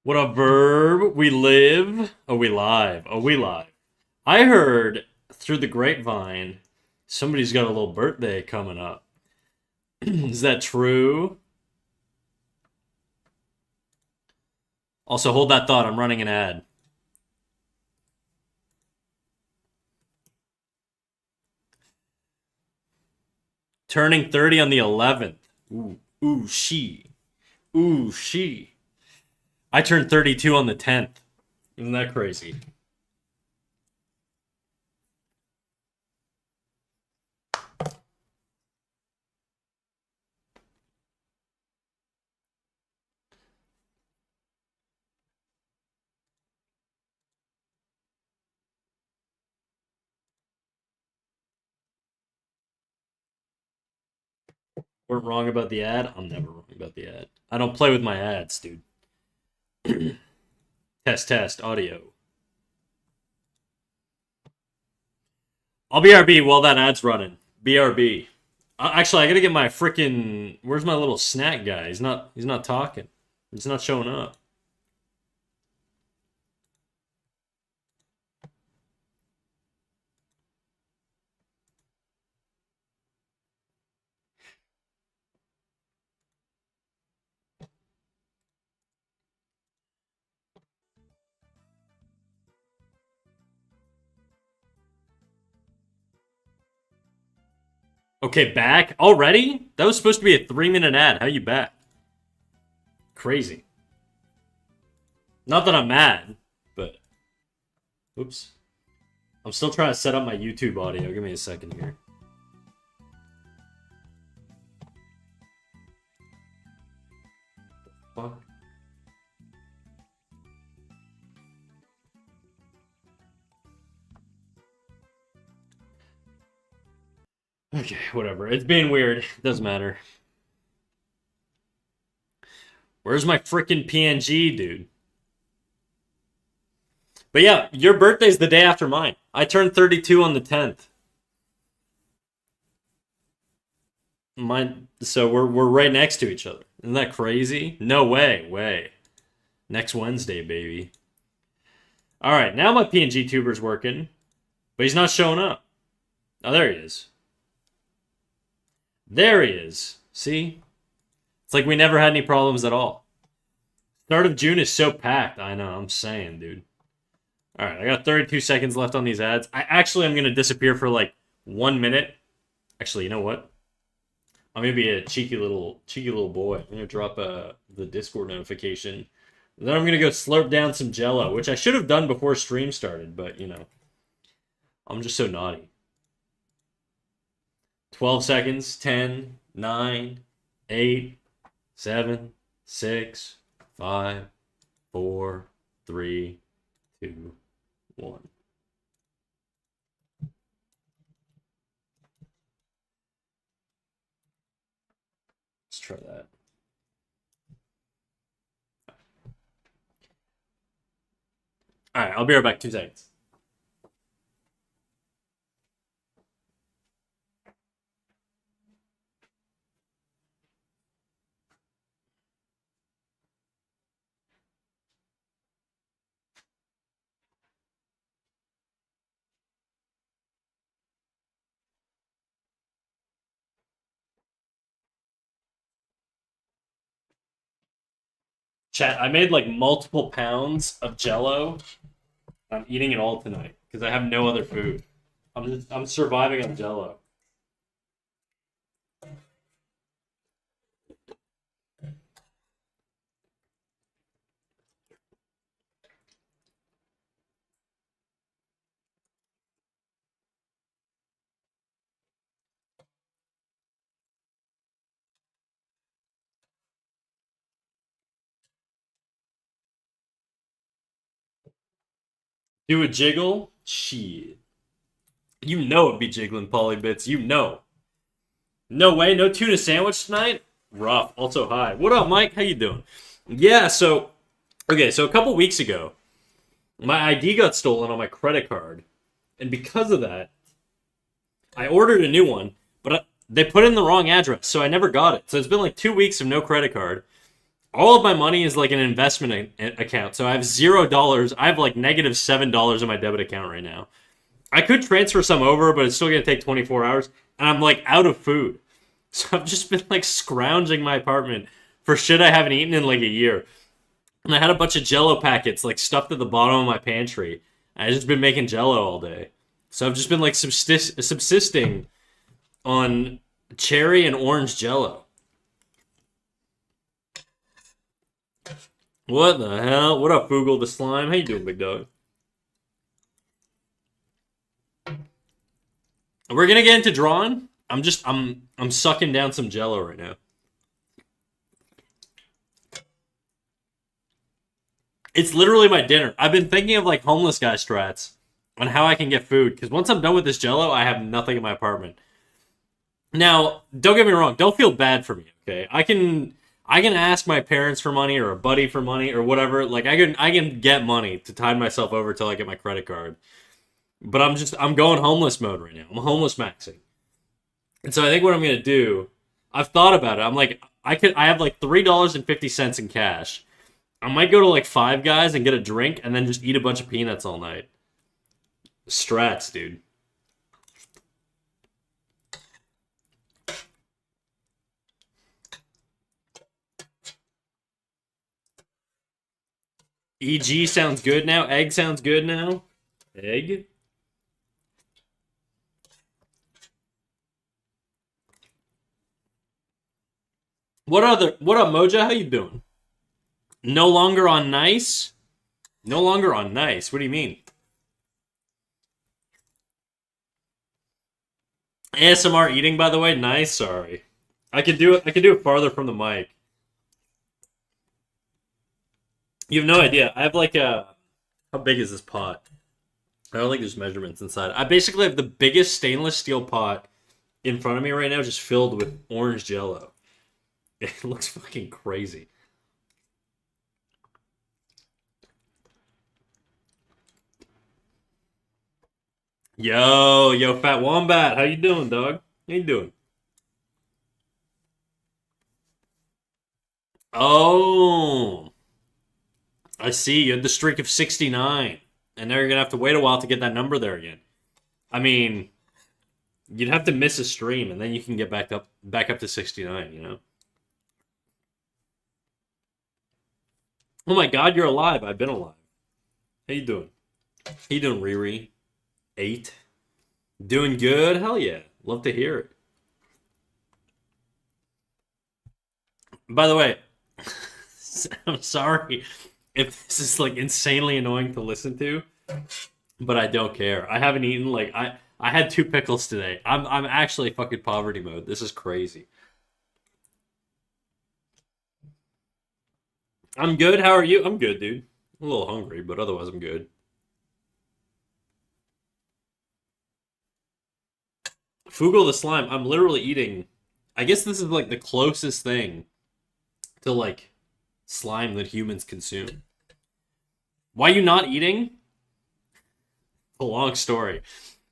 What a verb. We live. Oh, we live. Oh, we live. I heard through the grapevine somebody's got a little birthday coming up. Is that true? Also, hold that thought. I'm running an ad. Turning 30 on the 11th. Ooh, ooh, she. Ooh, she. I turned 32 on the 10th. Isn't that crazy? Weren't wrong about the ad. I'm never wrong about the ad. I don't play with my ads, dude. Test, test, audio. I'll BRB while that ad's running. BRB. Actually, I gotta get my freaking. Where's my little snack guy? He's not. He's not talking. He's not showing up. Okay, back already? That was supposed to be a 3-minute ad. How you back? Crazy. Not that I'm mad, but oops. I'm still trying to set up my YouTube audio. Give me a second here. Fuck. Okay, whatever. It's being weird. Doesn't matter. Where's my freaking PNG, dude? But yeah, your birthday's the day after mine. I turned 32 on the 10th. Mine, so we're right next to each other. Isn't that crazy? No way. Next Wednesday, baby. All right, now my PNG tuber's working, but he's not showing up. Oh, there he is. There he is. See? It's like we never had any problems at all. Start of June is so packed. I know, I'm saying, dude. All right, I got 32 seconds left on these ads. I'm going to disappear for like 1 minute. Actually, you know what? I'm going to be a cheeky little boy. I'm going to drop the Discord notification. Then I'm going to go slurp down some Jello, which I should have done before stream started, but, you know. I'm just so naughty. 12 seconds. 10, 9, 8, 7, 6, 5, 4, 3, 2, 1. Let's try that. All right, I'll be right back. 2 seconds. Chat, I made like multiple pounds of Jello. I'm eating it all tonight because I have no other food. I'm surviving on Jello. Do a jiggle? Shit. You know it'd be jiggling Polybits. You know. No way, no tuna sandwich tonight? Rough. Also hi. What up, Mike? How you doing? Yeah, so Okay, so a couple weeks ago, my ID got stolen on my credit card, and because of that, I ordered a new one, but they put in the wrong address, so I never got it. So it's been like 2 weeks of no credit card. All of my money is like an investment account, so I have $0. I have like -$7 in my debit account right now. I could transfer some over, but it's still gonna take 24 hours, and I'm like out of food. So I've just been like scrounging my apartment for shit I haven't eaten in like a year. And I had a bunch of Jello packets like stuffed at the bottom of my pantry. I've just been making Jello all day. So I've just been like subsisting on cherry and orange Jello. What the hell? What up, Fugel the Slime? How you doing, big dog? We're gonna get into drawing. I'm sucking down some Jello right now. It's literally my dinner. I've been thinking of like homeless guy strats on how I can get food, because once I'm done with this Jello, I have nothing in my apartment. Now, don't get me wrong. Don't feel bad for me, okay? I can ask my parents for money or a buddy for money or whatever. Like I can get money to tide myself over till I get my credit card. But I'm going homeless mode right now. I'm homeless maxing. And so I think what I'm gonna do, I've thought about it. I'm like, I have like $3.50 in cash. I might go to like Five Guys and get a drink and then just eat a bunch of peanuts all night. Strats, dude. EG sounds good now. Egg sounds good now. Egg. What up, Moja? How you doing? No longer on nice? No longer on nice. What do you mean? ASMR eating, by the way. Nice. Sorry. I could do it. I could do it farther from the mic. You have no idea. I have like a. How big is this pot? I don't think there's measurements inside. I basically have the biggest stainless steel pot in front of me right now, just filled with orange Jello. It looks fucking crazy. Yo, Fat Wombat, how you doing, dog? How you doing? Oh, I see. You had the streak of 69, and now you're gonna have to wait a while to get that number there again. I mean, you'd have to miss a stream, and then you can get back up to 69. You know? Oh my God, you're alive. I've been alive. How you doing? How you doing, Riri? 8. Doing good? Hell yeah. Love to hear it. By the way, I'm sorry if this is like insanely annoying to listen to, but I don't care. I haven't eaten like I had 2 pickles today. I'm actually fucking poverty mode. This is crazy. I'm good. How are you? I'm good, dude. I'm a little hungry, but otherwise I'm good. Fugo the slime. I'm literally eating. I guess this is like the closest thing to like slime that humans consume. Why you not eating? A long story.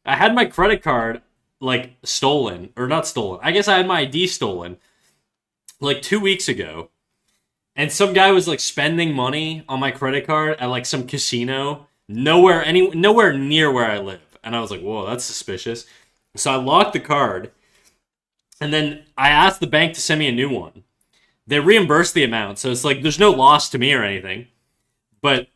I had my credit card like stolen or not stolen. I guess I had my ID stolen like 2 weeks ago, and some guy was like spending money on my credit card at like some casino nowhere near where I live, and I was like, whoa, that's suspicious. So I locked the card, and then I asked the bank to send me a new one. They reimbursed the amount, so it's like there's no loss to me or anything. But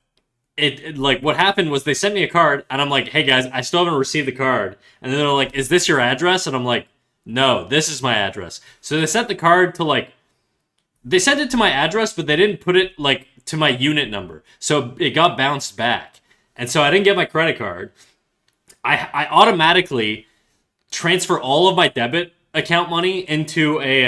it like what happened was they sent me a card, and I'm like, hey guys, I still haven't received the card. And then they're like, is this your address? And I'm like, no, this is my address. So they sent the card to like they sent it to my address, but they didn't put it like to my unit number. So it got bounced back. And so I didn't get my credit card. I automatically transfer all of my debit account money into a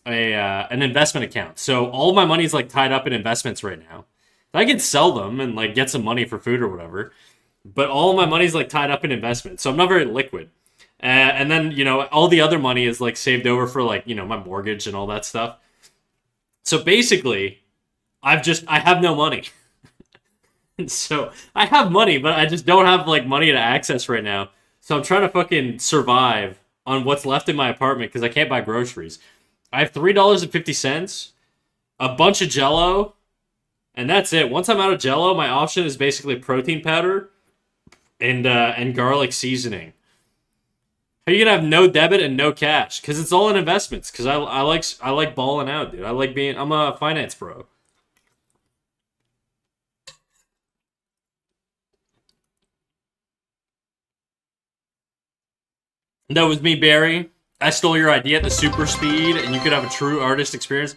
an investment account. So all of my money is like tied up in investments right now. I can sell them and like get some money for food or whatever, but all of my money is like tied up in investments. So I'm not very liquid. And then all the other money is like saved over for like my mortgage and all that stuff. So basically, I have no money. So I have money, but I just don't have like money to access right now. So I'm trying to fucking survive on what's left in my apartment because I can't buy groceries. I have $3.50, a bunch of Jello, and that's it. Once I'm out of Jello, my option is basically protein powder and garlic seasoning. How are you gonna have no debit and no cash? Because it's all in investments. Because I like balling out, dude. I like being. I'm a finance bro. That was me, Barry. I stole your idea at the super speed, and you could have a true artist experience.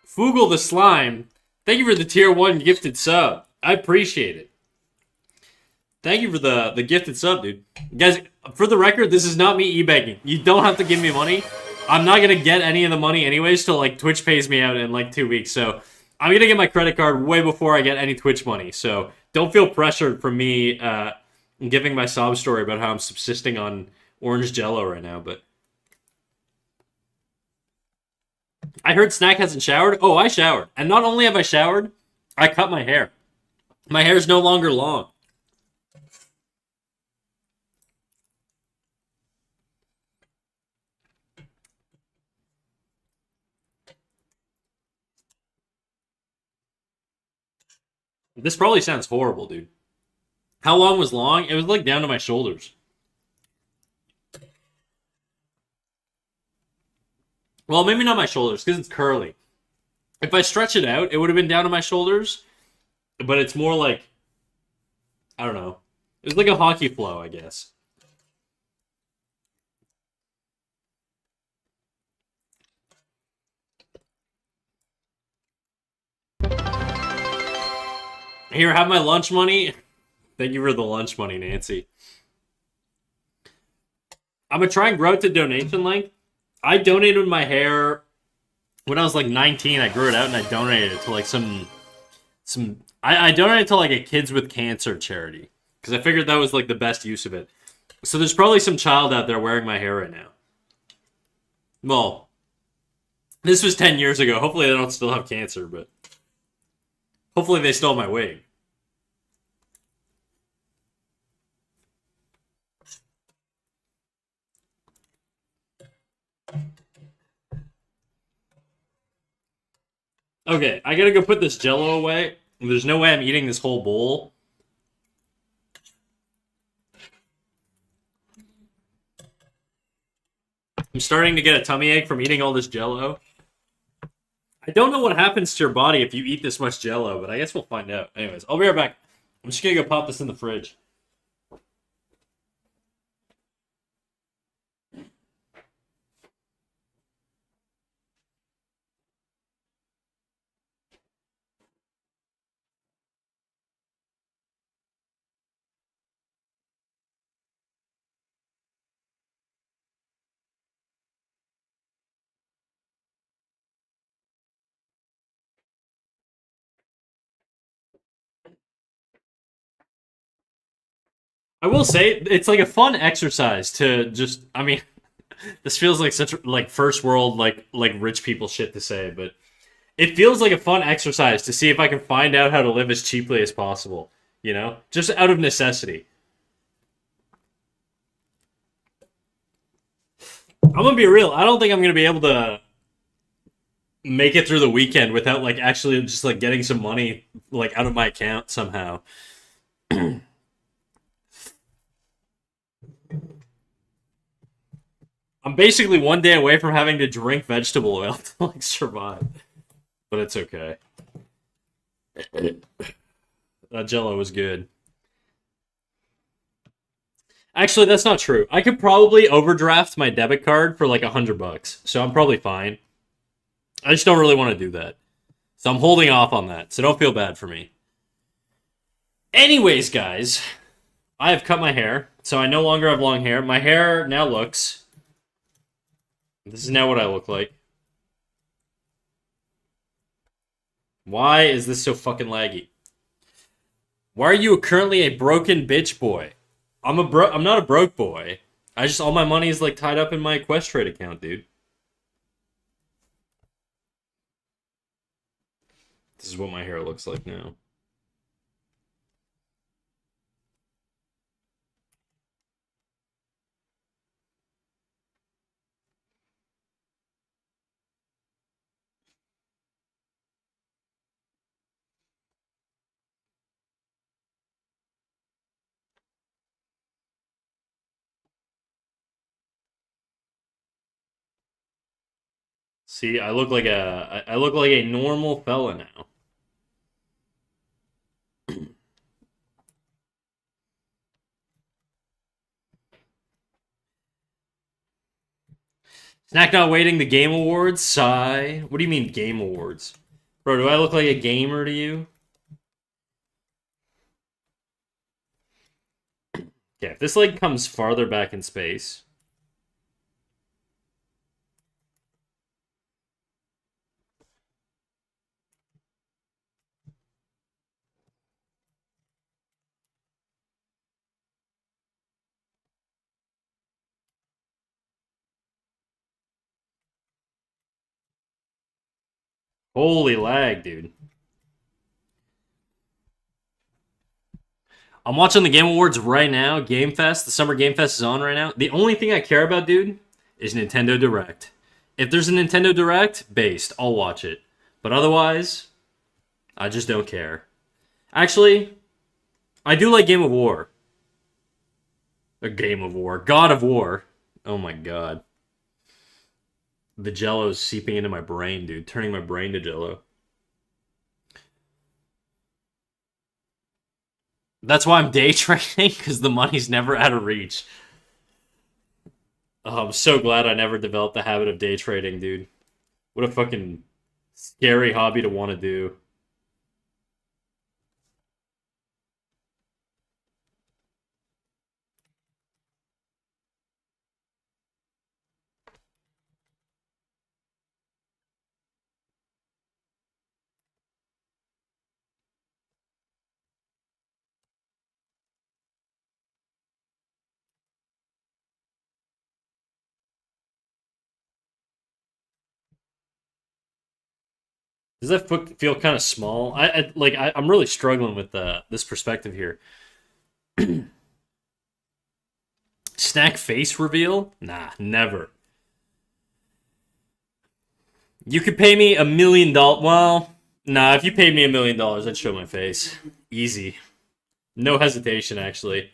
Fugle the Slime, thank you for the tier 1 gifted sub. I appreciate it. Thank you for the gifted sub, dude. Guys, for the record, this is not me e-begging. You don't have to give me money. I'm not going to get any of the money anyways till like Twitch pays me out in like 2 weeks. So I'm going to get my credit card way before I get any Twitch money. So don't feel pressured from me giving my sob story about how I'm subsisting on orange Jello right now. But I heard Snack hasn't showered. Oh, I showered. And not only have I showered, I cut my hair. My hair is no longer long. This probably sounds horrible, dude. How long was long? It was like down to my shoulders. Well, maybe not my shoulders because it's curly. If I stretch it out, it would have been down to my shoulders. But it's more like, I don't know. It's like a hockey flow, I guess. Here, have my lunch money. Thank you for the lunch money, Nancy. I'm gonna try and grow it to donation length. I donated my hair when I was like 19. I grew it out and I donated it to like I donated to like a Kids with Cancer charity because I figured that was like the best use of it. So there's probably some child out there wearing my hair right now. Well, this was 10 years ago. Hopefully they don't still have cancer, but hopefully they stole my wig. Okay, I gotta go put this Jello away. There's no way I'm eating this whole bowl. I'm starting to get a tummy ache from eating all this Jello. I don't know what happens to your body if you eat this much Jello, but I guess we'll find out. Anyways, I'll be right back. I'm just gonna go pop this in the fridge. I will say it's like a fun exercise to just. I mean, this feels like such like first world like rich people shit to say, but it feels like a fun exercise to see if I can find out how to live as cheaply as possible. You know, just out of necessity. I'm gonna be real. I don't think I'm gonna be able to make it through the weekend without like actually just like getting some money like out of my account somehow. I'm basically one day away from having to drink vegetable oil to like survive, but it's okay. That Jello was good. Actually, that's not true. I could probably overdraft my debit card for like $100, so I'm probably fine. I just don't really want to do that, so I'm holding off on that. So don't feel bad for me. Anyways, guys, I have cut my hair, so I no longer have long hair. My hair now looks. This is now what I look like. Why is this so fucking laggy? Why are you currently a broken bitch boy? I'm not a broke boy. I just all my money is like tied up in my Equestrade account, dude. This is what my hair looks like now. See, I look like a normal fella now. Snack not waiting the game awards. Sigh. What do you mean game awards, bro? Do I look like a gamer to you? Yeah, if this leg comes farther back in space. Holy lag, dude. I'm watching the Game Awards right now. Game Fest, the Summer Game Fest is on right now. The only thing I care about, dude, is Nintendo Direct. If there's a Nintendo Direct, based, I'll watch it. But otherwise, I just don't care. Actually, I do like Game of War. A Game of War. God of War. Oh my god. The Jello's seeping into my brain, dude. Turning my brain to Jello. That's why I'm day trading, because the money's never out of reach. Oh, I'm so glad I never developed the habit of day trading, dude. What a fucking scary hobby to want to do. Does that feel kind of small? I'm really struggling with this perspective here. Snack face reveal? Nah, never. You could pay me $1 million. Well, nah. If you paid me $1 million, I'd show my face. Easy, no hesitation. Actually,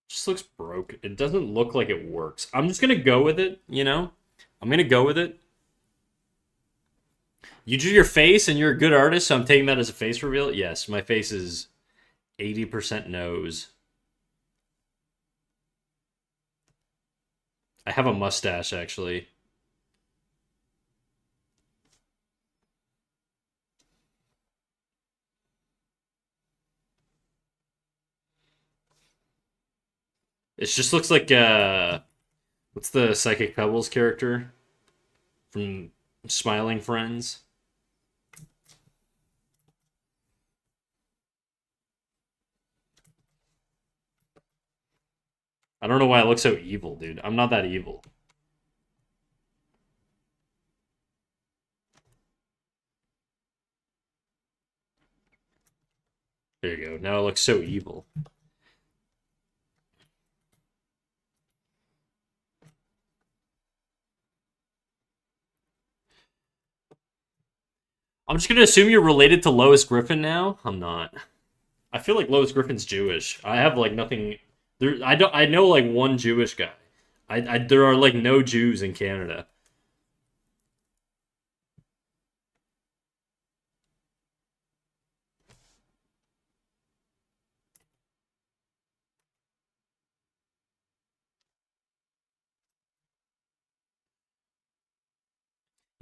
just looks broke. It doesn't look like it works. I'm just gonna go with it. I'm gonna go with it. You drew your face, and you're a good artist, so I'm taking that as a face reveal. Yes, my face is 80% nose. I have a mustache, actually. It just looks like what's the Psychic Pebbles character from Smiling Friends? I don't know why I look so evil, dude. I'm not that evil. There you go. Now I look so evil. I'm just gonna assume you're related to Lois Griffin now. I'm not. I feel like Lois Griffin's Jewish. I have like nothing. There, I don't. I know like one Jewish guy. There are like no Jews in Canada.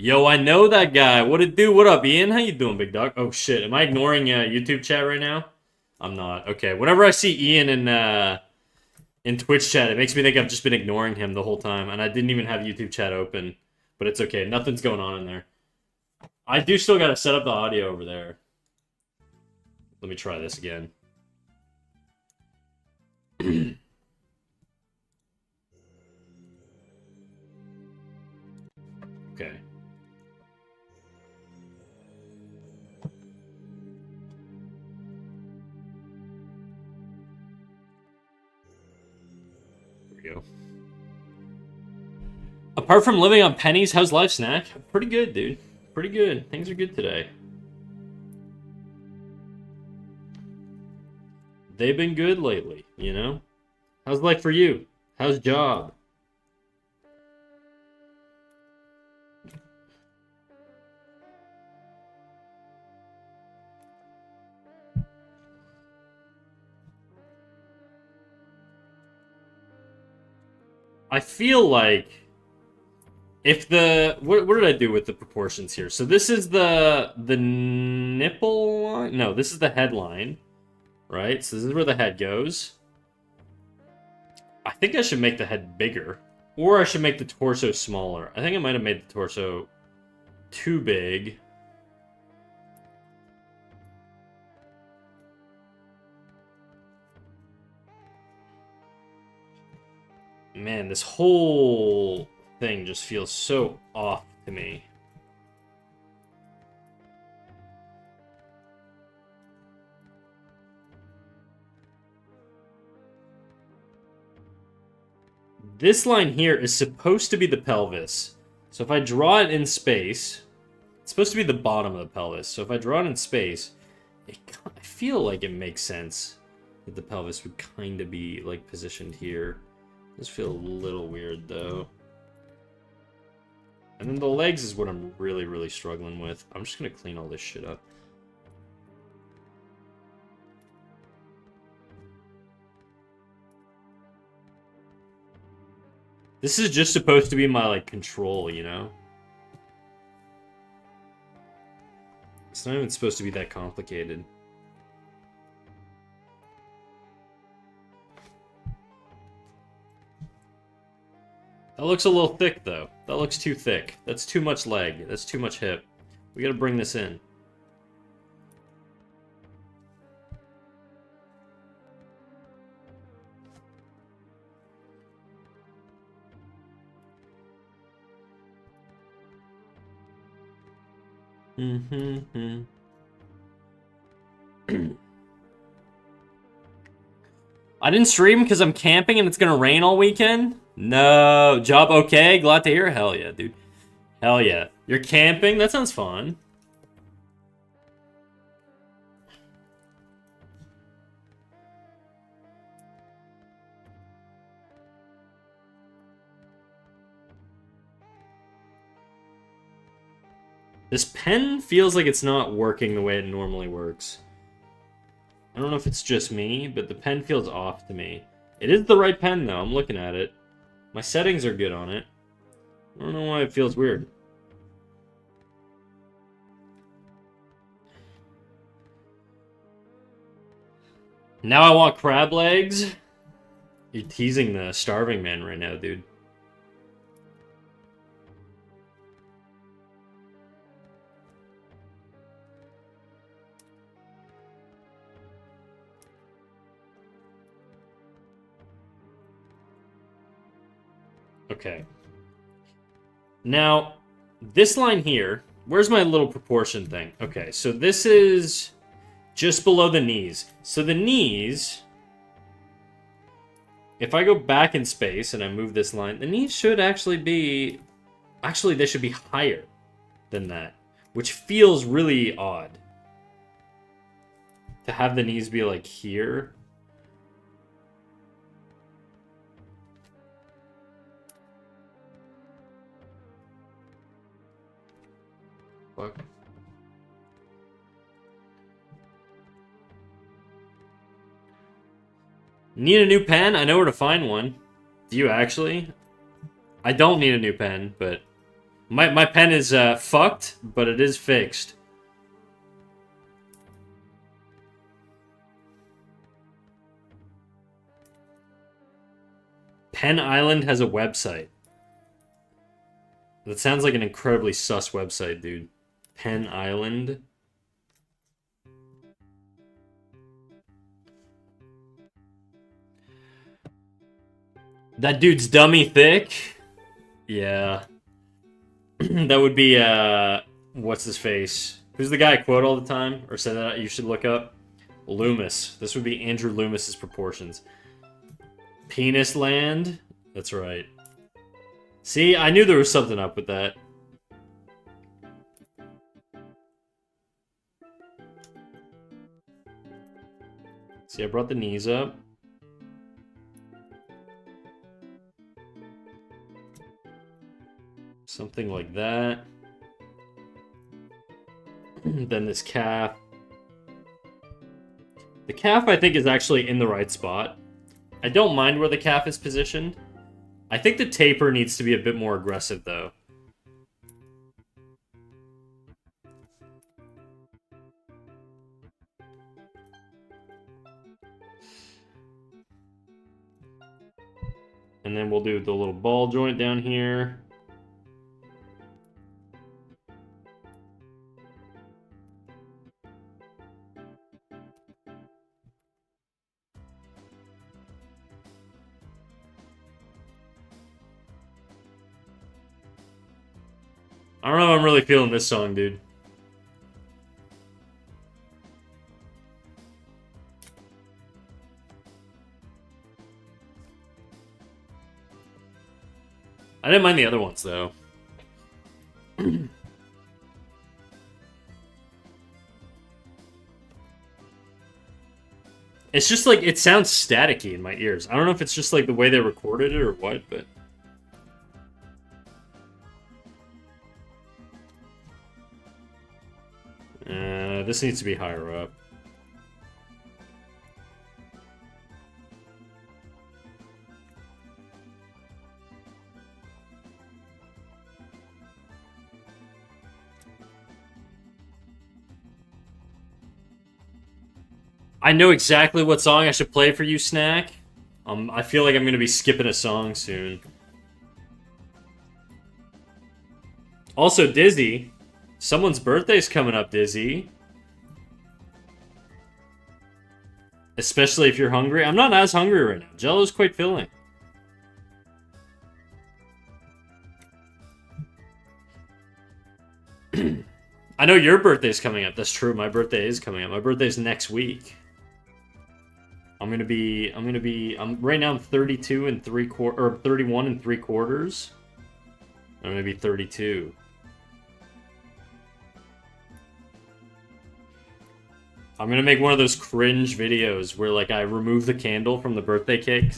Yo, I know that guy. What it do? What up, Ian? How you doing, big dog? Oh shit, am I ignoring YouTube chat right now? I'm not. Okay. Whenever I see Ian in Twitch chat, it makes me think I've just been ignoring him the whole time, and I didn't even have YouTube chat open. But it's okay. Nothing's going on in there. I do still gotta set up the audio over there. Let me try this again. Okay. Go. Apart from living on pennies, how's life, Snack? Pretty good, dude. Pretty good. Things are good today. They've been good lately, you know? How's life for you? How's job? I feel like if the what did I do with the proportions here? So this is the nipple line. No, this is the headline, right? So this is where the head goes. I think I should make the head bigger, or I should make the torso smaller. I think I might have made the torso too big. Man, this whole thing just feels so off to me. This line here is supposed to be the pelvis. So if I draw it in space, it's supposed to be the bottom of the pelvis. So if I draw it in space, I feel like it makes sense that the pelvis would kind of be like positioned here. This feels a little weird though. And then the legs is what I'm really, really struggling with. I'm just gonna clean all this shit up. This is just supposed to be my, like, control, you know? It's not even supposed to be that complicated. That looks a little thick, though. That looks too thick. That's too much leg. That's too much hip. We gotta bring this in. I didn't stream because I'm camping and it's gonna rain all weekend? No. Job okay? Glad to hear. Hell yeah, dude. Hell yeah. You're camping? That sounds fun. This pen feels like it's not working the way it normally works. I don't know if it's just me, but the pen feels off to me. It is the right pen, though. I'm looking at it. My settings are good on it. I don't know why it feels weird. Now I want crab legs. You're teasing the starving man right now, dude. Okay. Now, this line here, where's my little proportion thing? Okay, so this is just below the knees. So the knees, if I go back in space and I move this line, the knees should actually be, actually they should be higher than that, which feels really odd. To have the knees be like here. Fuck. Need a new pen? I know where to find one. Do you actually? I don't need a new pen, but My pen is fucked, but it is fixed. Pen Island has a website. That sounds like an incredibly sus website, dude. Pen Island. That dude's dummy thick? Yeah. That would be, what's his face? Who's the guy I quote all the time? Or said that you should look up? Loomis. This would be Andrew Loomis's proportions. Penis land? That's right. See, I knew there was something up with that. See, I brought the knees up. Something like that. Then this calf. The calf, I think, is actually in the right spot. I don't mind where the calf is positioned. I think the taper needs to be a bit more aggressive, though. And then we'll do the little ball joint down here. I don't know if I'm really feeling this song, dude. I didn't mind the other ones, though. It's just like, it sounds staticky in my ears. I don't know if it's just like the way they recorded it or what, but... this needs to be higher up. I know exactly what song I should play for you, Snack. I feel like I'm going to be skipping a song soon. Also, Dizzy. Someone's birthday's coming up, Dizzy. Especially if you're hungry. I'm not as hungry right now. Jello's quite filling. I know your birthday's coming up. That's true. My birthday is coming up. My birthday's next week. right now I'm 32 and 3/4, or 31 and 3/4. I'm gonna be 32. I'm gonna make one of those cringe videos where, like, I remove the candle from the birthday cake.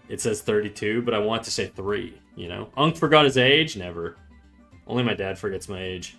It says 32, but I want to say 3, you know? Unc forgot his age? Never. Only my dad forgets my age.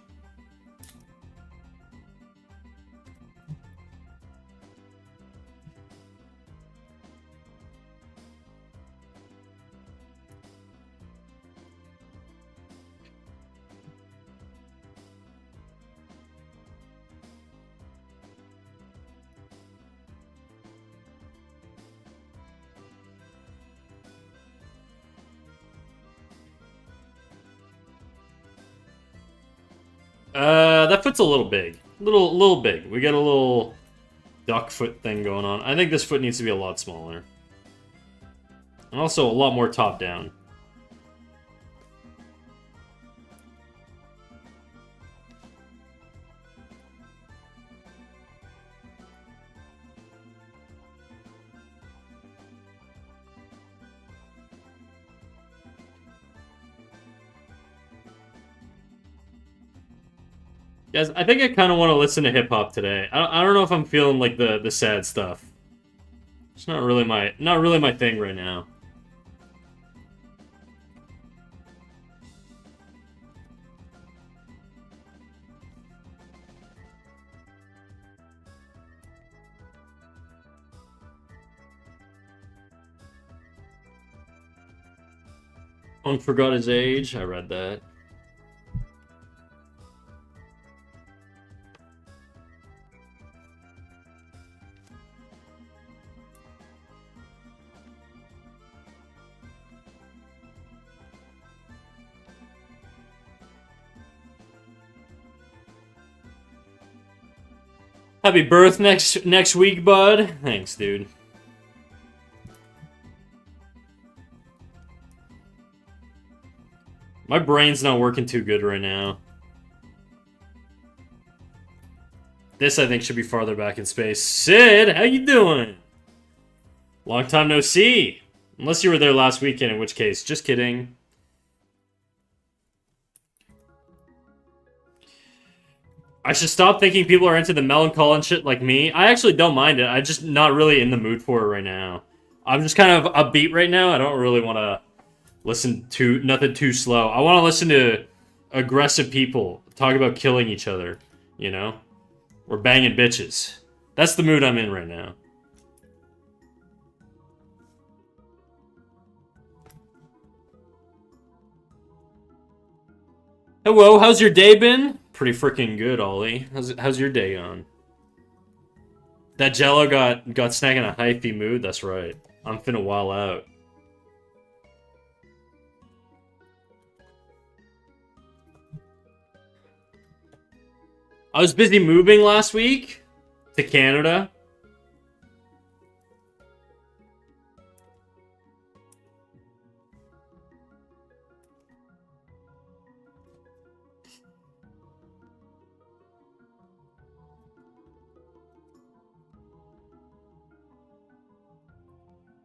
That foot's a little big. Little big. We got a little duck foot thing going on. I think this foot needs to be a lot smaller. And also a lot more top down. Guys, I think I kind of want to listen to hip-hop today. I don't know if I'm feeling like the sad stuff. It's not really my thing right now. Unc forgot his age. I read that. Happy birth next week, bud. Thanks, dude. My brain's not working too good right now. This, I think, should be farther back in space. Sid, how you doing? Long time no see. Unless you were there last weekend, in which case, just kidding. I should stop thinking people are into the melancholy and shit like me. I actually don't mind it. I'm just not really in the mood for it right now. I'm just kind of upbeat right now. I don't really want to listen to nothing too slow. I want to listen to aggressive people talk about killing each other, you know? Or banging bitches. That's the mood I'm in right now. Hello, how's your day been? Pretty freaking good, Ollie. How's your day gone? That Jello got snagged in a hyphy mood? That's right. I'm finna wild out. I was busy moving last week to Canada.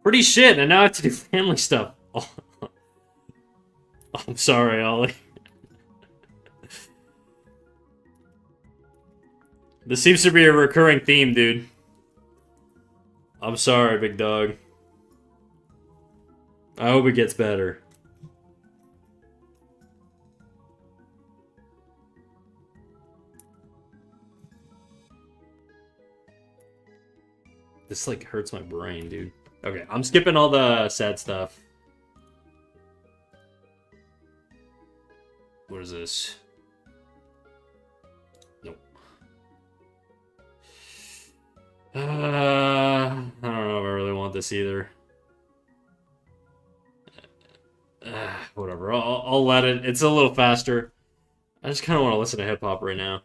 Pretty shit, and now I have to do family stuff. Oh. I'm sorry, Ollie. This seems to be a recurring theme, dude. I'm sorry, big dog. I hope it gets better. This, like, hurts my brain, dude. Okay, I'm skipping all the sad stuff. What is this? Nope. I don't know if I really want this either. Whatever, I'll let it. It's a little faster. I just kind of want to listen to hip-hop right now.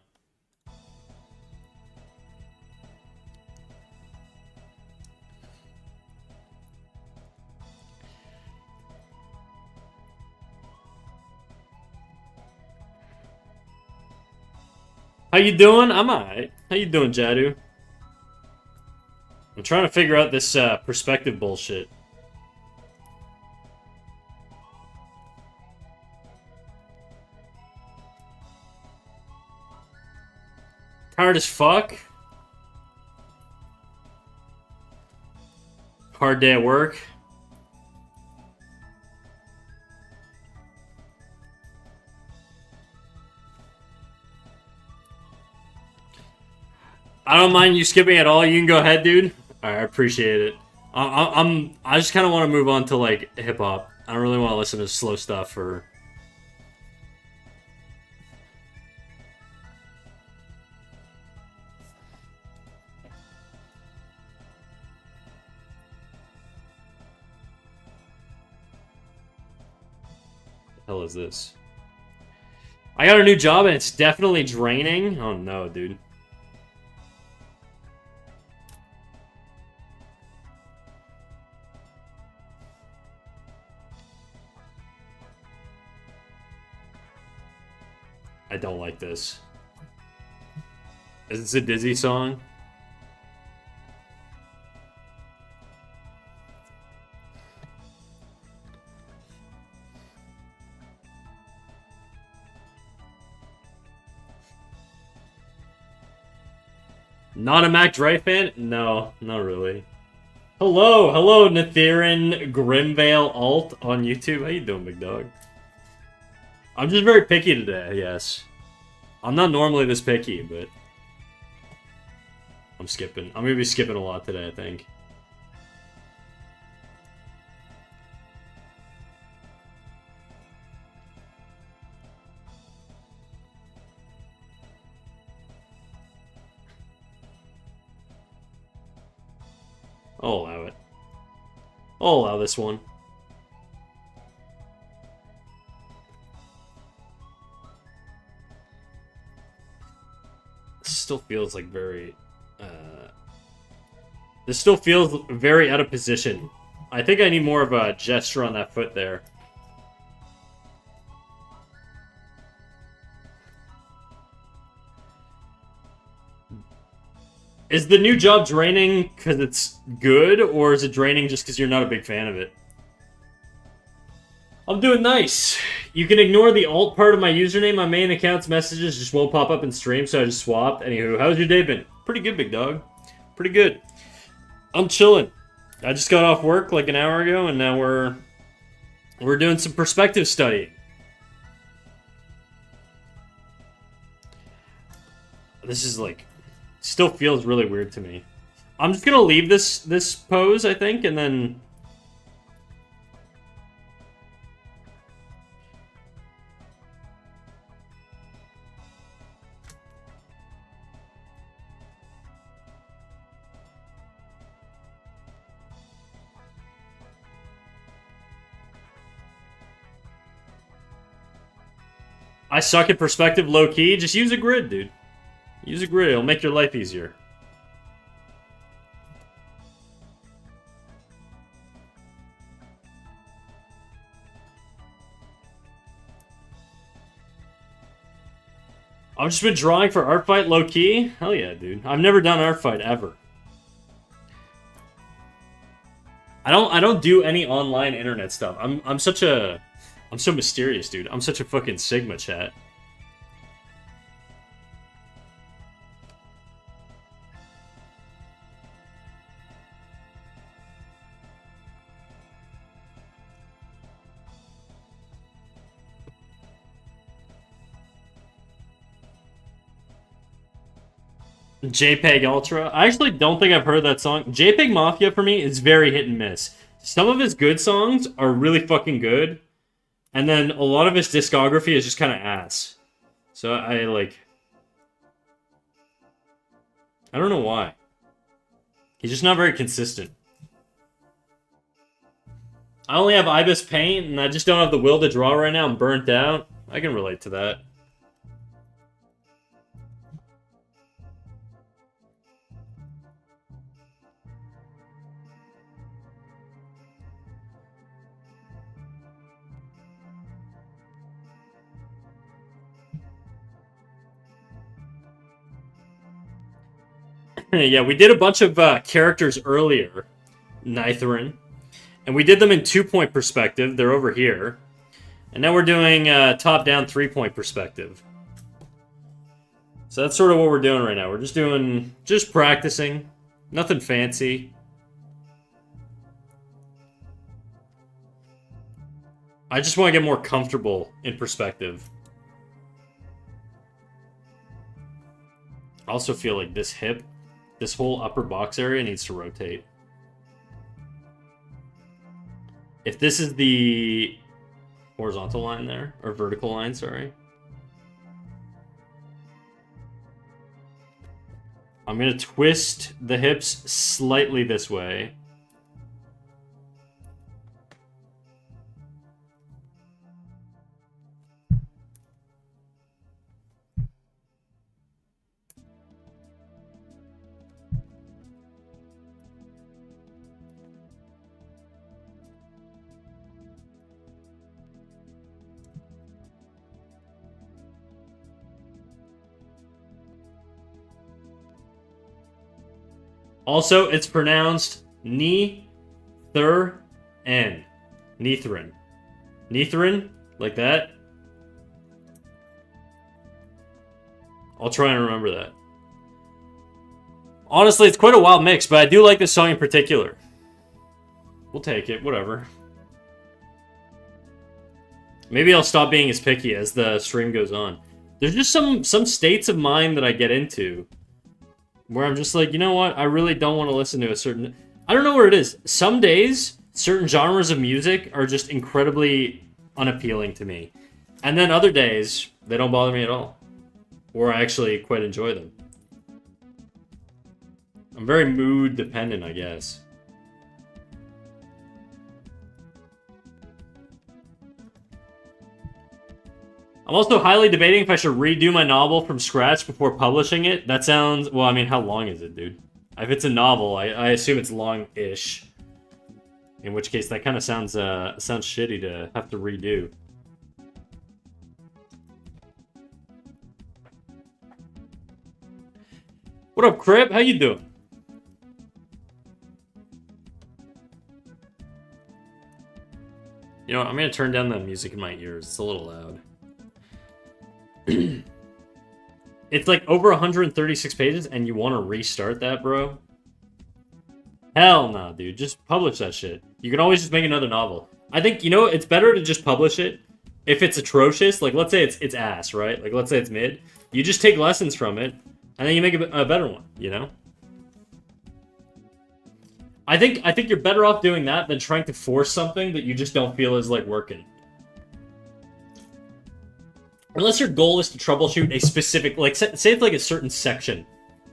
How you doing? I'm alright. How you doing, Jadu? I'm trying to figure out this perspective bullshit. Tired as fuck. Hard day at work. I don't mind you skipping at all. You can go ahead, dude. I appreciate it. I just kind of want to move on to like hip hop. I don't really want to listen to slow stuff or. What the hell is this? I got a new job and it's definitely draining. Oh no, dude. I don't like this. Is this a Dizzy song? Not a Mac Dre fan? No, not really. Hello, Nathirin Grimvale Alt on YouTube. How you doing, big dog? I'm just very picky today, yes. I'm not normally this picky, but... I'm skipping. I'm gonna be skipping a lot today, I think. I'll allow it. I'll allow this one. Still feels like very This still feels very out of position. I think I need more of a gesture on that foot there. Is the new job draining because it's good, or is it draining just because you're not a big fan of it? I'm doing nice. You can ignore the alt part of my username. My main account's messages just won't pop up in stream, so I just swapped. Anywho, how's your day been? Pretty good, big dog. Pretty good. I'm chilling. I just got off work like an hour ago, and now we're doing some perspective study. This is like... still feels really weird to me. I'm just gonna leave this pose, I think, and then... I suck at perspective low-key. Just use a grid, dude. Use a grid. It'll make your life easier. I've just been drawing for Art Fight low-key? Hell yeah, dude. I've never done Art Fight, ever. I don't do any online internet stuff. I'm so mysterious, dude. I'm such a fucking Sigma, chat. JPEG Ultra. I actually don't think I've heard that song. JPEG Mafia for me is very hit and miss. Some of his good songs are really fucking good, and then a lot of his discography is just kind of ass. So I don't know why. He's just not very consistent. I only have Ibis Paint, and I just don't have the will to draw right now. I'm burnt out. I can relate to that. Yeah, we did a bunch of characters earlier, Nithrin, and we did them in 2-point perspective. They're over here. And now we're doing top-down 3-point perspective. So that's sort of what we're doing right now. We're just practicing. Nothing fancy. I just want to get more comfortable in perspective. I also feel like this hip, this whole upper box area needs to rotate. If this is the horizontal line there, or vertical line, sorry. I'm going to twist the hips slightly this way. Also, it's pronounced Nithrin. Nithrin. Nithrin? Like that? I'll try and remember that. Honestly, it's quite a wild mix, but I do like this song in particular. We'll take it, whatever. Maybe I'll stop being as picky as the stream goes on. There's just some states of mind that I get into where I'm just like, you know what? I really don't want to listen to a certain... I don't know where it is. Some days, certain genres of music are just incredibly unappealing to me. And then other days, they don't bother me at all. Or I actually quite enjoy them. I'm very mood dependent, I guess. I'm also highly debating if I should redo my novel from scratch before publishing it. That sounds... Well, I mean, how long is it, dude? If it's a novel, I assume it's long-ish. In which case, that kind of sounds shitty to have to redo. What up, Crib? How you doing? You know what? I'm gonna turn down the music in my ears. It's a little loud. It's like over 136 pages, and you want to restart that, bro? Hell no, dude. Just publish that shit. You can always just make another novel. I think, you know, it's better to just publish it. If it's atrocious, like let's say it's ass, right? Like let's say it's mid. You just take lessons from it, and then you make a better one, you know? I think you're better off doing that than trying to force something that you just don't feel is like working. Unless your goal is to troubleshoot a specific, like say it's like a certain section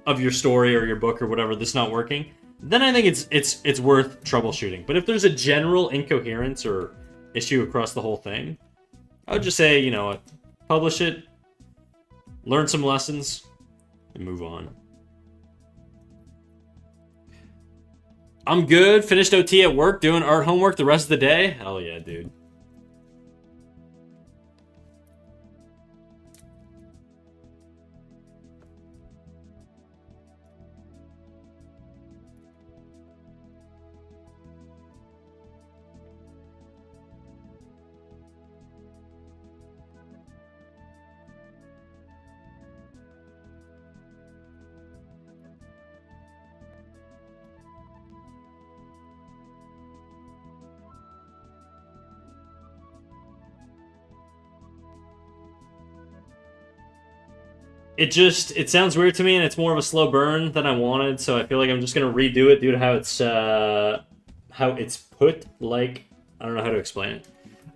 of your story or your book or whatever that's not working, then I think it's worth troubleshooting. But if there's a general incoherence or issue across the whole thing, I would just say, you know, publish it, learn some lessons, and move on. I'm good. Finished OT at work, doing art homework the rest of the day. Hell yeah, dude. It sounds weird to me, and it's more of a slow burn than I wanted, so I feel like I'm just gonna redo it due to how it's put. Like, I don't know how to explain it.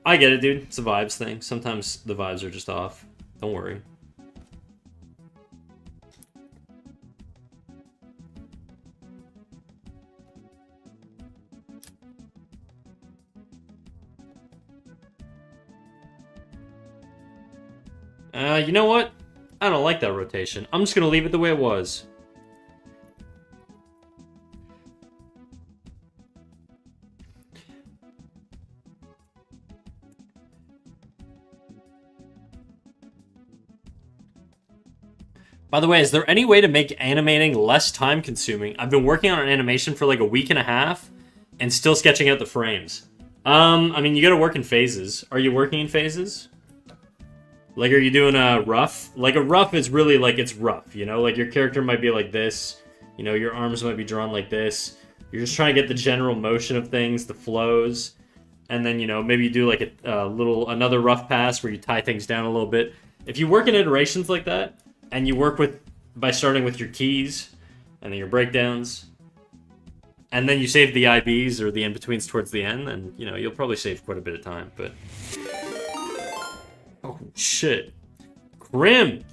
I get it, dude. It's a vibes thing. Sometimes the vibes are just off. Don't worry. You know what? I don't like that rotation. I'm just gonna leave it the way it was. By the way, is there any way to make animating less time consuming? I've been working on an animation for like a week and a half and still sketching out the frames. I mean, you gotta work in phases. Are you working in phases? Like, are you doing a rough? Like, a rough is really, like, it's rough, you know? Like, your character might be like this. You know, your arms might be drawn like this. You're just trying to get the general motion of things, the flows. And then, you know, maybe you do, like, another rough pass where you tie things down a little bit. If you work in iterations like that, and you work by starting with your keys, and then your breakdowns, and then you save the IBs or the in-betweens towards the end, then, you know, you'll probably save quite a bit of time, but... Oh, shit. Krim!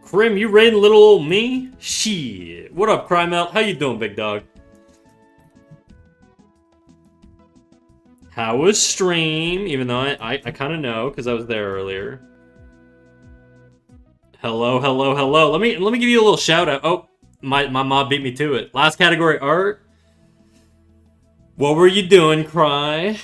Krim, you raiding little old me? Shit. What up, Crymelt? How you doing, big dog? How was stream? Even though I kind of know, because I was there earlier. Hello, hello, hello. Let me give you a little shout out. Oh, my mom beat me to it. Last category, art. What were you doing, Krim?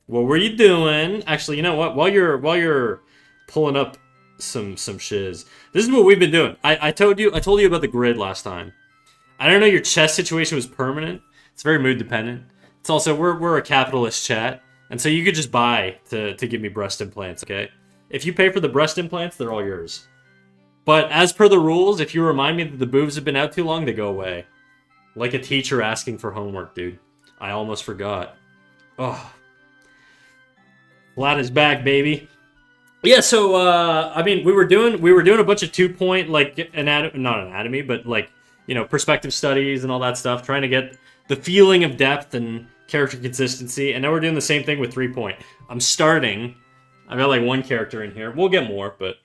What were you doing? Actually, you know what? While you're pulling up some shiz, this is what we've been doing. I told you about the grid last time. I don't know your chest situation was permanent. It's very mood dependent. It's also we're a capitalist chat, and so you could just buy to give me breast implants. Okay, if you pay for the breast implants, they're all yours. But as per the rules, if you remind me that the boobs have been out too long, they go away. Like a teacher asking for homework, dude. I almost forgot. Oh. Flat is back, baby. Yeah, so I mean, we were doing a bunch of 2-point like not anatomy, but like, you know, perspective studies and all that stuff, trying to get the feeling of depth and character consistency. And now we're doing the same thing with 3-point. I've got like one character in here. We'll get more, but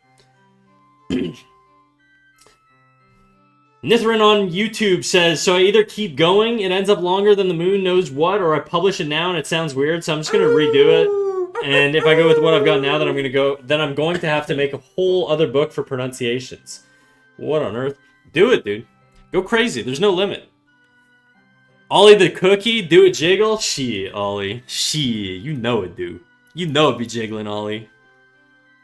Nithrin on YouTube says, so I either keep going, it ends up longer than the moon knows what, or I publish it now and it sounds weird, so I'm just gonna redo it. And if I go with what I've got now, then I'm going to have to make a whole other book for pronunciations. What on earth? Do it, dude. Go crazy. There's no limit. Ollie the cookie, do a jiggle? Shit, Ollie. Shit, you know it, dude. You know it be jiggling, Ollie.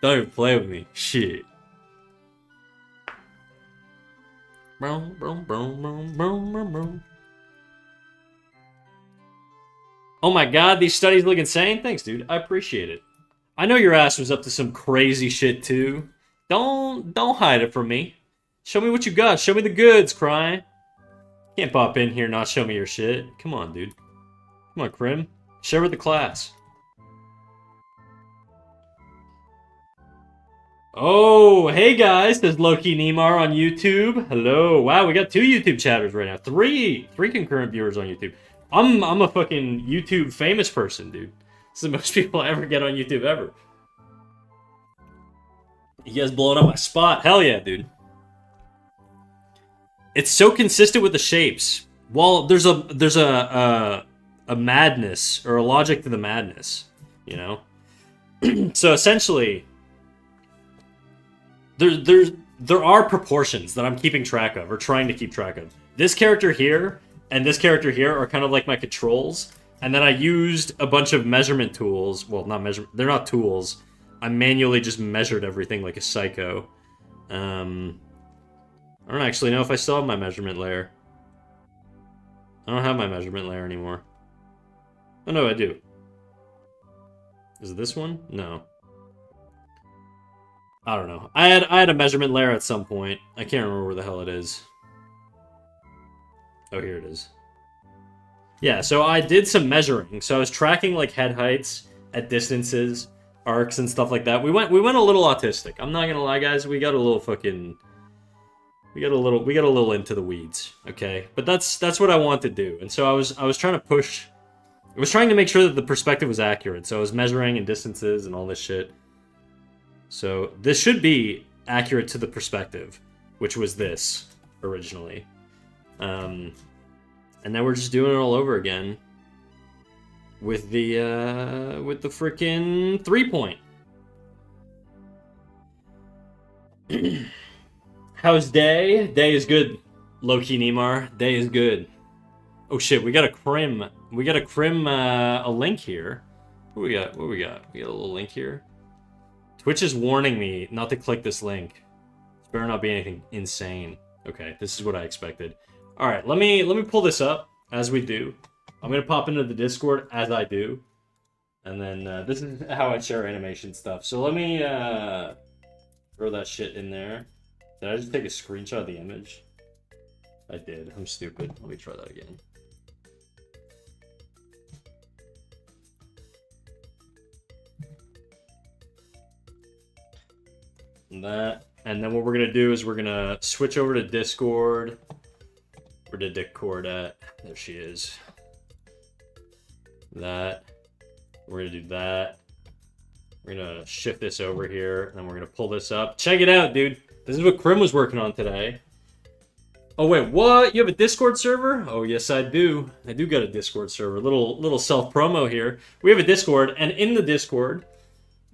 Don't even play with me. Shit. Oh my god, these studies look insane? Thanks, dude. I appreciate it. I know your ass was up to some crazy shit, too. Don't hide it from me. Show me what you got. Show me the goods, Cry. Can't pop in here and not show me your shit. Come on, dude. Come on, Krim. Share with the class. Oh, hey guys, says Loki Neymar on YouTube. Hello. Wow, we got 2 YouTube chatters right now. Three concurrent viewers on YouTube. I'm a fucking YouTube famous person, dude. This is the most people I ever get on YouTube ever. You guys blowing up my spot. Hell yeah, dude. It's so consistent with the shapes. Well, there's a madness or a logic to the madness, you know? So essentially, there are proportions that I'm keeping track of, or trying to keep track of. This character here and this character here are kind of like my controls, and then I used a bunch of measurement tools. Well, not measurement, they're not tools. I manually just measured everything like a psycho. I don't actually know if I still have my measurement layer. I don't have my measurement layer anymore. Oh no, I do. Is it this one? No. I don't know. I had a measurement layer at some point. I can't remember where the hell it is. Oh, here it is. Yeah, so I did some measuring. So I was tracking like head heights at distances, arcs and stuff like that. We went a little autistic. I'm not gonna lie, guys. We got a little fucking. We got a little into the weeds, okay? But that's what I want to do. And so I was trying to push. I was trying to make sure that the perspective was accurate. So I was measuring in distances and all this shit. So this should be accurate to the perspective, which was this originally. And then we're just doing it all over again with the freaking 3-point. How's Day? Day is good, Loki Neymar. Day is good. Oh shit, we got a Krim. We got a Krim a link here. What we got? We got a little link here. Twitch is warning me not to click this link. It better not be anything insane. Okay, this is what I expected. All right, let me pull this up as we do. I'm gonna pop into the Discord as I do, and then this is how I share animation stuff. So let me throw that shit in there. Did I just take a screenshot of the image? I did. I'm stupid. Let me try that again. That, and then what we're gonna do is we're gonna switch over to Discord. Where did Discord at? There she is. That. We're gonna do that. We're gonna shift this over here, and then we're gonna pull this up. Check it out, dude. This is what Krim was working on today. Oh wait, what? You have a Discord server? Oh yes, I do. I do got a Discord server. Little self promo here. We have a Discord, and in the Discord,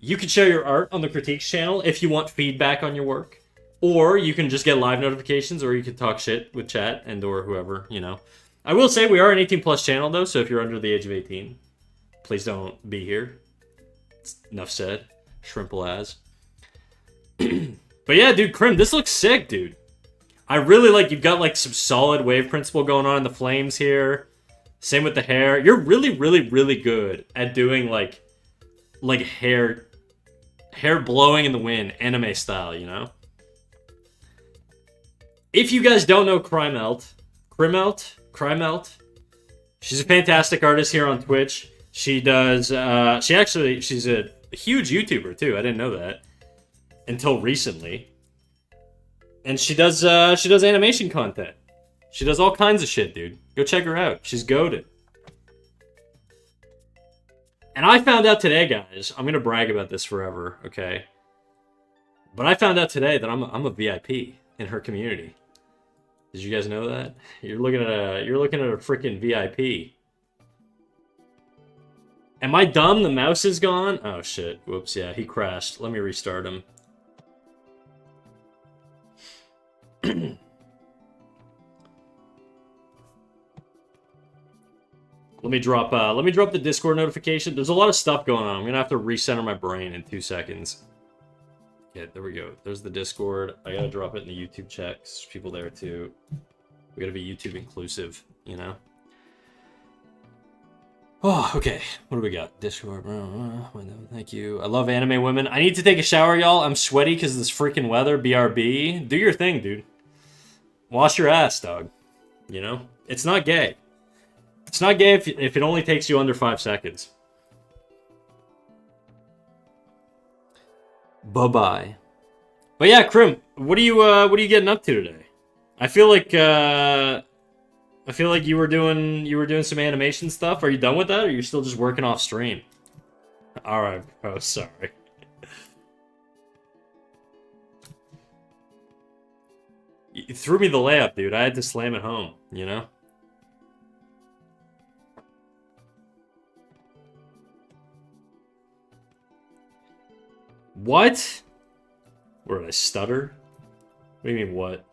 you can share your art on the Critiques channel if you want feedback on your work. Or you can just get live notifications, or you can talk shit with chat and or whoever, you know. I will say we are an 18+ channel, though, so if you're under the age of 18, please don't be here. Enough said. Shrimple as. But yeah, dude, Krim, this looks sick, dude. I really like, you've got like some solid wave principle going on in the flames here. Same with the hair. You're really, really, really good at doing like hair blowing in the wind, anime style, you know? If you guys don't know Crymelt, she's a fantastic artist here on Twitch. She does, she's a huge YouTuber too. I didn't know that until recently. And she does animation content. She does all kinds of shit, dude. Go check her out. She's goated. And I found out today, guys, I'm gonna brag about this forever, okay? But I found out today that I'm a VIP in her community. Did you guys know that? You're looking at a freaking VIP. Am I dumb? The mouse is gone? Oh shit. Whoops, yeah, he crashed. Let me restart him. Let me drop the Discord notification. There's a lot of stuff going on. I'm gonna have to recenter my brain in 2 seconds. Yeah, there we go. There's the Discord. I gotta drop it in the YouTube chat. 'Cause there's people there too. We gotta be YouTube inclusive, you know? Oh, okay. What do we got? Discord. Thank you. I love anime women. I need to take a shower, y'all. I'm sweaty because of this freaking weather. BRB. Do your thing, dude. Wash your ass, dog. You know? It's not gay. It's not gay if it only takes you under 5 seconds. Bye-bye. But yeah, Krim, what are you getting up to today? I feel like you were doing some animation stuff. Are you done with that, or are you still just working off stream? All right, bro. Sorry. You threw me the layup, dude. I had to slam it home. You know. What? Or did I stutter? What do you mean, what?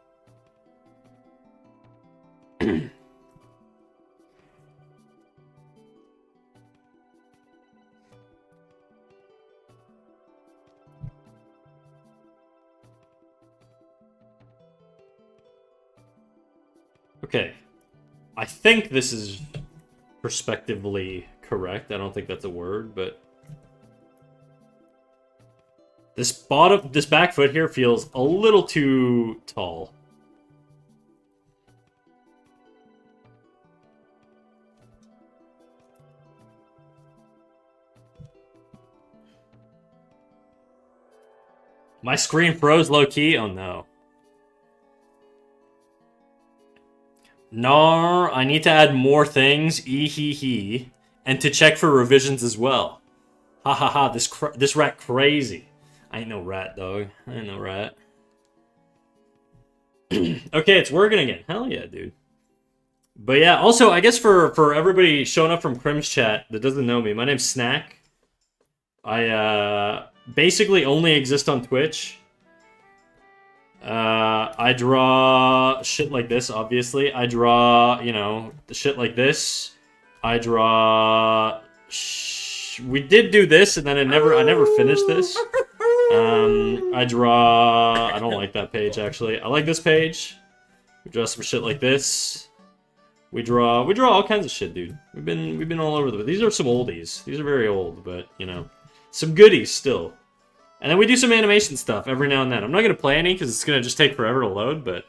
Okay. I think this is perspectively correct. I don't think that's a word, but this back foot here feels a little too tall. My screen froze low-key? Oh no. Nar, I need to add more things, ee-hee-hee, and to check for revisions as well. Ha ha ha, this rat crazy. I ain't no rat, dog. I ain't no rat. Okay, it's working again. Hell yeah, dude. But yeah, also, I guess for everybody showing up from Crim's chat that doesn't know me, my name's Snack. I basically only exist on Twitch. I draw shit like this, obviously. I draw, you know, shit like this. I draw... We did do this, and then I never finished this. I draw... I don't like that page, actually. I like this page. We draw some shit like this. We draw all kinds of shit, dude. We've been all over the... These are some oldies. These are very old, but, you know. Some goodies, still. And then we do some animation stuff every now and then. I'm not going to play any, because it's going to just take forever to load, but...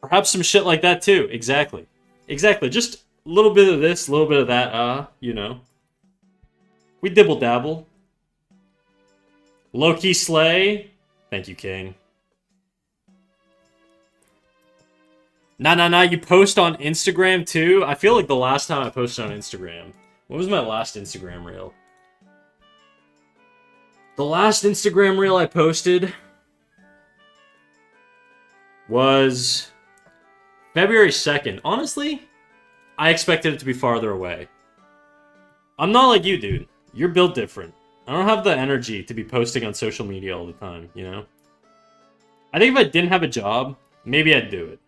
Perhaps some shit like that, too. Exactly. Exactly. Just a little bit of this, a little bit of that, you know. We dibble-dabble. Low-key slay. Thank you, King. Nah, you post on Instagram, too? I feel like the last time I posted on Instagram... What was my last Instagram reel? The last Instagram reel I posted was February 2nd. Honestly, I expected it to be farther away. I'm not like you, dude. You're built different. I don't have the energy to be posting on social media all the time, you know? I think if I didn't have a job, maybe I'd do it.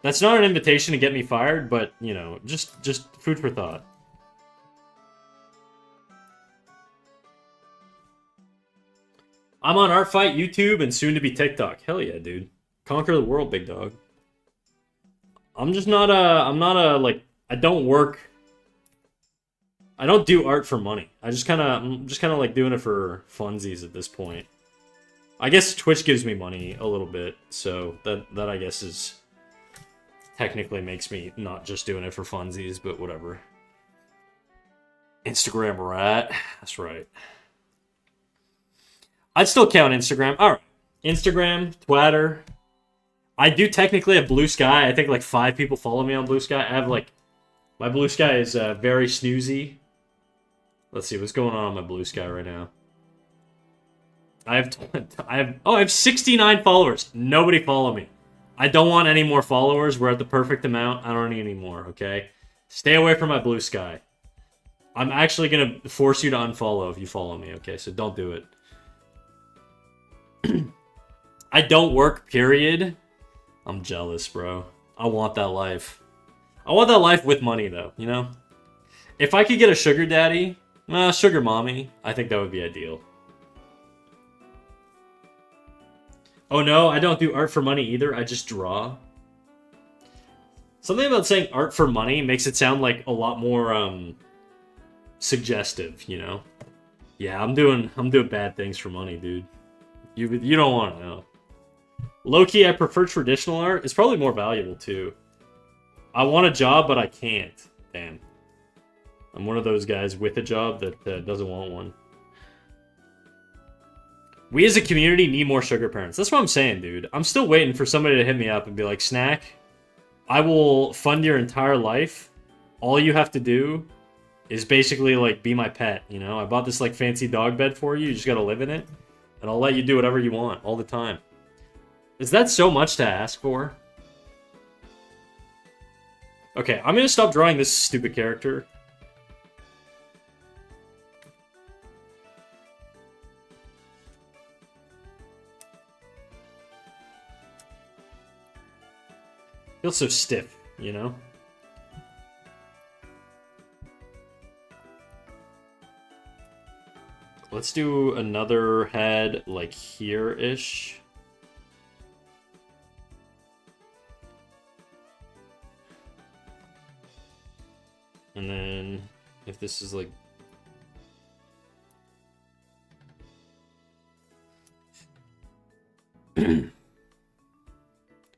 That's not an invitation to get me fired, but, you know, just food for thought. I'm on Artfight, YouTube, and soon to be TikTok. Hell yeah, dude. Conquer the world, big dog. I'm not I don't work. I don't do art for money. I'm just kind of like doing it for funsies at this point. I guess Twitch gives me money a little bit, so that I guess is technically makes me not just doing it for funsies, but whatever. Instagram rat. That's right. I'd still count Instagram. Alright. Instagram, Twitter. I do technically have Blue Sky. I think like 5 people follow me on Blue Sky. I have like... My Blue Sky is very snoozy. Let's see what's going on my Blue Sky right now. I have 69 followers. Nobody follow me. I don't want any more followers. We're at the perfect amount. I don't need any more, okay? Stay away from my Blue Sky. I'm actually going to force you to unfollow if you follow me, okay? So don't do it. I don't work, period. I'm jealous, bro. I want that life. I want that life with money, though, you know? If I could get a sugar daddy, sugar mommy, I think that would be ideal. Oh no, I don't do art for money either, I just draw. Something about saying art for money makes it sound like a lot more, suggestive, you know? Yeah, I'm doing bad things for money, dude. You don't want to know. Low-key, I prefer traditional art. It's probably more valuable, too. I want a job, but I can't. Damn. I'm one of those guys with a job that doesn't want one. We as a community need more sugar parents. That's what I'm saying, dude. I'm still waiting for somebody to hit me up and be like, Snack, I will fund your entire life. All you have to do is basically, like, be my pet, you know? I bought this, like, fancy dog bed for you. You just gotta live in it. And I'll let you do whatever you want all the time. Is that so much to ask for? Okay, I'm gonna stop drawing this stupid character. Feels so stiff, you know? Let's do another head, like, here-ish. And then, if this is, like...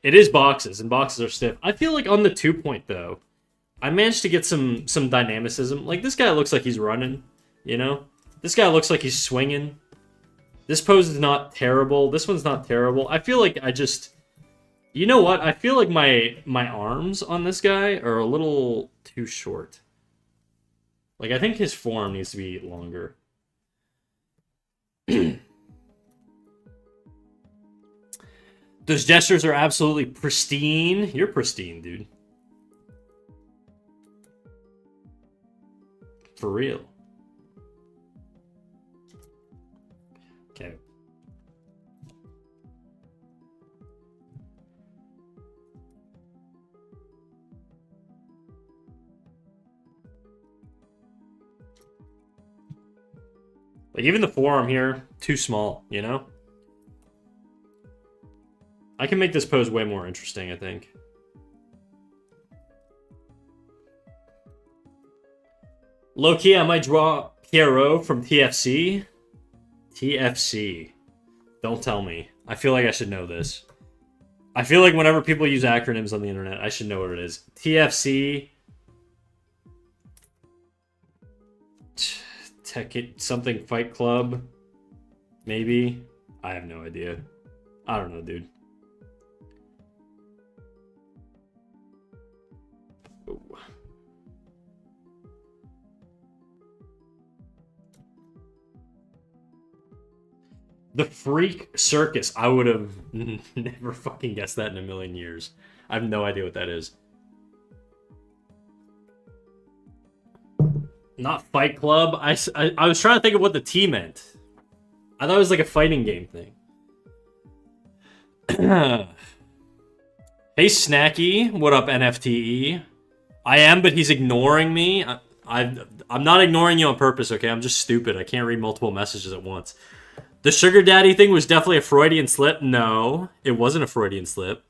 It is boxes, and boxes are stiff. I feel like on the 2-point, though, I managed to get some dynamicism. Like, this guy looks like he's running, you know? This guy looks like he's swinging. This pose is not terrible. This one's not terrible. I feel like I just... You know what? I feel like my arms on this guy are a little too short. Like, I think his form needs to be longer. Those gestures are absolutely pristine. You're pristine, dude. For real. Okay. Like, even the forearm here, too small, you know? I can make this pose way more interesting, I think. Low-key, I might draw Pierrot from TFC. TFC. Don't tell me. I feel like I should know this. I feel like whenever people use acronyms on the internet, I should know what it is. TFC... Tech something Fight Club. Maybe. I have no idea. I don't know, dude. Ooh. The Freak Circus. I would have never fucking guessed that in a million years. I have no idea what that is. Not Fight Club. I was trying to think of what the T meant. I thought it was like a fighting game thing. Hey, Snacky. What up, NFTE? I am, but he's ignoring me. I'm not ignoring you on purpose, okay? I'm just stupid. I can't read multiple messages at once. The sugar daddy thing was definitely a Freudian slip. No, it wasn't a Freudian slip.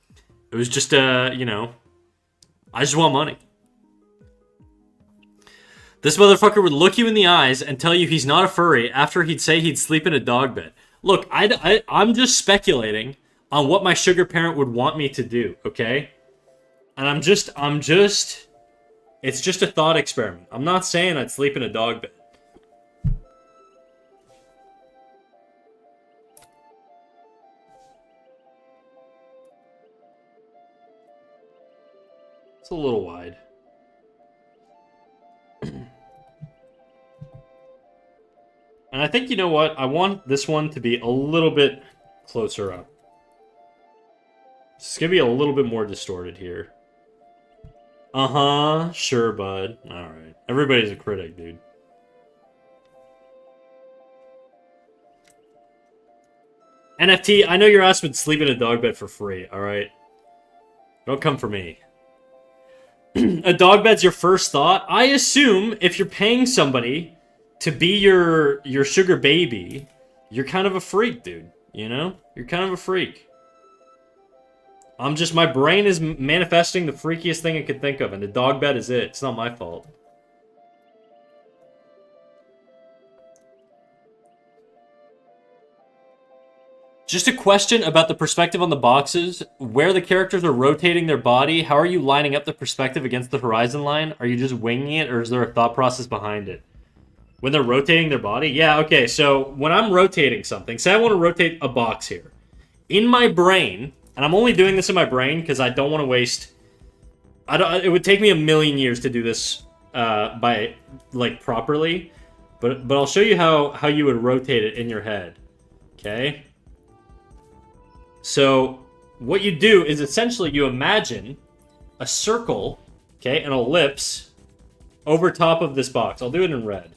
It was just, you know, I just want money. This motherfucker would look you in the eyes and tell you he's not a furry after he'd say he'd sleep in a dog bed. Look, I'm just speculating on what my sugar parent would want me to do, okay? And I'm just, it's just a thought experiment. I'm not saying I'd sleep in a dog bed. It's a little wide. And I think, you know what? I want this one to be a little bit closer up. It's going to be a little bit more distorted here. Uh-huh. Sure, bud. Alright. Everybody's a critic, dude. NFT, I know your ass would sleep in a dog bed for free, alright? Don't come for me. A dog bed's your first thought. I assume if you're paying somebody to be your sugar baby, you're kind of a freak, dude. You know? You're kind of a freak. My brain is manifesting the freakiest thing it could think of, and the dog bed is it. It's not my fault. Just a question about the perspective on the boxes. Where the characters are rotating their body, how are you lining up the perspective against the horizon line? Are you just winging it, or is there a thought process behind it? When they're rotating their body? Yeah, okay, so when I'm rotating something, say I want to rotate a box here. In my brain, and I'm only doing this in my brain because I don't want to waste... it would take me a million years to do this properly. But I'll show you how you would rotate it in your head. Okay? So, what you do is essentially you imagine a circle, okay, an ellipse, over top of this box. I'll do it in red.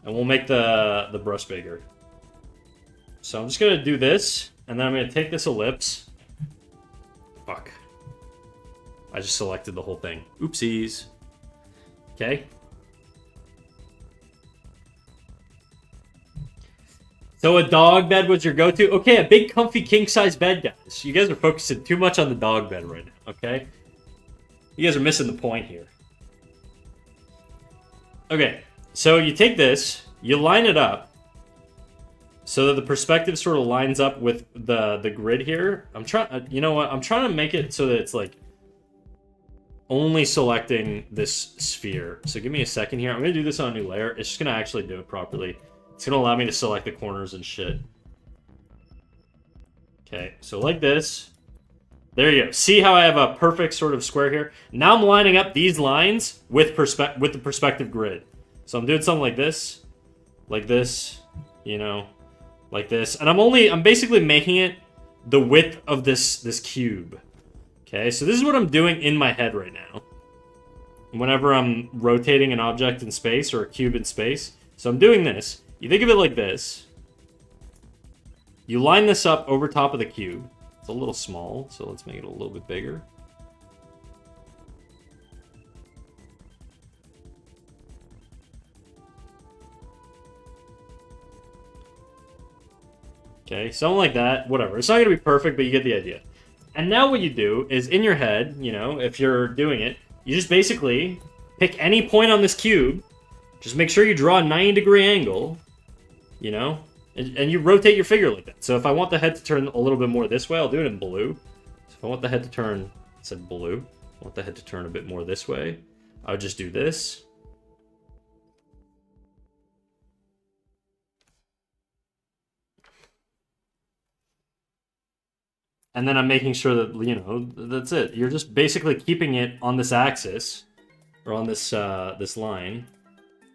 And we'll make the brush bigger. So I'm just going to do this, and then I'm going to take this ellipse. Fuck. I just selected the whole thing. Oopsies. Okay. So a dog bed was your go-to? Okay, a big comfy king-size bed, guys. You guys are focusing too much on the dog bed right now, okay? You guys are missing the point here. Okay, so you take this, you line it up, so that the perspective sort of lines up with the grid here. I'm trying, you know what? I'm trying to make it so that it's like only selecting this sphere. So give me a second here. I'm going to do this on a new layer. It's just going to actually do it properly. It's going to allow me to select the corners and shit. Okay, so like this. There you go. See how I have a perfect sort of square here? Now I'm lining up these lines with the perspective grid. So I'm doing something like this, you know, like this. And I'm basically making it the width of this cube. Okay, so this is what I'm doing in my head right now. Whenever I'm rotating an object in space or a cube in space. So I'm doing this. You think of it like this. You line this up over top of the cube. It's a little small, so let's make it a little bit bigger. Okay, something like that. Whatever. It's not going to be perfect, but you get the idea. And now what you do is in your head, you know, if you're doing it, you just basically pick any point on this cube. Just make sure you draw a 90-degree angle, you know, and you rotate your figure like that. So if I want the head to turn a little bit more this way, I'll do it in blue. So if I want the head to turn, I said blue. I want the head to turn a bit more this way. I would just do this. And then I'm making sure that, you know, that's it. You're just basically keeping it on this axis, or on this this line,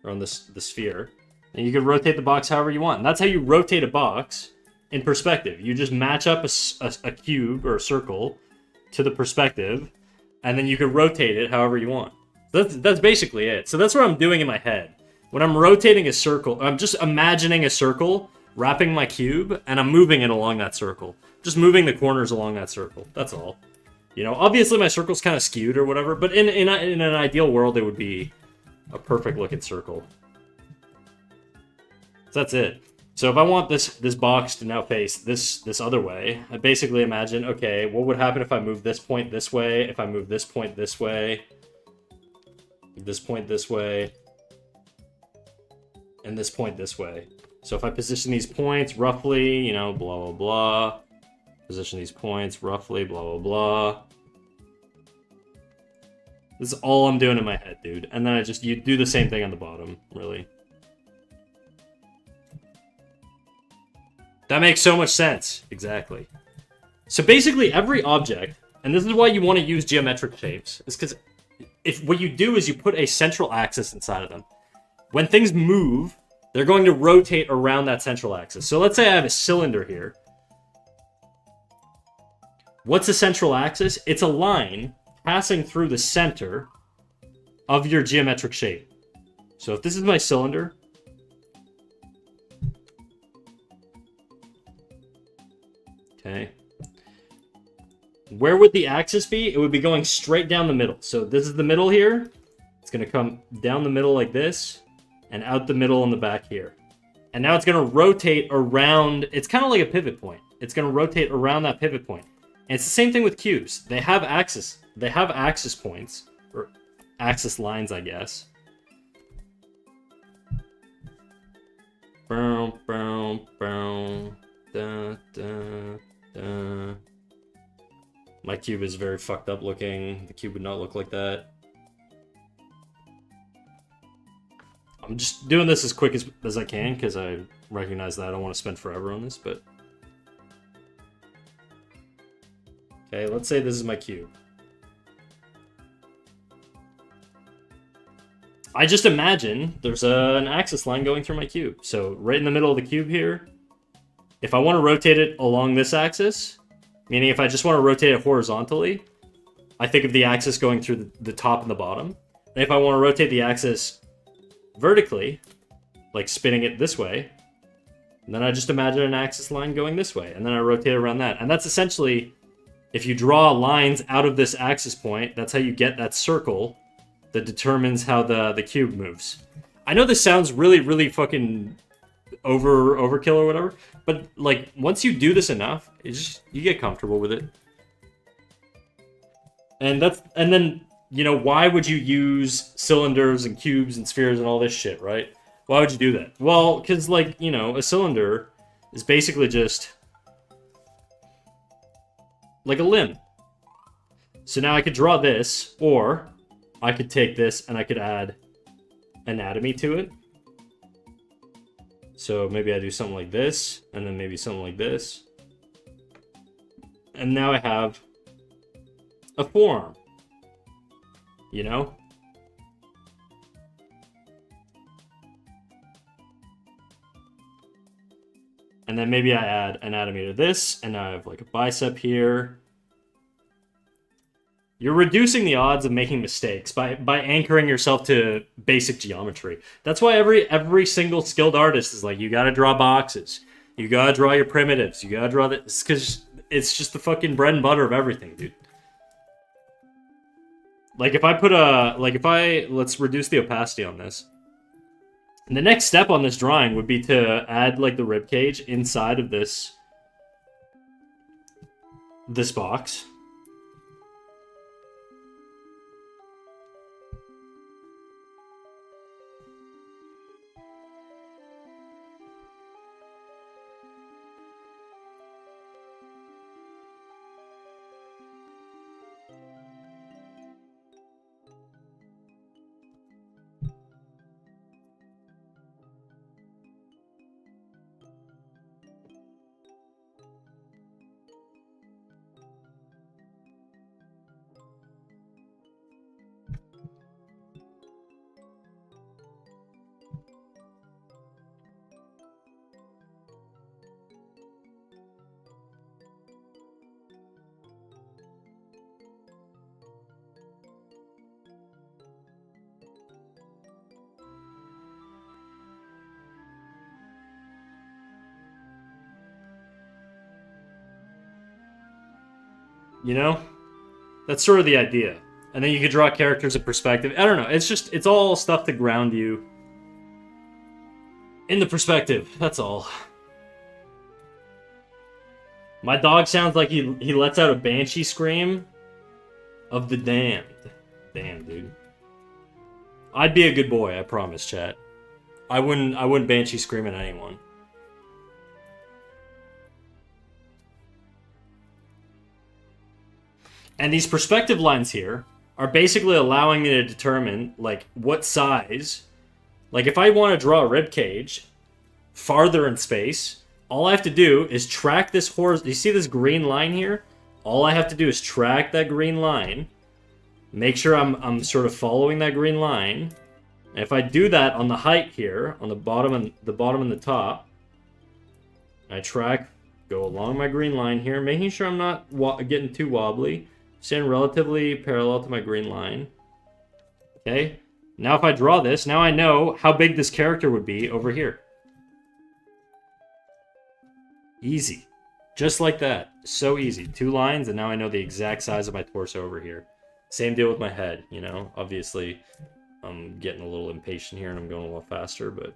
or on the sphere. And you can rotate the box however you want. And that's how you rotate a box in perspective. You just match up a cube or a circle to the perspective, and then you can rotate it however you want. That's basically it. So that's what I'm doing in my head. When I'm rotating a circle, I'm just imagining a circle, wrapping my cube, and I'm moving it along that circle. Just moving the corners along that circle. That's all. You know, obviously my circle's kind of skewed or whatever, but in an ideal world, it would be a perfect looking circle. So that's it. So if I want this box to now face this other way, I basically imagine, okay, what would happen if I move this point this way, if I move this point this way, this point this way, and this point this way. So if I position these points roughly, you know, blah, blah, blah. Position these points roughly, blah, blah, blah. This is all I'm doing in my head, dude. And then you do the same thing on the bottom, really. That makes so much sense. Exactly. So basically every object, and this is why you want to use geometric shapes, is because if what you do is you put a central axis inside of them. When things move, they're going to rotate around that central axis. So let's say I have a cylinder here. What's a central axis? It's a line passing through the center of your geometric shape. So if this is my cylinder, okay, where would the axis be? It would be going straight down the middle. So this is the middle here. It's going to come down the middle like this and out the middle on the back here. And now it's going to rotate around. It's kind of like a pivot point. It's going to rotate around that pivot point. And it's the same thing with cubes. They have axis points, or axis lines, I guess. Boom, boom, boom. Da, da, da. My cube is very fucked up looking. The cube would not look like that. I'm just doing this as quick as I can because I recognize that I don't want to spend forever on this, but... Okay, let's say this is my cube. I just imagine there's an axis line going through my cube. So right in the middle of the cube here, if I want to rotate it along this axis, meaning if I just want to rotate it horizontally, I think of the axis going through the top and the bottom. And if I want to rotate the axis vertically, like spinning it this way, and then I just imagine an axis line going this way, and then I rotate around that. And that's essentially, if you draw lines out of this axis point, that's how you get that circle that determines how the cube moves. I know this sounds really, really fucking overkill or whatever, but like once you do this enough, you get comfortable with it. And then you know, why would you use cylinders and cubes and spheres and all this shit, right? Why would you do that? Well, because, like, you know, a cylinder is basically just like a limb. So now I could draw this, or I could take this and I could add anatomy to it. So maybe I do something like this, and then maybe something like this. And now I have a forearm. You know? And then maybe I add anatomy to this, and now I have like a bicep here. You're reducing the odds of making mistakes by anchoring yourself to basic geometry. That's why every single skilled artist is like, you gotta draw boxes. You gotta draw your primitives. You gotta draw this, because it's just the fucking bread and butter of everything, dude. Like if let's reduce the opacity on this. And the next step on this drawing would be to add like the rib cage inside of this box. You know? That's sort of the idea. And then you could draw characters in perspective. I don't know. It's all stuff to ground you in the perspective. That's all. My dog sounds like he lets out a banshee scream of the damned. Damn, dude. I'd be a good boy, I promise, chat. I wouldn't banshee scream at anyone. And these perspective lines here are basically allowing me to determine, like, what size. Like, if I want to draw a rib cage farther in space, all I have to do is track this horizontal. You see this green line here? All I have to do is track that green line, make sure I'm sort of following that green line. And if I do that on the height here, on the bottom and the top, I track, go along my green line here, making sure I'm not getting too wobbly. Stand relatively parallel to my green line. Okay. Now if I draw this, now I know how big this character would be over here. Easy. Just like that. So easy. 2 lines, and now I know the exact size of my torso over here. Same deal with my head, you know? Obviously, I'm getting a little impatient here, and I'm going a little faster, but...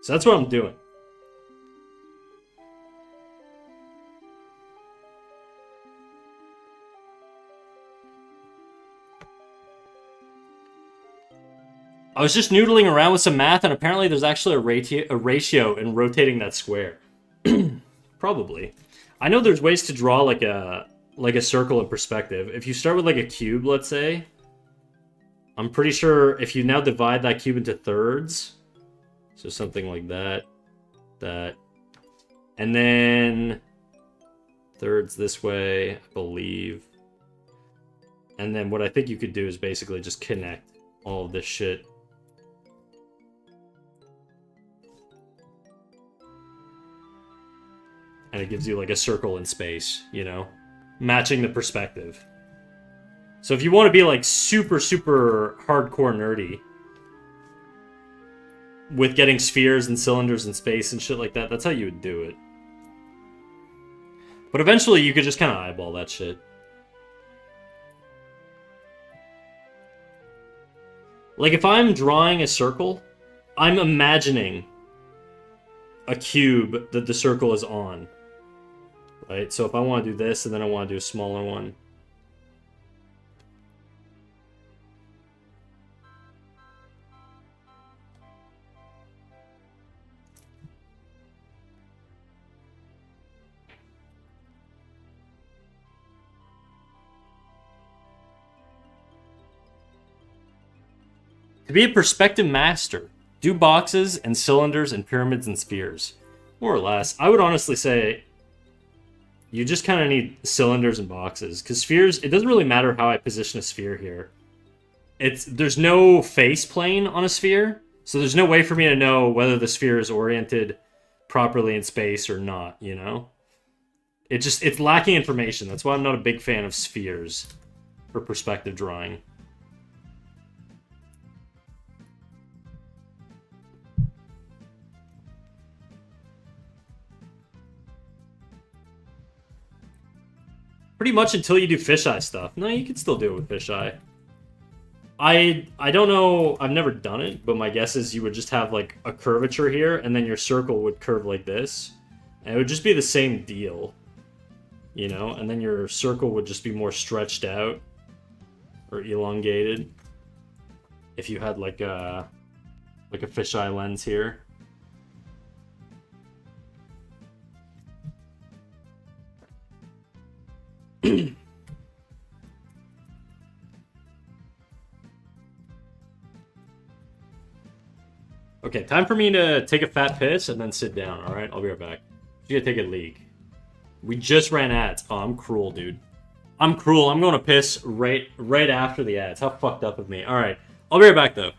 So that's what I'm doing. I was just noodling around with some math, and apparently there's actually a ratio in rotating that square. Probably. I know there's ways to draw like a circle in perspective. If you start with like a cube, let's say, I'm pretty sure if you now divide that cube into thirds, so something like that, and then thirds this way, I believe. And then what I think you could do is basically just connect all of this shit. And it gives you like a circle in space, you know? Matching the perspective. So if you want to be like super, super hardcore nerdy with getting spheres and cylinders in space and shit like that, that's how you would do it. But eventually you could just kind of eyeball that shit. Like if I'm drawing a circle, I'm imagining a cube that the circle is on. Right? So if I want to do this and then I want to do a smaller one. To be a perspective master, do boxes and cylinders and pyramids and spheres. More or less. I would honestly say you just kind of need cylinders and boxes. Because spheres, it doesn't really matter how I position a sphere here. There's no face plane on a sphere, so there's no way for me to know whether the sphere is oriented properly in space or not, you know? It's lacking information. That's why I'm not a big fan of spheres for perspective drawing. Pretty much until you do fisheye stuff. No, you can still do it with fisheye. I don't know, I've never done it, but my guess is you would just have like a curvature here, and then your circle would curve like this. And it would just be the same deal. You know, and then your circle would just be more stretched out or elongated if you had like a fisheye lens here. Okay, time for me to take a fat piss and then sit down, alright? I'll be right back. You gotta take a leak. We just ran ads. Oh, I'm cruel, dude. I'm cruel. I'm going to piss right after the ads. How fucked up of me. Alright, I'll be right back, though.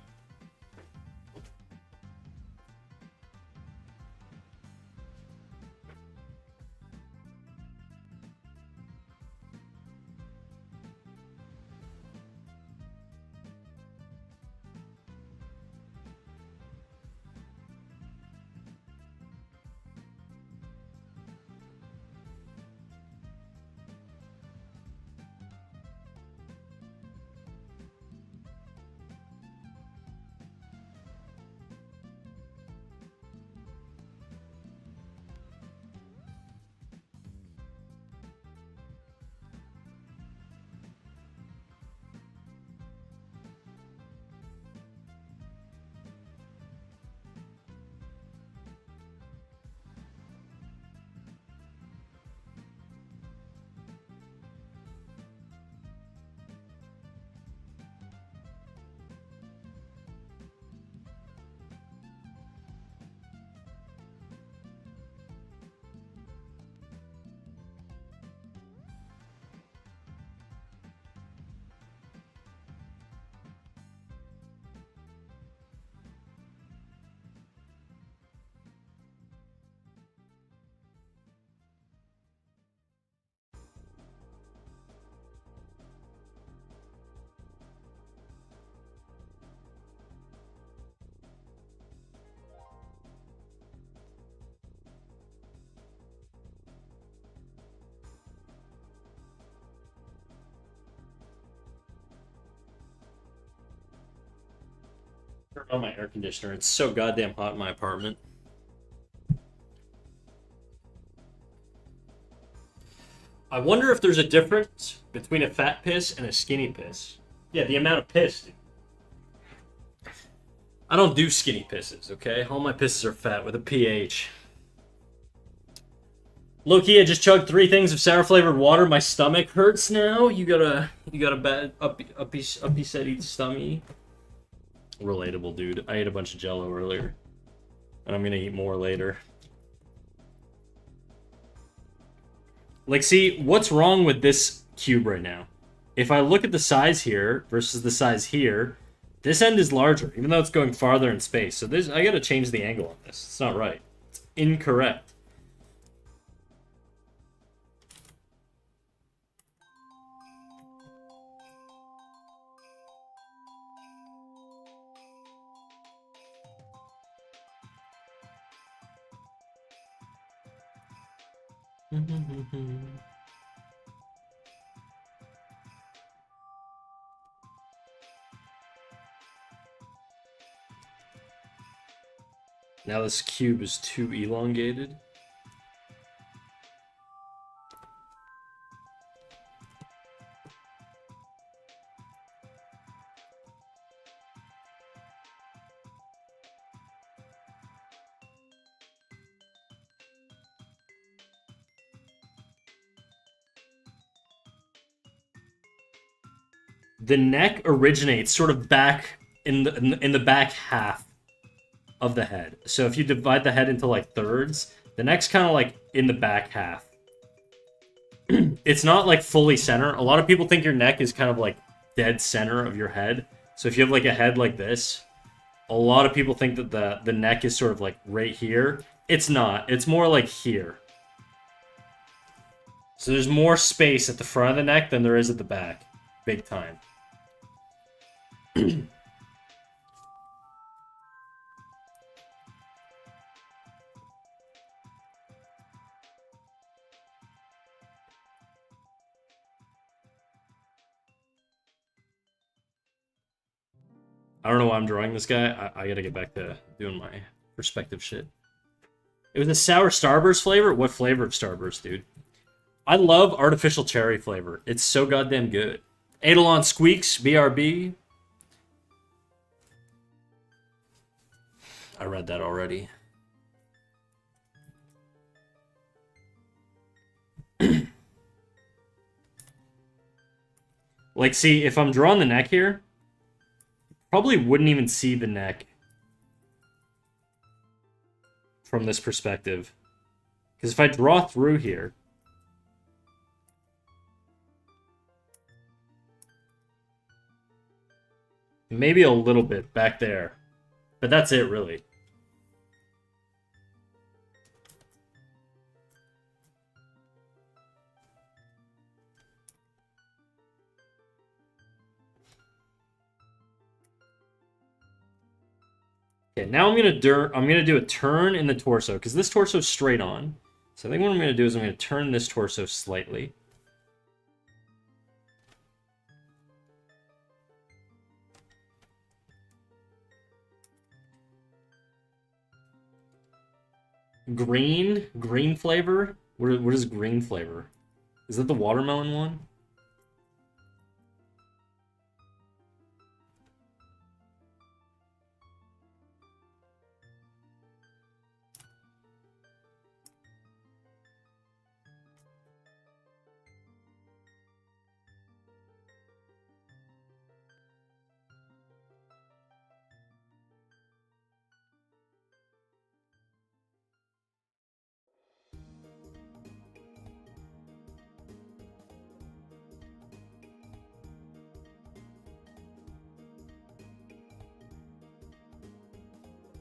Turn on my air conditioner. It's so goddamn hot in my apartment. I wonder if there's a difference between a fat piss and a skinny piss. Yeah, the amount of piss, dude. I don't do skinny pisses, okay? All my pisses are fat with a pH. Loki, I just chugged 3 things of sour flavored water. My stomach hurts now. You got a bad upsetty stomach. Relatable, dude. I ate a bunch of Jello earlier, and I'm gonna eat more later. Like, see, what's wrong with this cube right now? If I look at the size here versus the size here, this end is larger, even though it's going farther in space. So this, I gotta change the angle on this. It's not right. It's incorrect. Now this cube is too elongated. The neck originates sort of back in the back half of the head. So if you divide the head into like thirds, the neck's kind of like in the back half. It's not like fully center. A lot of people think your neck is kind of like dead center of your head. So if you have like a head like this, a lot of people think that the neck is sort of like right here. It's not. It's more like here. So there's more space at the front of the neck than there is at the back. Big time. I don't know why I'm drawing this guy. I gotta get back to doing my perspective shit. It was a sour Starburst flavor? What flavor of Starburst, dude? I love artificial cherry flavor. It's so goddamn good. Eidolon Squeaks, BRB. I read that already. Like, see, if I'm drawing the neck here, probably wouldn't even see the neck from this perspective. Because if I draw through here, maybe a little bit back there. But that's it, really. Okay, now I'm gonna do a turn in the torso, because this torso is straight on. So I think what I'm gonna do is I'm gonna turn this torso slightly. Green flavor? What is green flavor? Is that the watermelon one?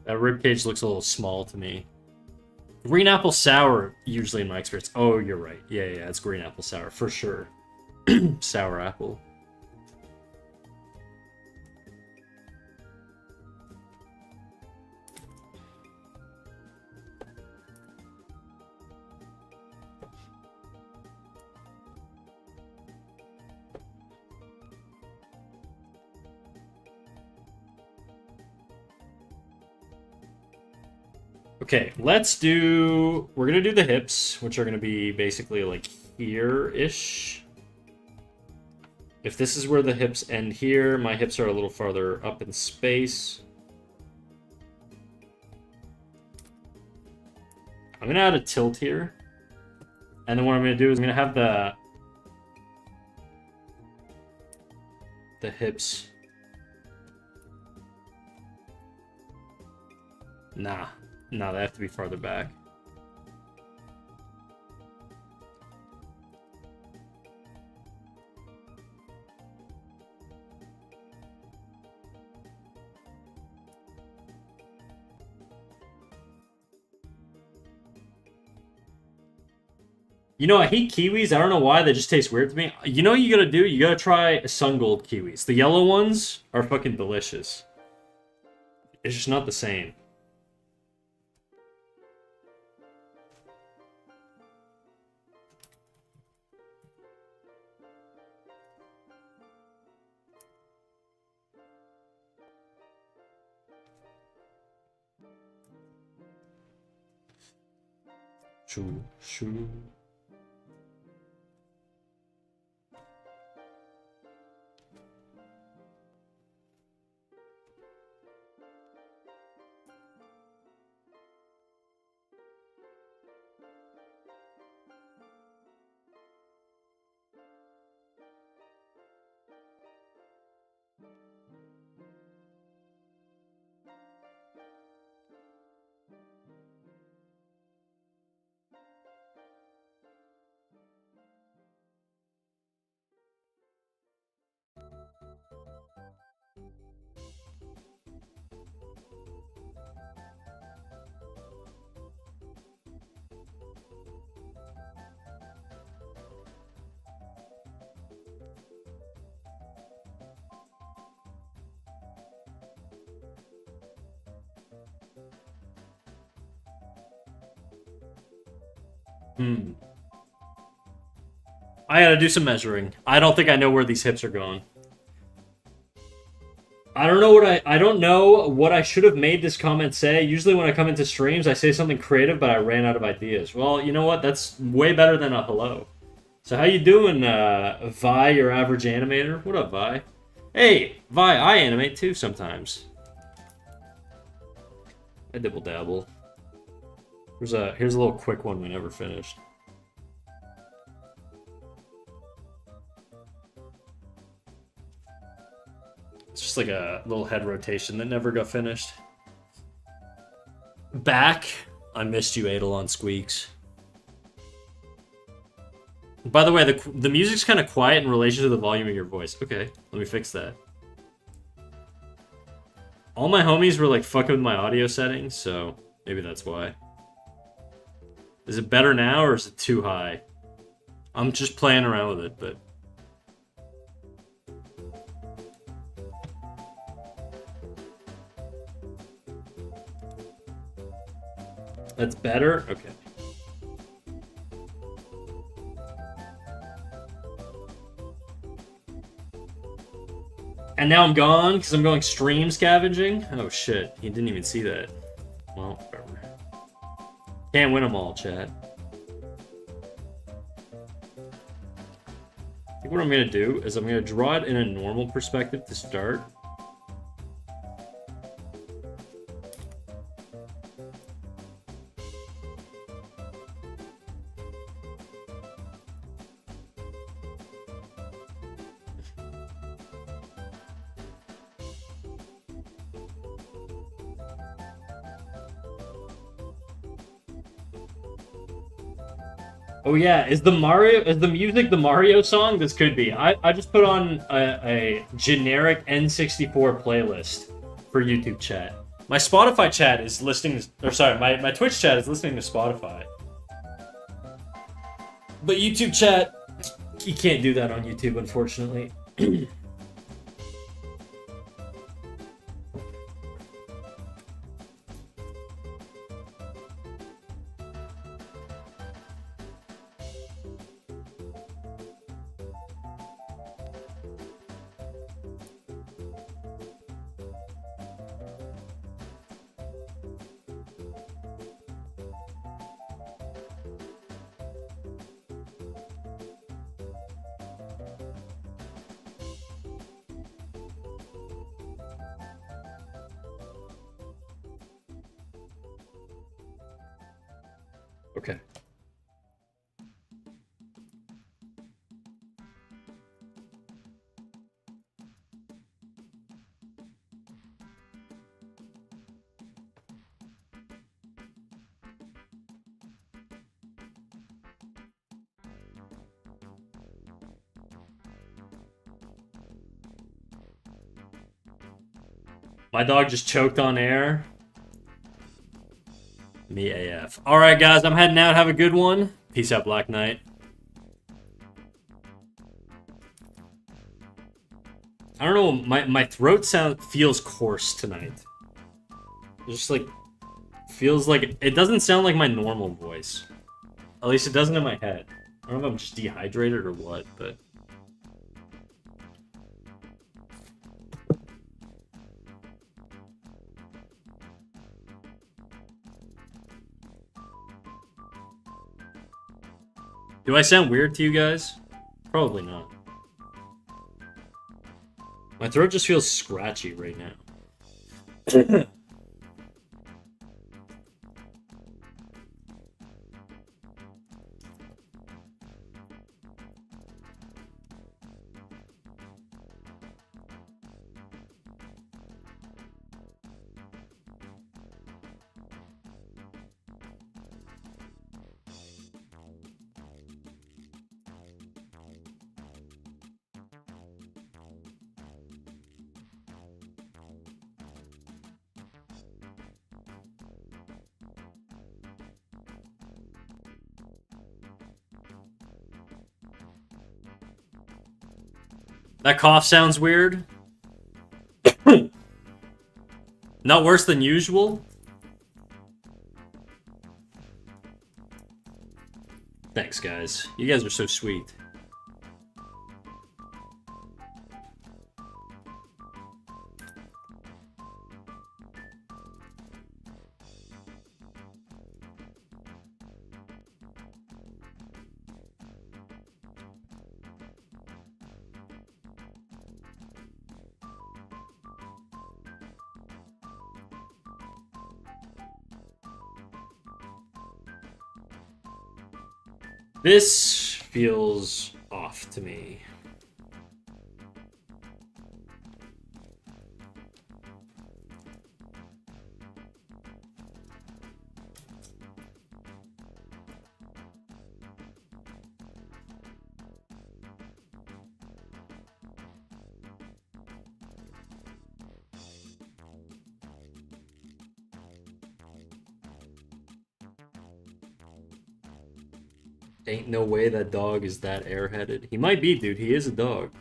That ribcage looks a little small to me. Green apple sour, usually in my experience. Oh, you're right. Yeah, it's green apple sour, for sure. Sour apple. Okay, let's do... We're going to do the hips, which are going to be basically like here-ish. If this is where the hips end here, my hips are a little farther up in space. I'm going to add a tilt here. And then what I'm going to do is I'm going to have the hips. Nah, they have to be farther back. You know, I hate kiwis. I don't know why. They just taste weird to me. You know what you gotta do? You gotta try Sun Gold kiwis. The yellow ones are fucking delicious. It's just not the same. Shoo, shoo. I gotta do some measuring. I don't think I know where these hips are going. I don't know what I should have made this comment say. Usually when I come into streams, I say something creative, but I ran out of ideas. Well, you know what? That's way better than a hello. So how you doing, Vi, your average animator? What up, Vi? Hey, Vi, I animate too sometimes. I dibble dabble. Here's a little quick one we never finished. It's just like a little head rotation that never got finished. Back. I missed you, Eidolon Squeaks. By the way, the music's kind of quiet in relation to the volume of your voice. Okay, let me fix that. All my homies were like fucking with my audio settings, so maybe that's why. Is it better now or is it too high? I'm just playing around with it, but... That's better? Okay. And now I'm gone because I'm going stream scavenging? Oh shit, he didn't even see that. Well, whatever. Can't win them all, chat. I think what I'm gonna do is I'm gonna draw it in a normal perspective to start. Oh yeah, is the music the Mario song? This could be. I just put on a generic N64 playlist for YouTube chat. My Spotify chat is listening to, or sorry, my Twitch chat is listening to Spotify. But YouTube chat, you can't do that on YouTube, unfortunately. Okay. My dog just choked on air. Me AF. Alright, guys, I'm heading out. Have a good one. Peace out, Black Knight. I don't know, my throat feels coarse tonight. Just like, feels like, it doesn't sound like my normal voice. At least it doesn't in my head. I don't know if I'm just dehydrated or what, but... Do I sound weird to you guys? Probably not. My throat just feels scratchy right now. That cough sounds weird. Not worse than usual. Thanks, guys. You guys are so sweet. This feels off to me. Ain't no way that dog is that airheaded. He might be, dude. He is a dog.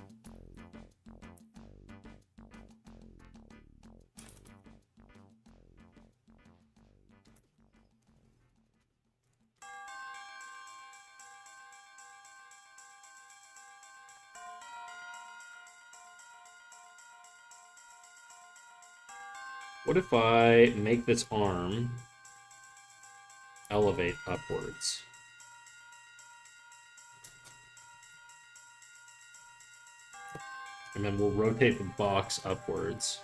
What if I make this arm elevate upwards? And then we'll rotate the box upwards.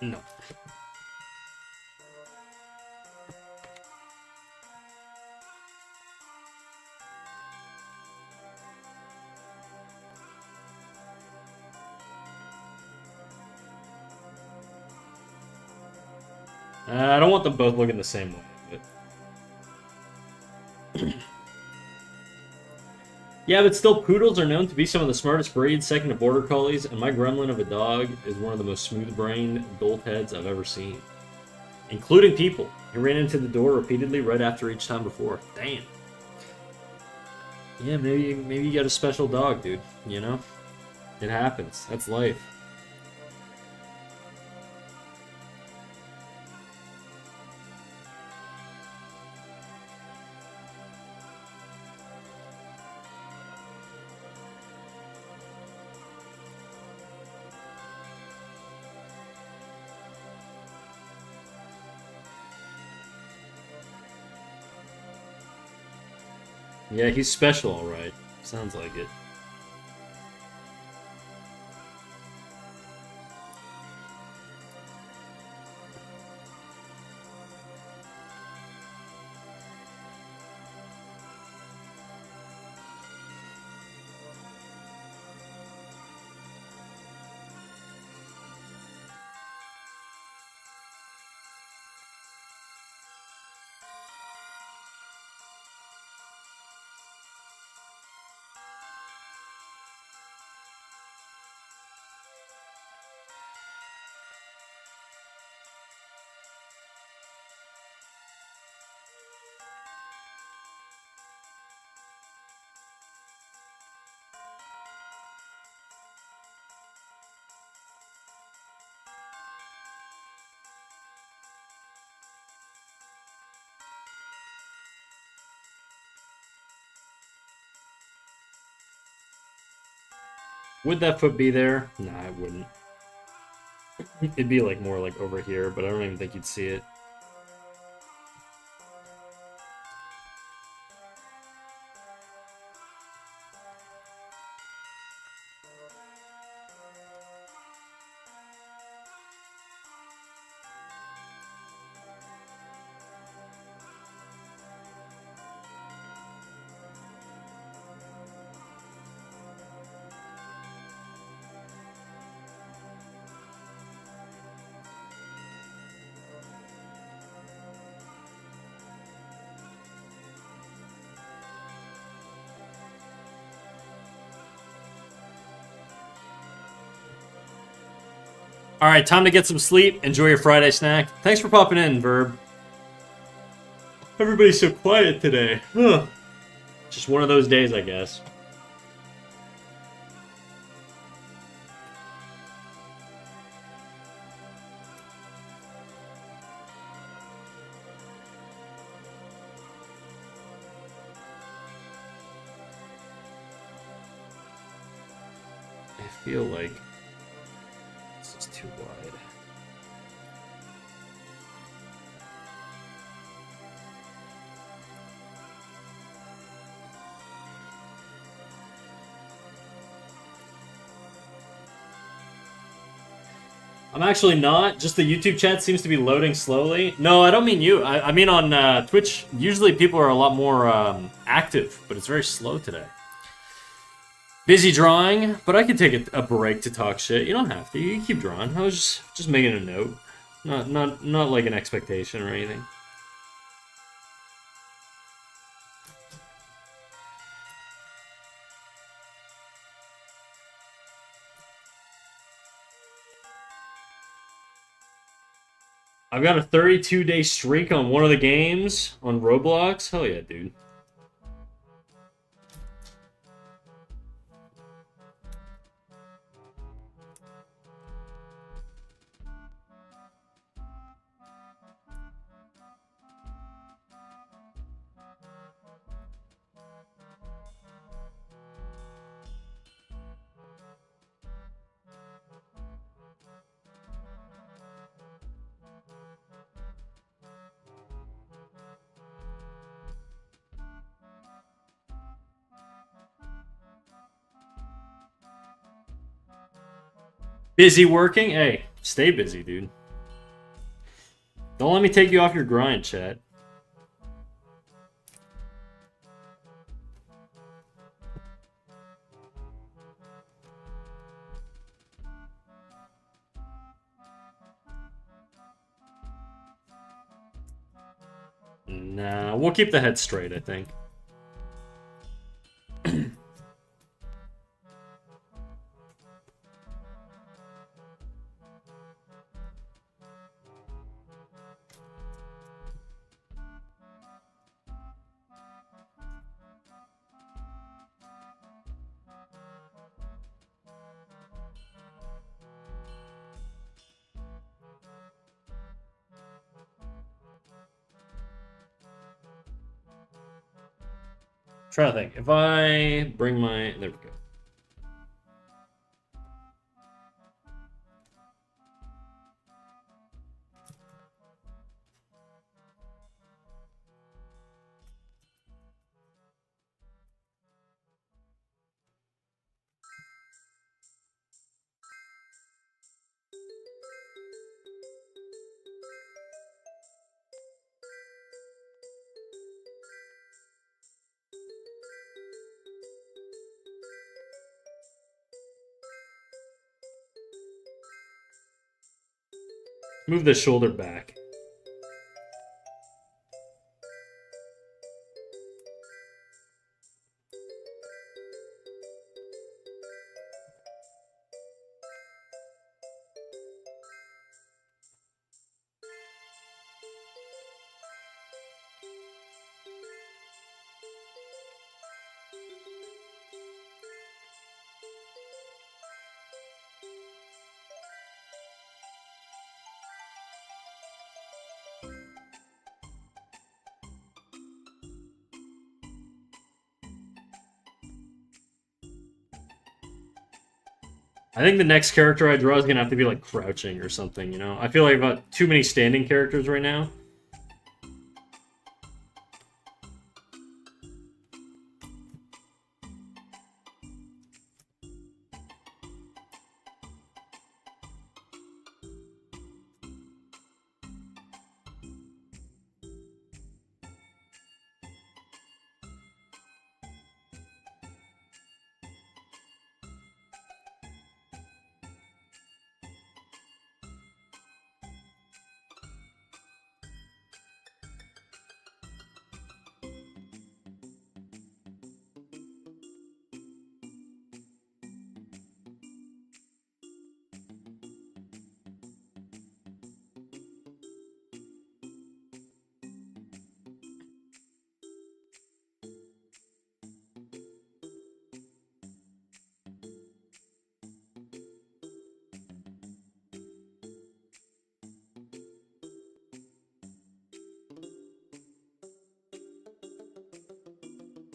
No. I don't want them both looking the same way. But... yeah, but still, poodles are known to be some of the smartest breeds, second to border collies, and my gremlin of a dog is one of the most smooth-brained dolt heads I've ever seen. Including people. He ran into the door repeatedly right after each time before. Damn. Yeah, maybe you got a special dog, dude. You know? It happens. That's life. Yeah, he's special, alright. Sounds like it. Would that foot be there? Nah, it wouldn't. It'd be like more like over here, but I don't even think you'd see it. All right, time to get some sleep. Enjoy your Friday snack. Thanks for popping in, Verb. Everybody's so quiet today. Huh. Just one of those days, I guess. I feel like this is too wide. I'm actually not. Just the YouTube chat seems to be loading slowly. No, I don't mean you. I mean on Twitch, usually people are a lot more active, but it's very slow today. Busy drawing, but I could take a break to talk shit. You don't have to. You can keep drawing. I was just making a note. Not like an expectation or anything. I've got a 32-day streak on one of the games on Roblox. Hell yeah, dude. Busy working? Hey, stay busy, dude. Don't let me take you off your grind, chat. Nah, we'll keep the head straight, I think. Try to think. If I bring my... There we go. Move the shoulder back. I think the next character I draw is gonna have to be like crouching or something, you know? I feel like I've got too many standing characters right now.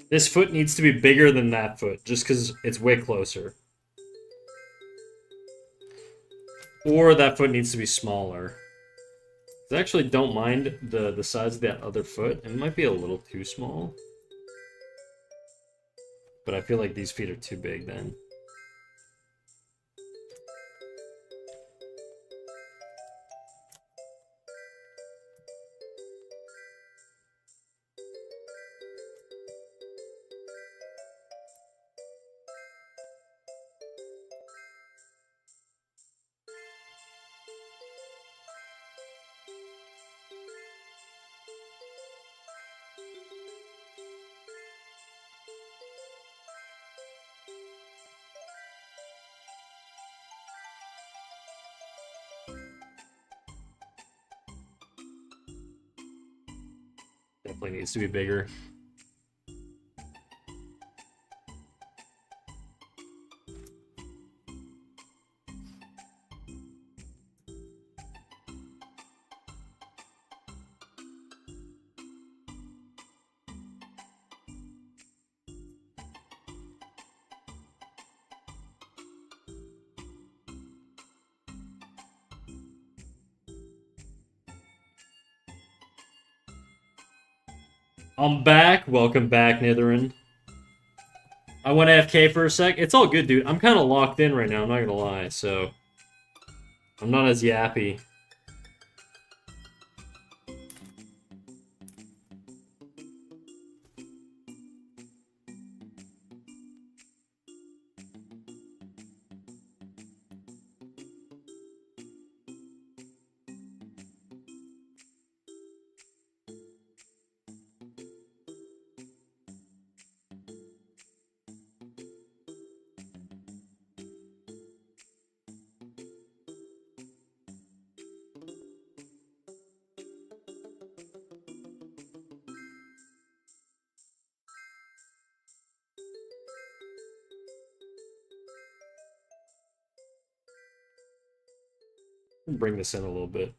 This foot needs to be bigger than that foot, just because it's way closer. Or that foot needs to be smaller. I actually don't mind the size of that other foot. It might be a little too small. But I feel like these feet are too big then. Definitely needs to be bigger. I'm back. Welcome back, Nitherin. I went AFK for a sec. It's all good, dude. I'm kind of locked in right now, I'm not gonna lie, so... I'm not as yappy. Bring this in a little bit.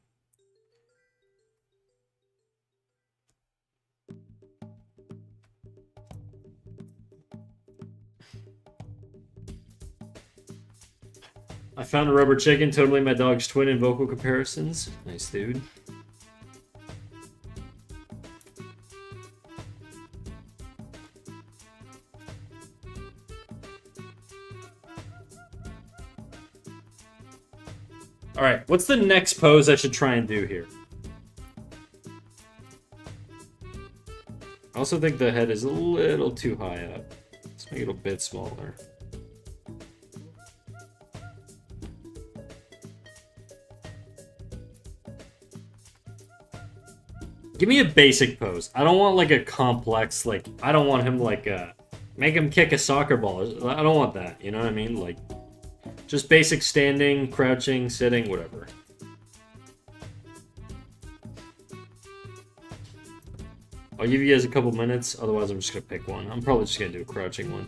I found a rubber chicken, totally my dog's twin in vocal comparisons. Nice, dude. Alright, what's the next pose I should try and do here? I also think the head is a little too high up. Let's make it a bit smaller. Give me a basic pose. I don't want like a complex, like, I don't want him like, make him kick a soccer ball. I don't want that, you know what I mean? Like, just basic standing, crouching, sitting, whatever. I'll give you guys a couple minutes, otherwise I'm just gonna pick one. I'm probably just gonna do a crouching one.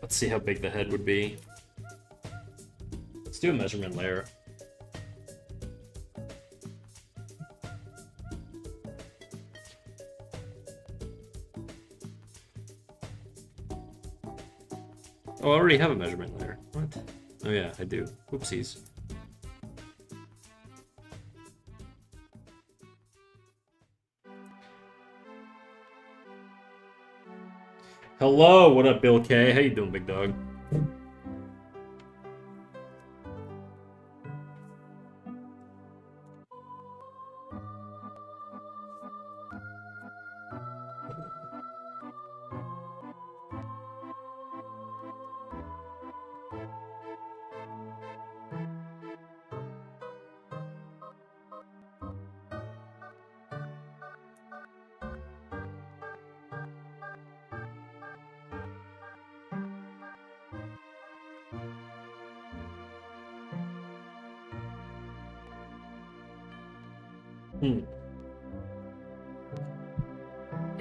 Let's see how big the head would be. Let's do a measurement layer. Oh, I already have a measurement layer. What? Oh yeah, I do. Whoopsies. Hello, what up, Bill K? How you doing, big dog?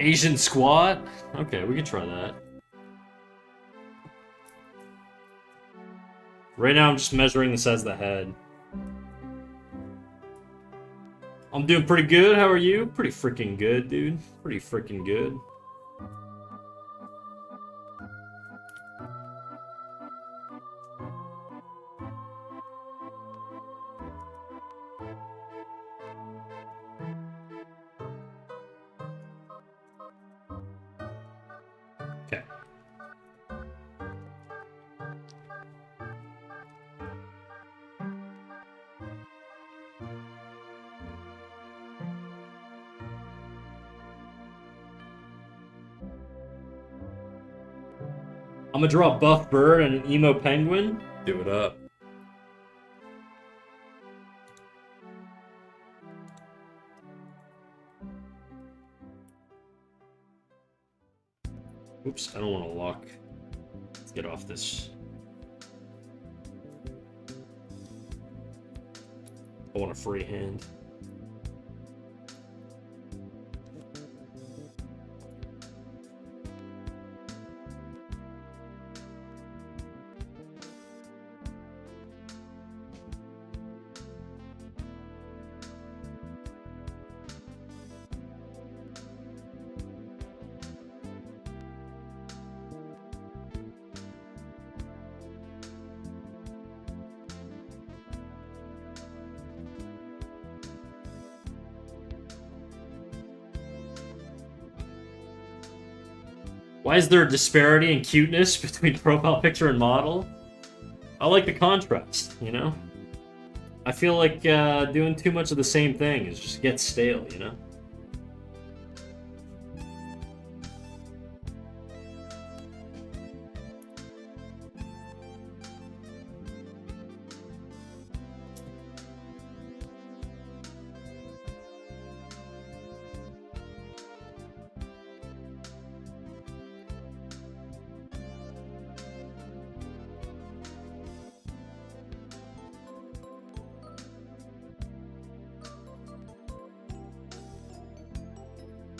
Asian squat? Okay, we can try that. Right now I'm just measuring this as the head. I'm doing pretty good, how are you? Pretty freaking good, dude. Pretty freaking good. Okay. I'm gonna draw a buff bird and an emo penguin. Do it up. Oops, I don't want to lock. Let's get off this. I want a free hand. Why is there a disparity in cuteness between profile picture and model? I like the contrast, you know? I feel like doing too much of the same thing is just gets stale, you know?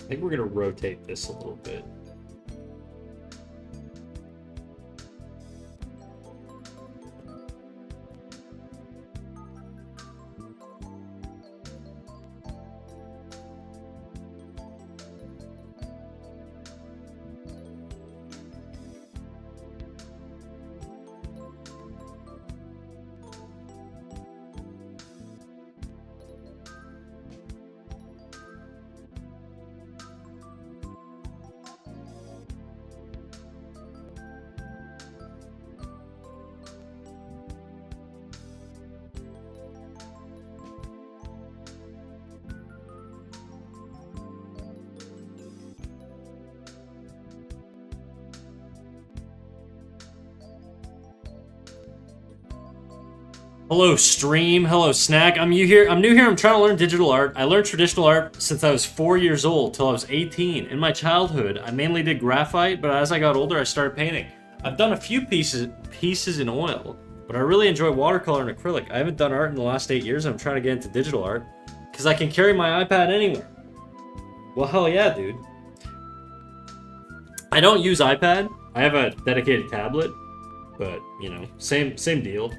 I think we're gonna rotate this a little bit. Hello, stream. Hello, snack. I'm new here. I'm trying to learn digital art. I learned traditional art since I was 4 years old till I was 18. In my childhood, I mainly did graphite, but as I got older, I started painting. I've done a few pieces in oil, but I really enjoy watercolor and acrylic. I haven't done art in the last 8 years. And I'm trying to get into digital art because I can carry my iPad anywhere. Well, hell yeah, dude. I don't use iPad. I have a dedicated tablet, but you know, same deal.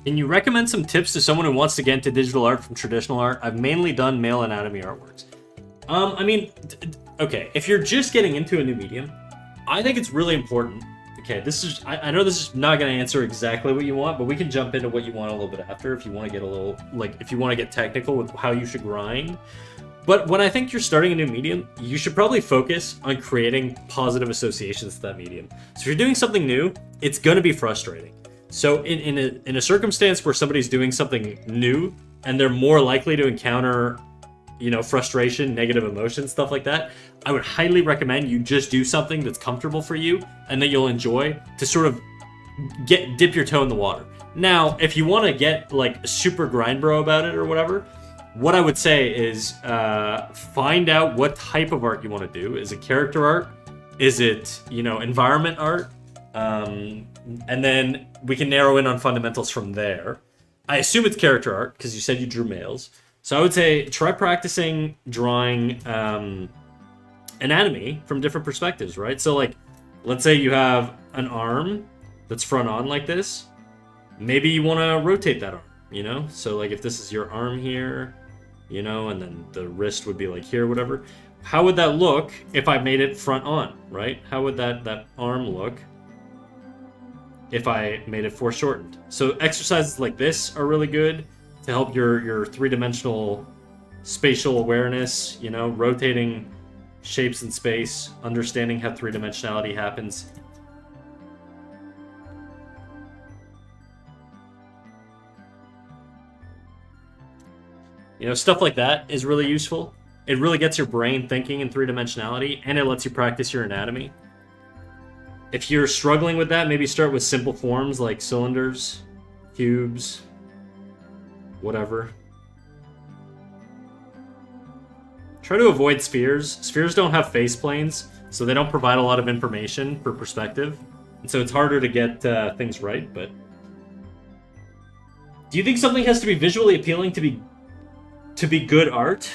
Can you recommend some tips to someone who wants to get into digital art from traditional art? I've mainly done male anatomy artworks. I mean, okay, if you're just getting into a new medium, I think it's really important. Okay, this is, I know this is not going to answer exactly what you want, but we can jump into what you want a little bit after if you want to get a little, like, if you want to get technical with how you should grind. But when I think you're starting a new medium, you should probably focus on creating positive associations to that medium. So if you're doing something new, it's going to be frustrating. So in a circumstance where somebody's doing something new and they're more likely to encounter, you know, frustration, negative emotions, stuff like that, I would highly recommend you just do something that's comfortable for you and that you'll enjoy to sort of dip your toe in the water. Now, if you want to get like super grind bro about it or whatever, what I would say is find out what type of art you want to do. Is it character art? Is it, you know, environment art? And then we can narrow in on fundamentals from there. I assume it's character art because you said you drew males. So I would say try practicing drawing anatomy from different perspectives, right? So like, let's say you have an arm that's front on like this. Maybe you want to rotate that arm, you know? So like if this is your arm here, you know, and then the wrist would be like here, whatever. How would that look if I made it front on, right? How would that arm look if I made it foreshortened? So exercises like this are really good to help your three-dimensional spatial awareness, you know, rotating shapes in space, understanding how three-dimensionality happens. You know, stuff like that is really useful. It really gets your brain thinking in three-dimensionality, and it lets you practice your anatomy. If you're struggling with that, maybe start with simple forms like cylinders, cubes, whatever. Try to avoid spheres. Spheres don't have face planes, so they don't provide a lot of information for perspective. And so it's harder to get things right, but... Do you think something has to be visually appealing to be good art?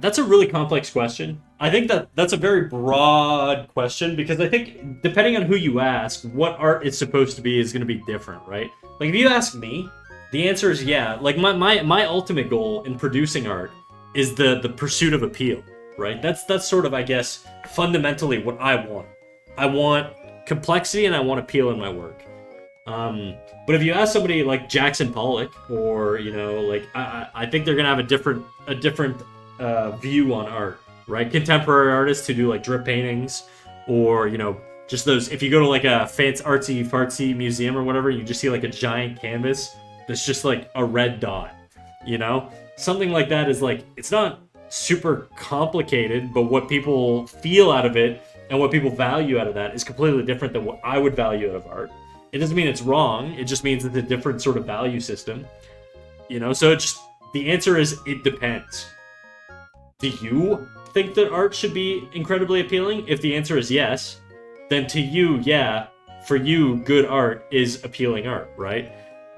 That's a really complex question. I think that's a very broad question because I think depending on who you ask, what art is supposed to be is going to be different, right? Like if you ask me, the answer is yeah. Like my ultimate goal in producing art is the pursuit of appeal, right? That's sort of, I guess, fundamentally what I want. I want complexity and I want appeal in my work. But if you ask somebody like Jackson Pollock or, you know, like I think they're gonna have a different view on art, right? Contemporary artists who do like drip paintings, or, you know, just those, if you go to like a fancy artsy fartsy museum or whatever, you just see like a giant canvas that's just like a red dot, you know? Something like that is like, it's not super complicated, but what people feel out of it and what people value out of that is completely different than what I would value out of art. It doesn't mean it's wrong, it just means it's a different sort of value system, you know? So it's just, the answer is it depends. Do you think that art should be incredibly appealing? If the answer is yes, then to you, yeah, for you, good art is appealing art, right?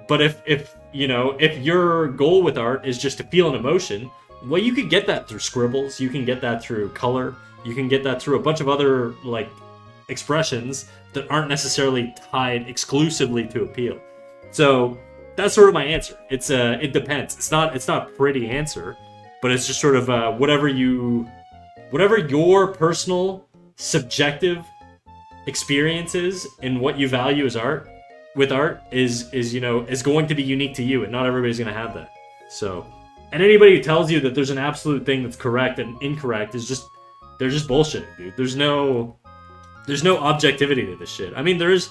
But if you know, if your goal with art is just to feel an emotion, well, you can get that through scribbles, you can get that through color, you can get that through a bunch of other, like, expressions that aren't necessarily tied exclusively to appeal. So that's sort of my answer. It depends. It's not a pretty answer, but it's just sort of whatever your personal subjective experiences in what you value as art with art is you know, is going to be unique to you, and not everybody's going to have that. So, and anybody who tells you that there's an absolute thing that's correct and incorrect is just, they're just bullshitting, dude. There's no objectivity to this shit. I mean, there's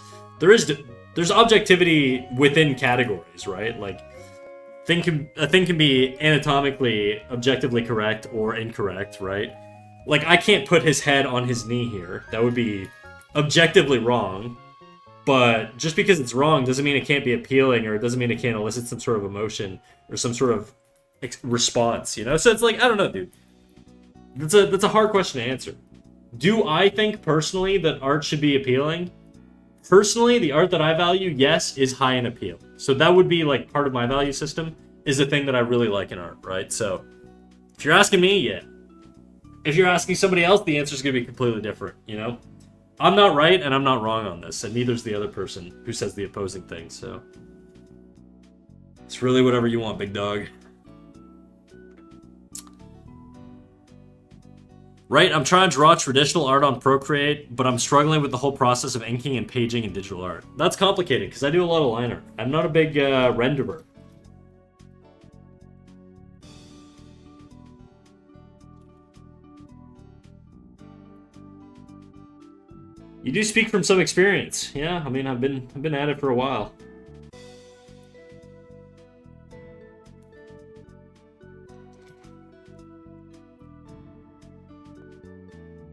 objectivity within categories, right? Like a thing can be anatomically objectively correct or incorrect, right? Like, I can't put his head on his knee here. That would be objectively wrong. But just because it's wrong doesn't mean it can't be appealing, or it doesn't mean it can't elicit some sort of emotion or some sort of response, you know? So it's like, I don't know, dude. That's a hard question to answer. Do I think personally that art should be appealing? Personally, the art that I value, yes, is high in appeal. So that would be like part of my value system, is the thing that I really like in art, right? So if you're asking me, yeah. If you're asking somebody else, the answer's gonna be completely different, you know? I'm not right and I'm not wrong on this, and neither's the other person who says the opposing thing, so it's really whatever you want, big dog. Right, I'm trying to draw traditional art on Procreate, but I'm struggling with the whole process of inking and paging in digital art. That's complicated, because I do a lot of line art. I'm not a big renderer. You do speak from some experience. Yeah, I mean, I've been at it for a while.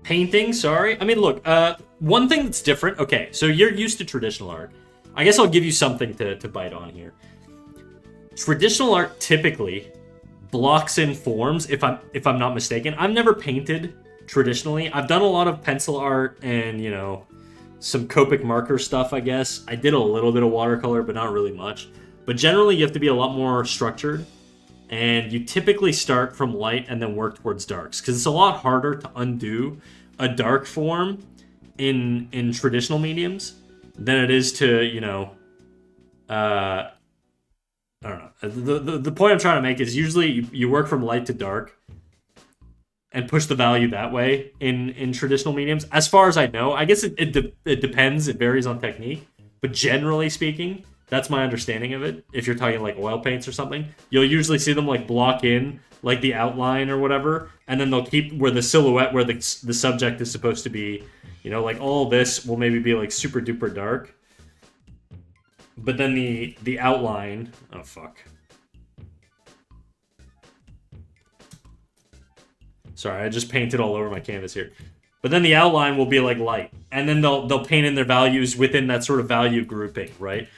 Painting, sorry. I mean, look, one thing that's different. Okay, so you're used to traditional art. I guess I'll give you something to bite on here. Traditional art typically blocks in forms, if I'm not mistaken. I've never painted traditionally. I've done a lot of pencil art and, you know, some Copic marker stuff, I guess. I did a little bit of watercolor, but not really much. But generally, you have to be a lot more structured. And you typically start from light and then work towards darks, because it's a lot harder to undo a dark form in traditional mediums than it is to, you know, I don't know. The point I'm trying to make is usually you work from light to dark and push the value that way in traditional mediums. As far as I know, I guess it depends. It varies on technique, but generally speaking, that's my understanding of it. If you're talking like oil paints or something, you'll usually see them like block in like the outline or whatever, and then they'll keep where the silhouette, where the subject is supposed to be. You know, like all this will maybe be like super duper dark, but then the outline. Oh fuck. Sorry, I just painted all over my canvas here. But then the outline will be like light, and then they'll paint in their values within that sort of value grouping, right?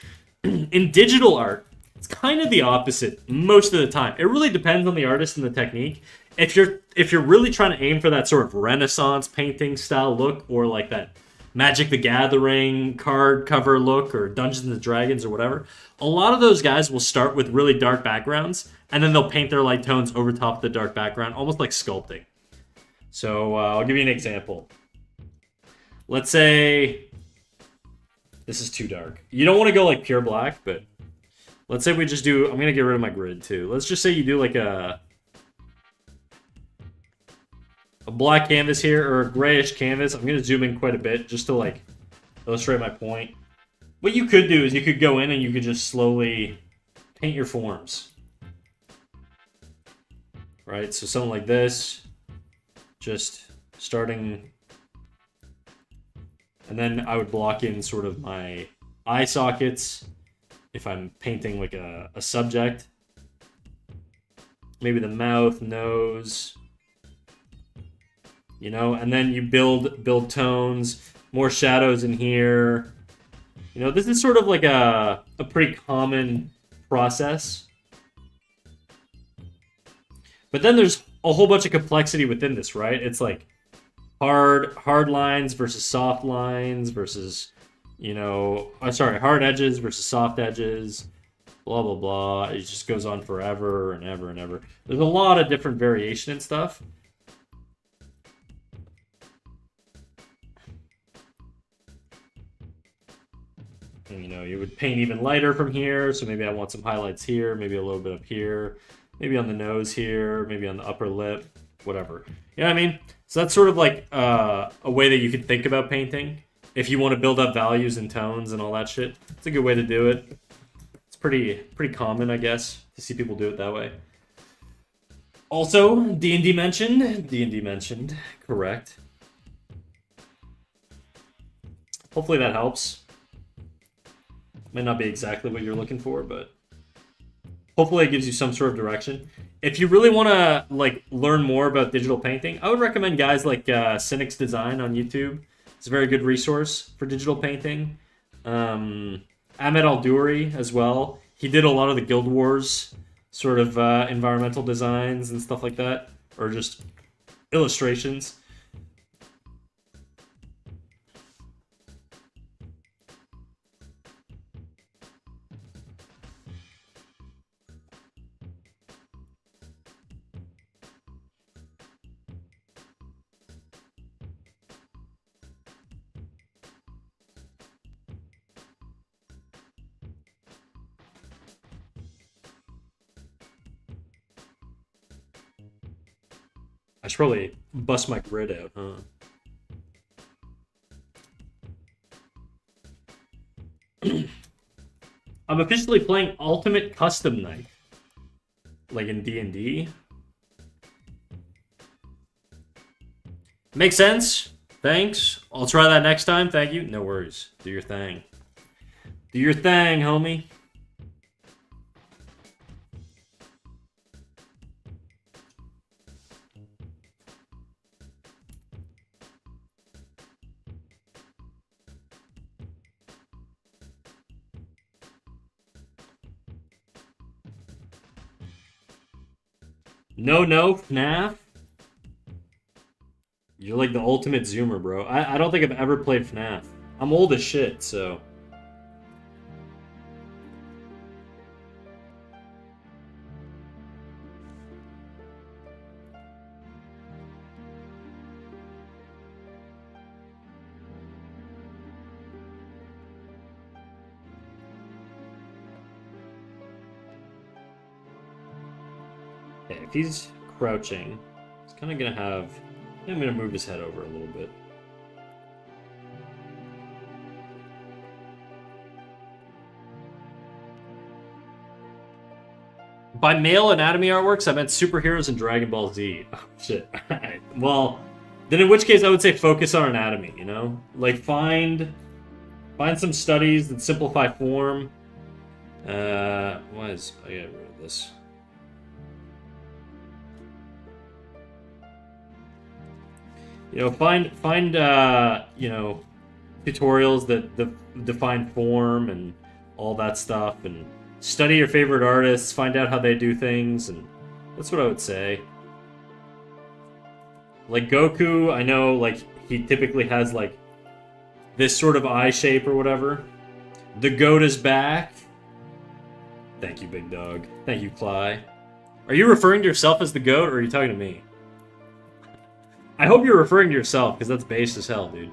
In digital art, it's kind of the opposite most of the time. It really depends on the artist and the technique. If you're really trying to aim for that sort of Renaissance painting style look, or like that Magic the Gathering card cover look, or Dungeons and Dragons or whatever, a lot of those guys will start with really dark backgrounds, and then they'll paint their light tones over top of the dark background, almost like sculpting. So I'll give you an example. Let's say this is too dark. You don't want to go like pure black, but let's say we just do, I'm going to get rid of my grid too. Let's just say you do like a black canvas here, or a grayish canvas. I'm going to zoom in quite a bit just to like illustrate my point. What you could do is you could go in and you could just slowly paint your forms. Right, so something like this, just starting, and then I would block in sort of my eye sockets if I'm painting like a subject. Maybe the mouth, nose, you know, and then you build tones, more shadows in here. You know, this is sort of like a pretty common process. But then there's a whole bunch of complexity within this, right? It's like hard lines versus soft lines versus, you know, hard edges versus soft edges, blah, blah, blah. It just goes on forever and ever and ever. There's a lot of different variation and stuff. And, you know, you would paint even lighter from here, so maybe I want some highlights here, maybe a little bit up here, maybe on the nose here, maybe on the upper lip, whatever. You know what I mean? So that's sort of like a way that you can think about painting. If you want to build up values and tones and all that shit, it's a good way to do it. It's pretty common, I guess, to see people do it that way. Also, D&D mentioned, correct. Hopefully that helps. Might not be exactly what you're looking for, but hopefully it gives you some sort of direction. If you really want to like learn more about digital painting, I would recommend guys like Cynic's Design on YouTube. It's a very good resource for digital painting. Ahmed Al-Duri as well. He did a lot of the Guild Wars sort of environmental designs and stuff like that, or just illustrations. I should probably bust my grid out, huh? I'm officially playing Ultimate Custom Night. Like in D&D. Makes sense. Thanks. I'll try that next time. Thank you. No worries. Do your thing. Do your thing, homie. No, FNAF. You're like the ultimate zoomer, bro. I don't think I've ever played FNAF. I'm old as shit, so... Okay, if he's crouching, he's kind of gonna have... I'm gonna move his head over a little bit. By male anatomy artworks, I meant superheroes and Dragon Ball Z. Oh, shit. Well, then in which case I would say focus on anatomy, you know? Like, find some studies that simplify form. Why is... I gotta get rid of this. You know, find you know, tutorials that define form and all that stuff, and study your favorite artists, find out how they do things, and that's what I would say. Like Goku, I know, like, he typically has, like, this sort of eye shape or whatever. The goat is back. Thank you, big dog. Thank you, Cly. Are you referring to yourself as the goat, or are you talking to me? I hope you're referring to yourself, because that's base as hell, dude.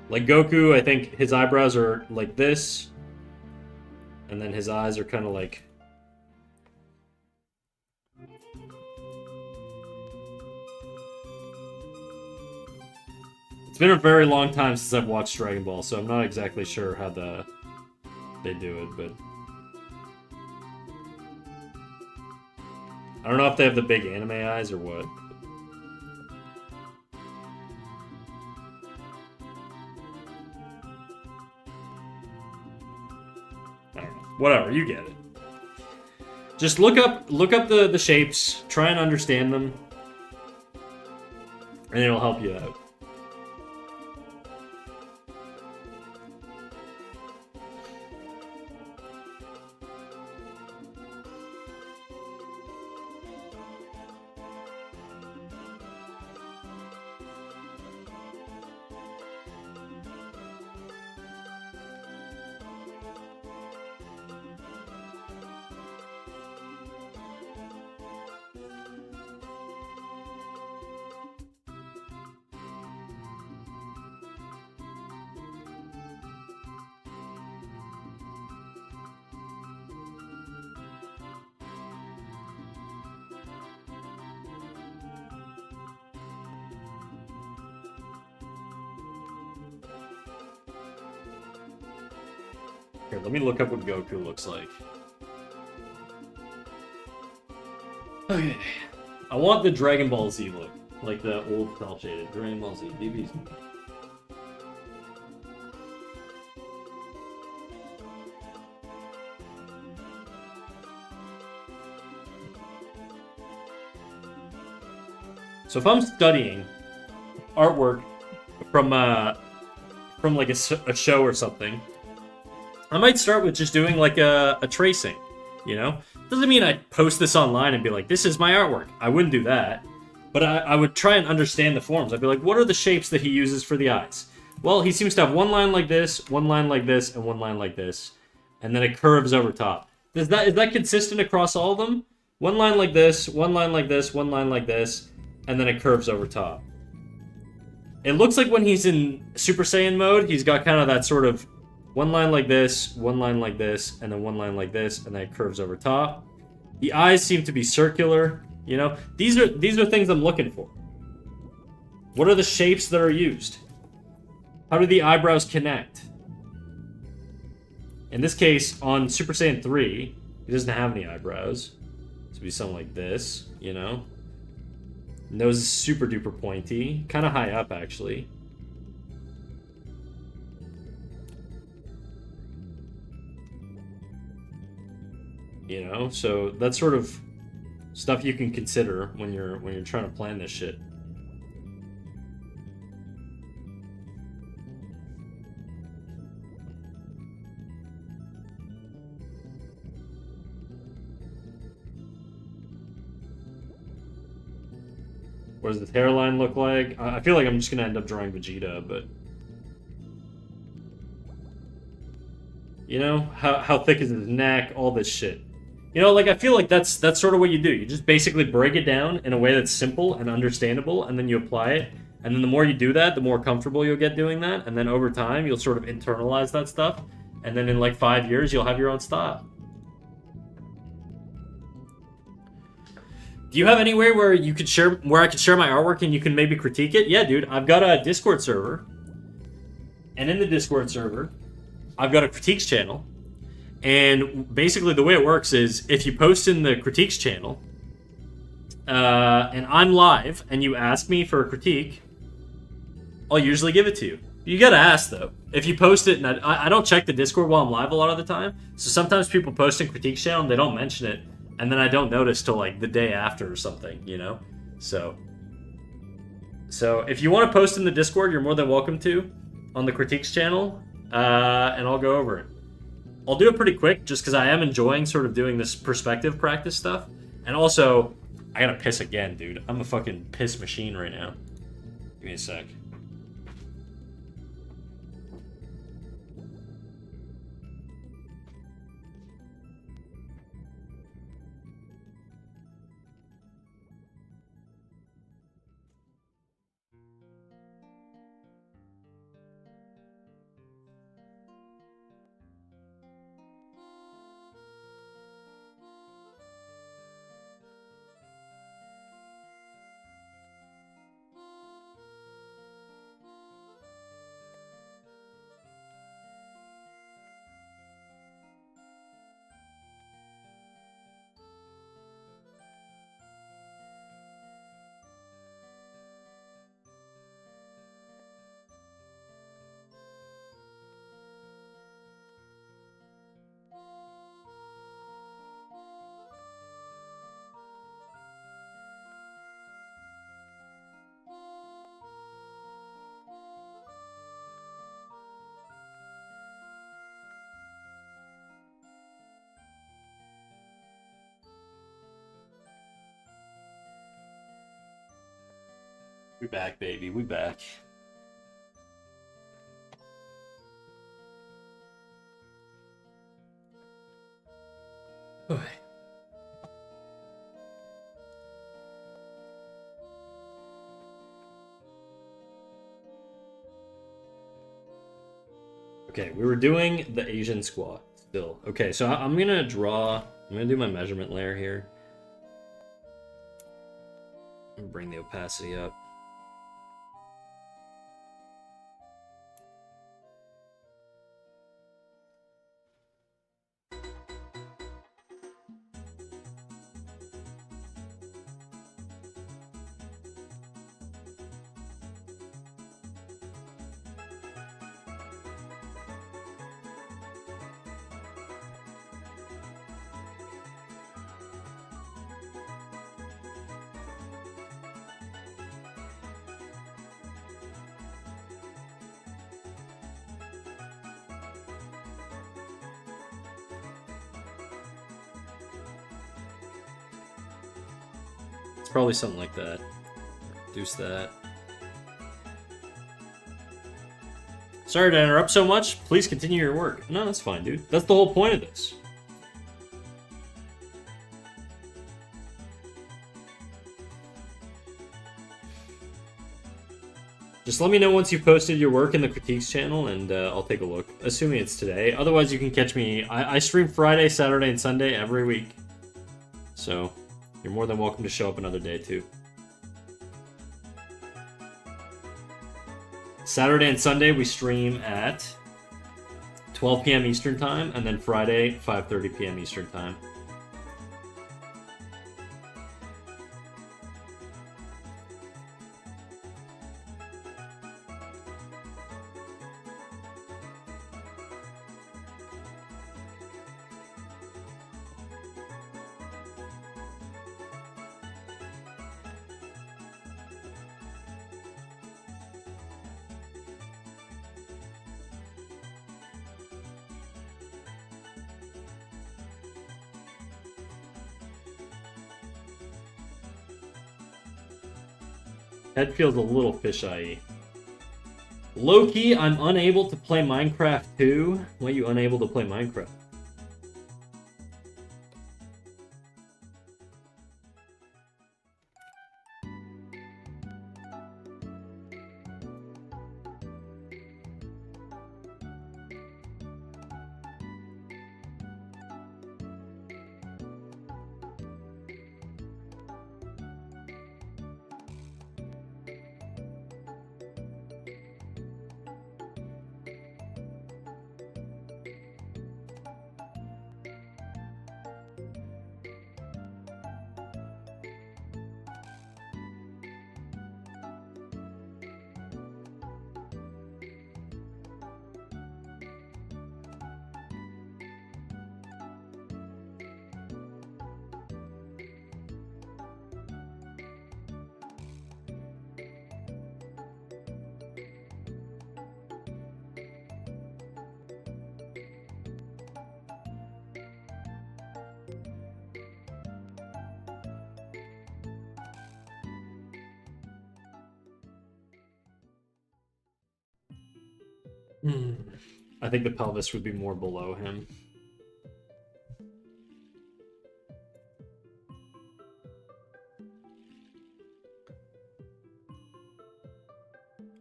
Like Goku, I think his eyebrows are like this. And then his eyes are kind of like... It's been a very long time since I've watched Dragon Ball, so I'm not exactly sure how they do it, but... I don't know if they have the big anime eyes or what. I don't know. Whatever, you get it. Just look up the shapes, try and understand them, and it'll help you out. Here, let me look up what Goku looks like. Okay. I want the Dragon Ball Z look. Like the old cell shaded Dragon Ball Z. DB's. So if I'm studying artwork from like a show or something, I might start with just doing like a tracing, you know? Doesn't mean I'd post this online and be like, this is my artwork. I wouldn't do that. But I would try and understand the forms. I'd be like, what are the shapes that he uses for the eyes? Well, he seems to have one line like this, one line like this, and one line like this. And then it curves over top. Is that consistent across all of them? One line like this, one line like this, one line like this, and then it curves over top. It looks like when he's in Super Saiyan mode, he's got kind of that sort of One line like this, one line like this, and then one line like this, and then it curves over top. The eyes seem to be circular. You know, these are things I'm looking for. What are the shapes that are used? How do the eyebrows connect? In this case, on Super Saiyan 3, he doesn't have any eyebrows. This would be something like this, you know? Nose is super duper pointy. Kind of high up, actually. You know, so that's sort of stuff you can consider when you're trying to plan this shit. What does the hairline look like? I feel like I'm just gonna end up drawing Vegeta, but you know, how thick is his neck? All this shit. You know, like, I feel like that's sort of what you do. You just basically break it down in a way that's simple and understandable, and then you apply it. And then the more you do that, the more comfortable you'll get doing that. And then over time, you'll sort of internalize that stuff. And then in like 5 years, you'll have your own style. Do you have anywhere where you could share, where I could share my artwork and you can maybe critique it? Yeah, dude. I've got a Discord server. And in the Discord server, I've got a critiques channel. And basically the way it works is if you post in the critiques channel and I'm live and you ask me for a critique, I'll usually give it to you. You gotta ask though. If you post it, and I don't check the Discord while I'm live a lot of the time, so sometimes people post in critiques channel and they don't mention it, and then I don't notice till like the day after or something, you know? So if you want to post in the Discord, you're more than welcome to on the critiques channel, and I'll go over it. I'll do it pretty quick just because I am enjoying sort of doing this perspective practice stuff. And also, I gotta piss again, dude. I'm a fucking piss machine right now. Give me a sec. We back, baby. We back. Okay, we were doing the Asian squat still. Okay, so I'm gonna do my measurement layer here. Bring the opacity up. Probably something like that. Reduce that. Sorry to interrupt so much. Please continue your work. No, that's fine, dude. That's the whole point of this. Just let me know once you've posted your work in the critiques channel, and I'll take a look. Assuming it's today. Otherwise, you can catch me. I stream Friday, Saturday, and Sunday every week. So, you're more than welcome to show up another day, too. Saturday and Sunday, we stream at 12 p.m. Eastern Time, and then Friday, 5:30 p.m. Eastern Time. Head feels a little fisheye. Loki, I'm unable to play Minecraft 2. Why are you unable to play Minecraft? I think the pelvis would be more below him.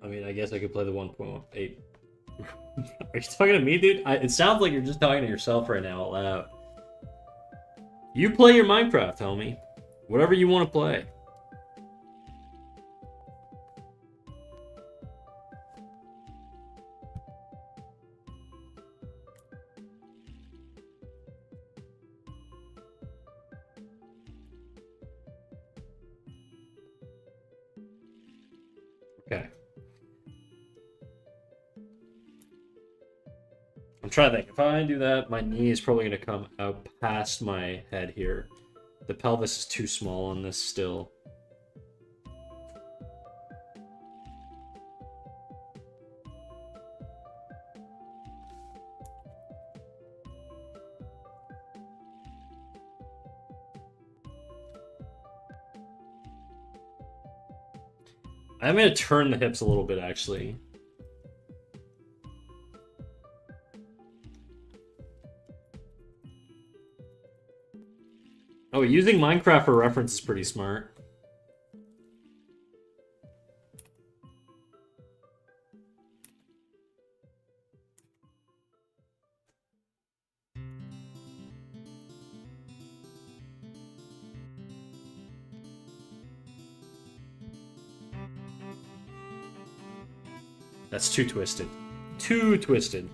I mean, I guess I could play the 1.8. Are you talking to me, dude? It sounds like you're just talking to yourself right now out loud. You play your Minecraft, homie. Whatever you want to play. Okay. I'm trying to think. If I do that, my knee is probably going to come out past my head here. The pelvis is too small on this still. I'm going to turn the hips a little bit, actually. Oh, using Minecraft for reference is pretty smart. That's too twisted. Too twisted.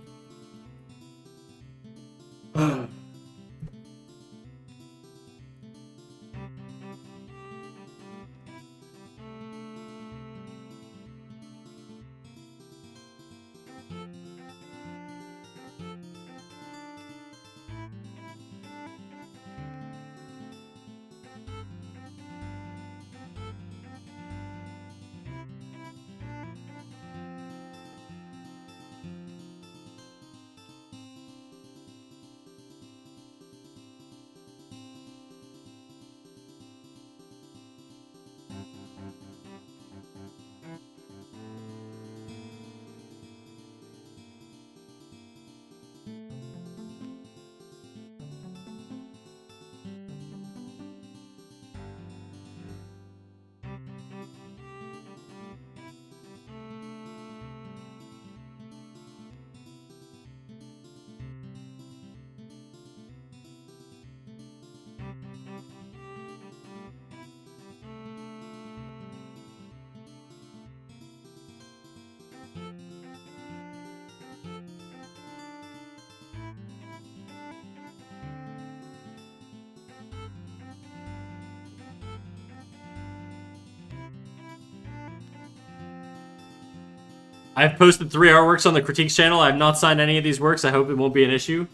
I've posted 3 artworks on the Critiques channel. I have not signed any of these works. I hope it won't be an issue.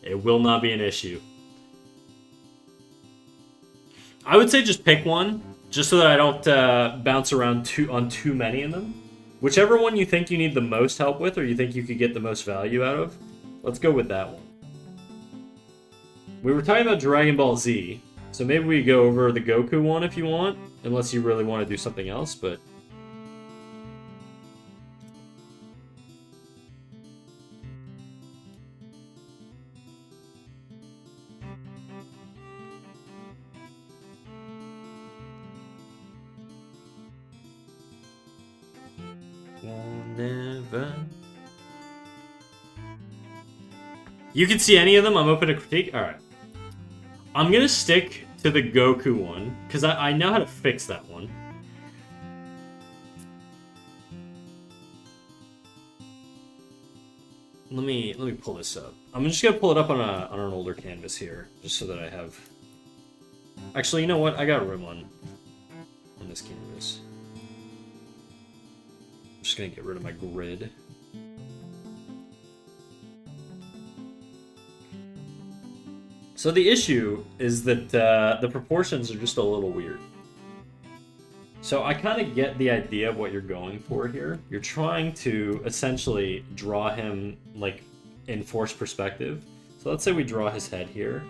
It will not be an issue. I would say just pick one, just so that I don't bounce around on too many of them. Whichever one you think you need the most help with, or you think you could get the most value out of, let's go with that one. We were talking about Dragon Ball Z, so maybe we go over the Goku one if you want, unless you really want to do something else, but... Never. You can see any of them. I'm open to critique. Alright. I'm gonna stick to the Goku one, because I know how to fix that one. Let me pull this up. I'm just gonna pull it up on an older canvas here, just so that I have... Actually, you know what? I got room on this canvas. I'm just gonna get rid of my grid. So the issue is that the proportions are just a little weird. So I kind of get the idea of what you're going for here. You're trying to essentially draw him like in forced perspective. So let's say we draw his head here.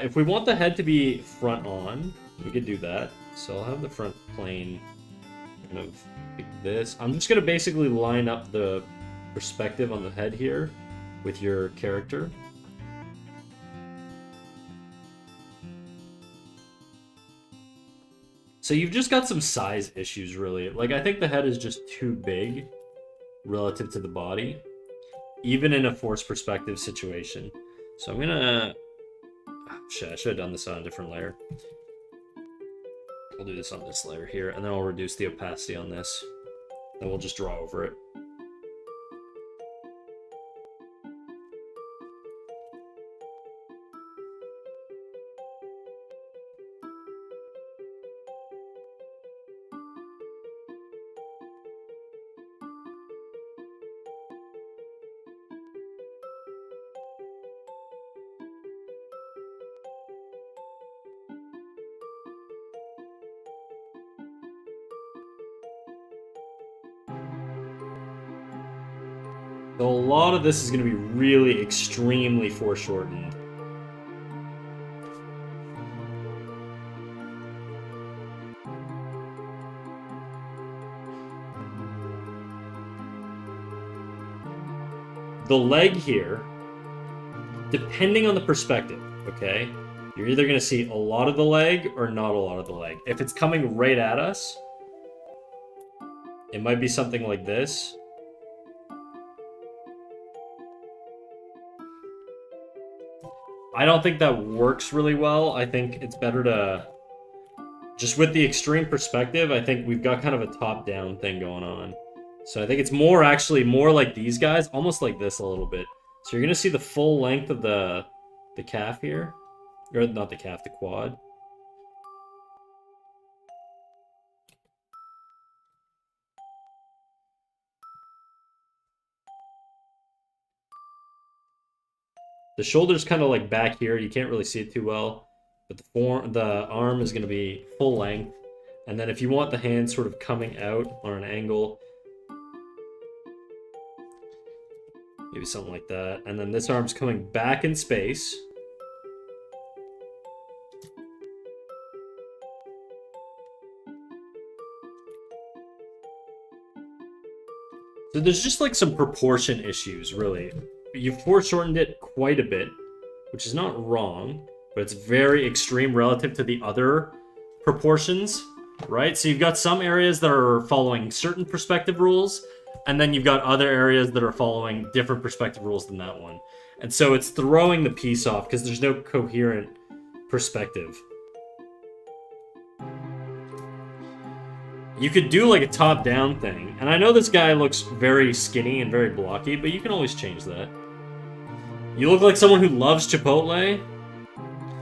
If we want the head to be front on, we could do that. So I'll have the front plane kind of like this. I'm just going to basically line up the perspective on the head here with your character. So you've just got some size issues, really. Like, I think the head is just too big relative to the body, even in a forced perspective situation. So I'm gonna... Oh, shit, I should have done this on a different layer. We'll do this on this layer here, and then I'll reduce the opacity on this. Then we'll just draw over it. So a lot of this is going to be really extremely foreshortened. The leg here, depending on the perspective, okay? You're either going to see a lot of the leg or not a lot of the leg. If it's coming right at us, it might be something like this. I don't think that works really well. I think it's better to... Just with the extreme perspective, I think we've got kind of a top-down thing going on. So I think it's more actually more like these guys, almost like this a little bit. So you're going to see the full length of the calf here. Or not the calf, the quad. The shoulder's kind of like back here. You can't really see it too well. But the arm is going to be full length. And then if you want the hand sort of coming out on an angle, maybe something like that. And then this arm's coming back in space. So there's just like some proportion issues, really. You've foreshortened it quite a bit, which is not wrong, but it's very extreme relative to the other proportions, right? So you've got some areas that are following certain perspective rules, and then you've got other areas that are following different perspective rules than that one. And so it's throwing the piece off because there's no coherent perspective. You could do like a top-down thing. And I know this guy looks very skinny and very blocky, but you can always change that. You look like someone who loves Chipotle.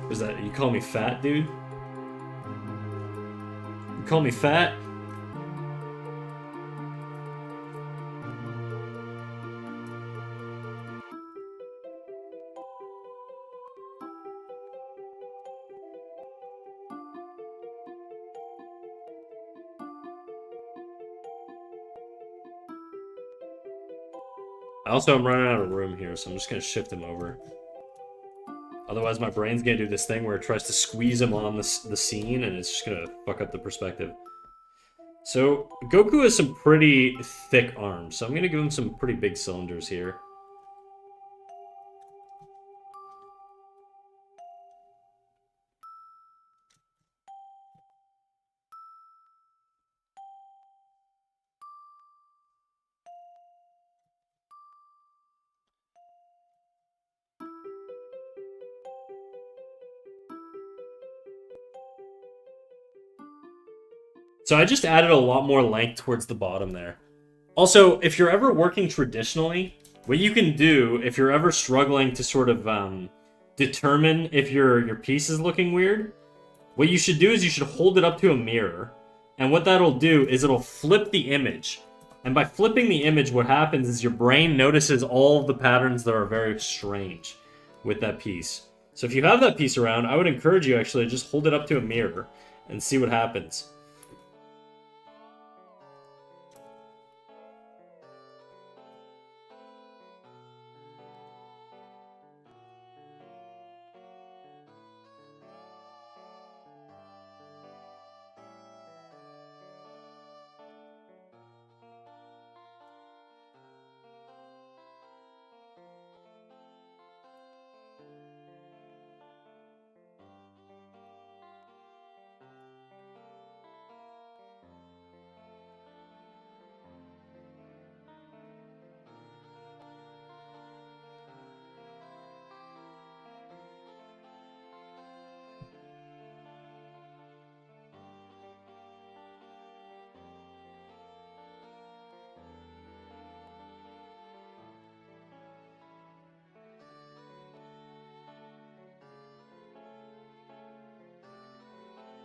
Was that, you call me fat, dude? Call me fat. Also, I'm running out of room here, so I'm just gonna shift him over. Otherwise, my brain's gonna do this thing where it tries to squeeze him on the scene, and it's just gonna fuck up the perspective. So, Goku has some pretty thick arms, so I'm gonna give him some pretty big cylinders here. So I just added a lot more length towards the bottom there. Also, if you're ever working traditionally, what you can do if you're ever struggling to sort of determine if your piece is looking weird, what you should do is you should hold it up to a mirror, and what that'll do is it'll flip the image. And by flipping the image, what happens is your brain notices all of the patterns that are very strange with that piece. So if you have that piece around, I would encourage you actually to just hold it up to a mirror and see what happens.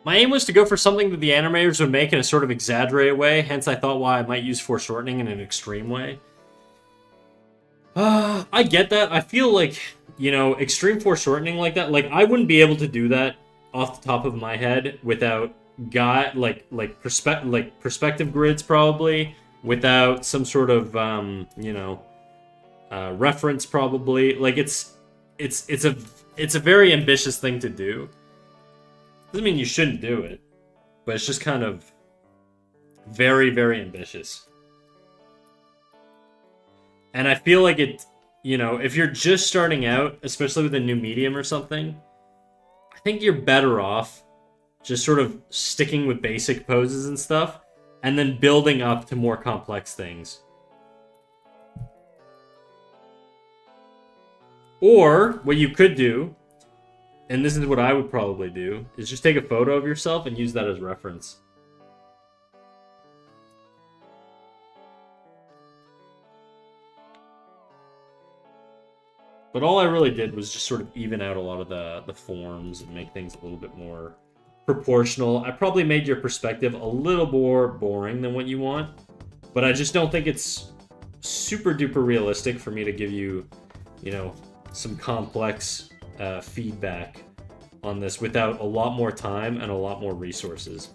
My aim was to go for something that the animators would make in a sort of exaggerated way, hence I thought why I might use foreshortening in an extreme way. I get that. I feel like, you know, extreme foreshortening like that, like, I wouldn't be able to do that off the top of my head without perspective grids, probably, without some sort of, you know, reference, probably. Like, it's a very ambitious thing to do. Doesn't mean you shouldn't do it, but it's just kind of very, very ambitious. And I feel like it, you know, if you're just starting out, especially with a new medium or something, I think you're better off just sort of sticking with basic poses and stuff, and then building up to more complex things. Or, what you could do, and this is what I would probably do, is just take a photo of yourself and use that as reference. But all I really did was just sort of even out a lot of the forms and make things a little bit more proportional. I probably made your perspective a little more boring than what you want, but I just don't think it's super duper realistic for me to give you, you know, some complex feedback on this without a lot more time and a lot more resources.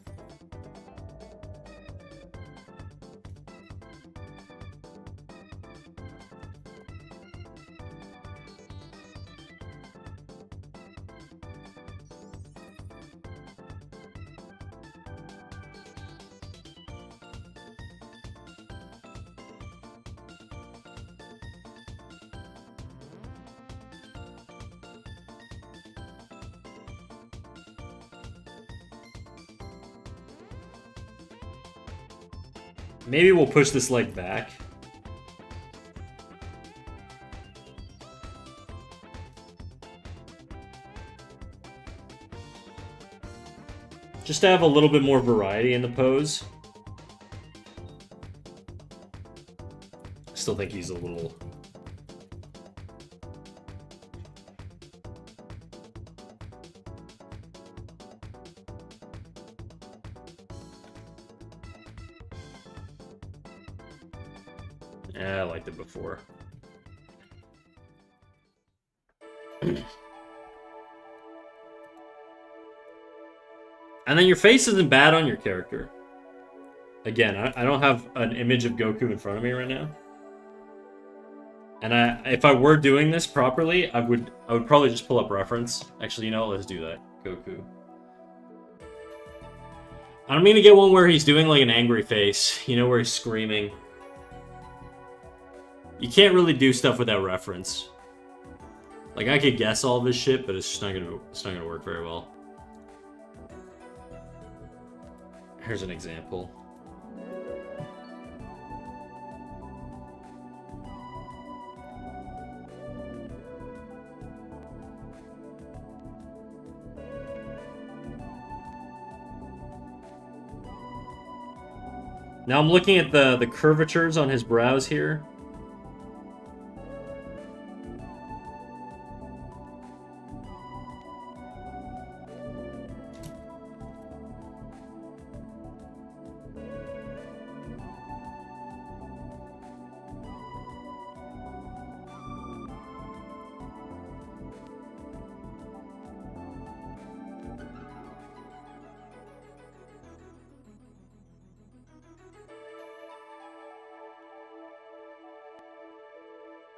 Maybe we'll push this leg back. Just to have a little bit more variety in the pose. Still think he's a little... Yeah, I liked it before. And then your face isn't bad on your character. Again, I don't have an image of Goku in front of me right now. And if I were doing this properly, I would probably just pull up reference. Actually, you know, let's do that. Goku. I'm gonna get one where he's doing like an angry face. You know, where he's screaming. You can't really do stuff without reference. Like, I could guess all of his shit, but it's just not gonna work very well. Here's an example. Now I'm looking at the curvatures on his brows here.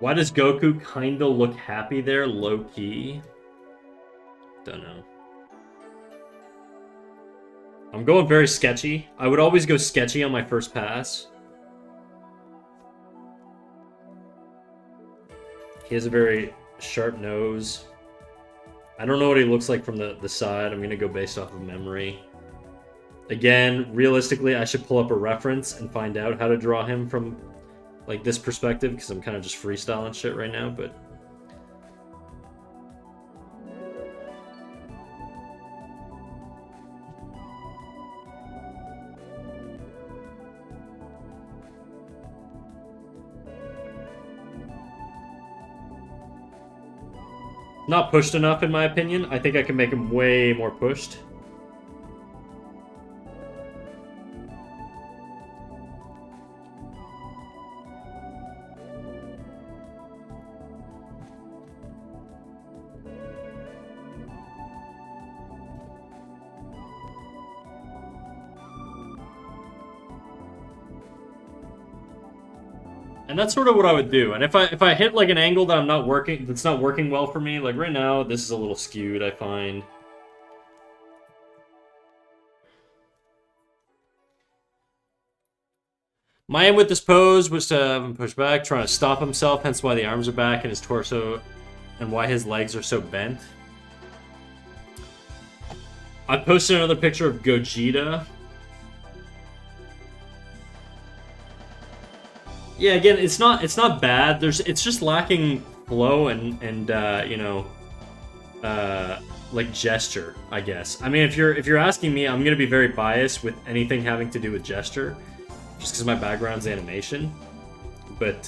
Why does Goku kinda look happy there, low-key? Don't know. I'm going very sketchy. I would always go sketchy on my first pass. He has a very sharp nose. I don't know what he looks like from the side. I'm gonna go based off of memory. Again, realistically, I should pull up a reference and find out how to draw him from like this perspective, because I'm kind of just freestyling shit right now, but not pushed enough in my opinion. I think I can make him way more pushed. And that's sort of what I would do. And if I hit like an angle that's not working well for me, like right now, this is a little skewed, I find. My aim with this pose was to have him push back, trying to stop himself, hence why the arms are back and his torso, and why his legs are so bent. I posted another picture of Gogeta. Yeah, again, it's not bad. It's just lacking flow and you know, like gesture, I guess. I mean, if you're asking me, I'm gonna be very biased with anything having to do with gesture, just because my background's animation. But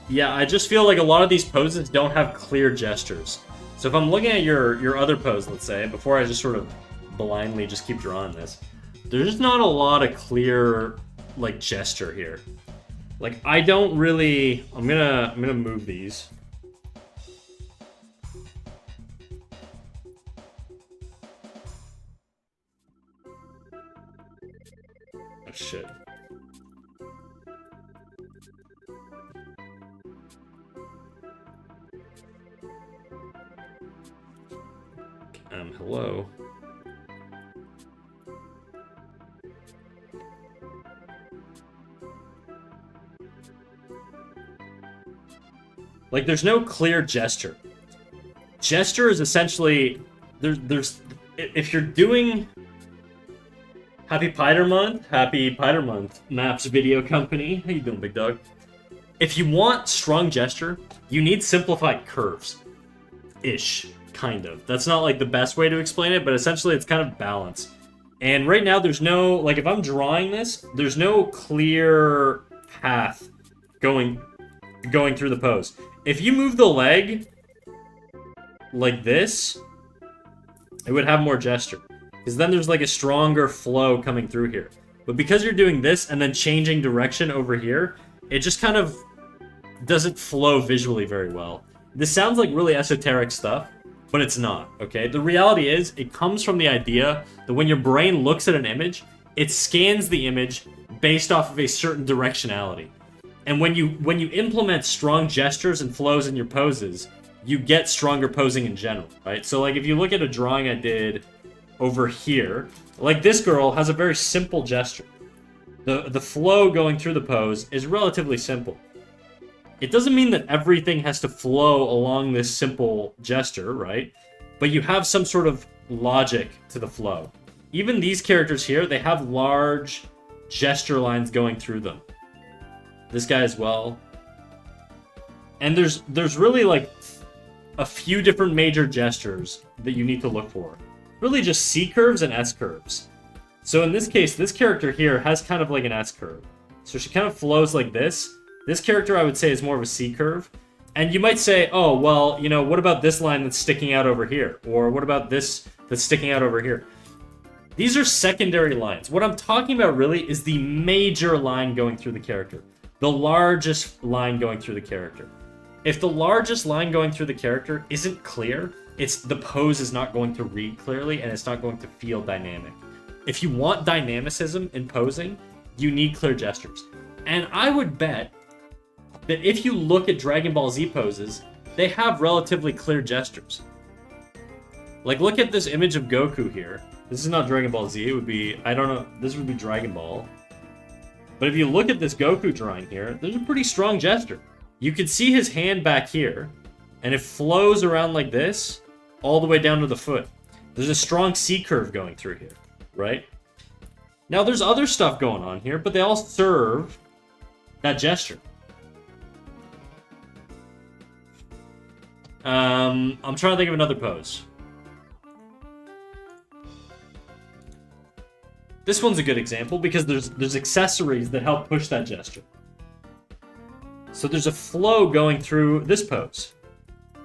yeah, I just feel like a lot of these poses don't have clear gestures. So if I'm looking at your other pose, let's say, before I just sort of blindly just keep drawing this, there's not a lot of clear, like, gesture here. Like, I don't really... I'm gonna move these. Oh, shit. Hello. Like, there's no clear gesture. Gesture is essentially... There's... If you're doing... Happy Pider Month, Maps Video Company. How you doing, big dog? If you want strong gesture, you need simplified curves. Ish, kind of. That's not, like, the best way to explain it, but essentially it's kind of balance. And right now, there's no... Like, if I'm drawing this, there's no clear path going through the pose. If you move the leg like this, it would have more gesture. because then there's like a stronger flow coming through here. But because you're doing this and then changing direction over here, it just kind of doesn't flow visually very well. This sounds like really esoteric stuff, but it's not, okay? The reality is, it comes from the idea that when your brain looks at an image, it scans the image based off of a certain directionality. And when you implement strong gestures and flows in your poses, you get stronger posing in general, right? So like if you look at a drawing I did over here, like this girl has a very simple gesture. The flow going through the pose is relatively simple. It doesn't mean that everything has to flow along this simple gesture, right? But you have some sort of logic to the flow. Even these characters here, they have large gesture lines going through them. This guy as well. And there's really like a few different major gestures that you need to look for. Really just C curves and S curves. So in this case, this character here has kind of like an S curve. So she kind of flows like this. This character I would say is more of a C curve. And you might say, oh, well, you know, what about this line that's sticking out over here? Or what about this that's sticking out over here? These are secondary lines. What I'm talking about really is the major line going through the character. The largest line going through the character. If the largest line going through the character isn't clear, the pose is not going to read clearly and it's not going to feel dynamic. If you want dynamicism in posing, you need clear gestures. And I would bet that if you look at Dragon Ball Z poses, they have relatively clear gestures. Like, look at this image of Goku here. This is not Dragon Ball Z, it would be, I don't know, this would be Dragon Ball. But if you look at this Goku drawing here, there's a pretty strong gesture. You can see his hand back here, and it flows around like this, all the way down to the foot. There's a strong C curve going through here, right? Now, there's other stuff going on here, but they all serve that gesture. I'm trying to think of another pose. This one's a good example because there's accessories that help push that gesture. So there's a flow going through this pose,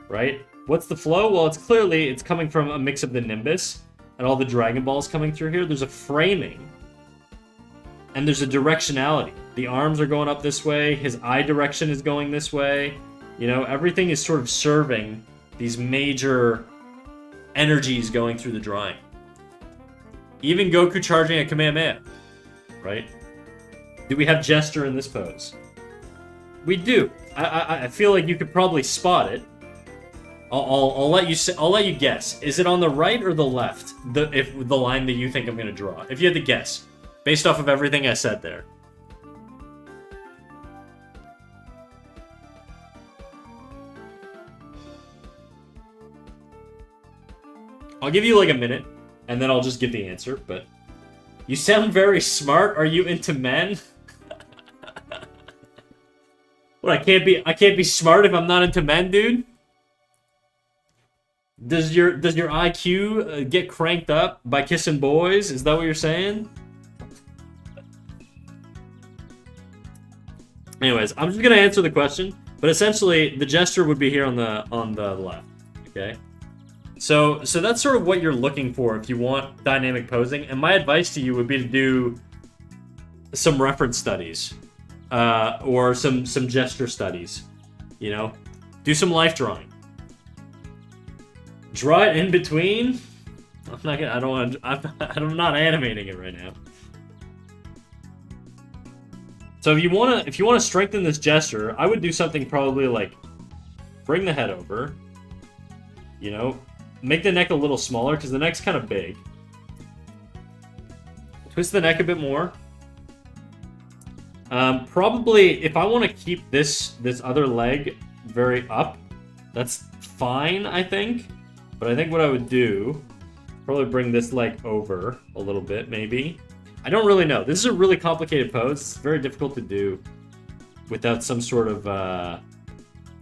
right? What's the flow? Well, it's coming from a mix of the Nimbus and all the Dragon Balls coming through here. There's a framing and there's a directionality. The arms are going up this way. His eye direction is going this way. You know, everything is sort of serving these major energies going through the drawing. Even Goku charging a Kamehameha, right? Do we have gesture in this pose? We do. I feel like you could probably spot it. I'll let you guess. Is it on the right or the left? The line that you think I'm gonna draw. If you had to guess, based off of everything I said there. I'll give you like a minute, and then I'll just give the answer, but... You sound very smart. Are you into men? What, I can't be smart if I'm not into men, dude? Does your IQ get cranked up by kissing boys? Is that what you're saying? Anyways, I'm just gonna answer the question, but essentially the gesture would be here on the left. Okay? So that's sort of what you're looking for if you want dynamic posing, and my advice to you would be to do some reference studies, or some gesture studies. You know, do some life drawing. Draw it in between. I'm not animating it right now. So if you wanna strengthen this gesture, I would do something probably like bring the head over. You know. Make the neck a little smaller, because the neck's kind of big. Twist the neck a bit more. Probably, if I want to keep this other leg very up, that's fine, I think. But I think what I would do, probably bring this leg over a little bit, maybe. I don't really know. This is a really complicated pose. It's very difficult to do without some sort of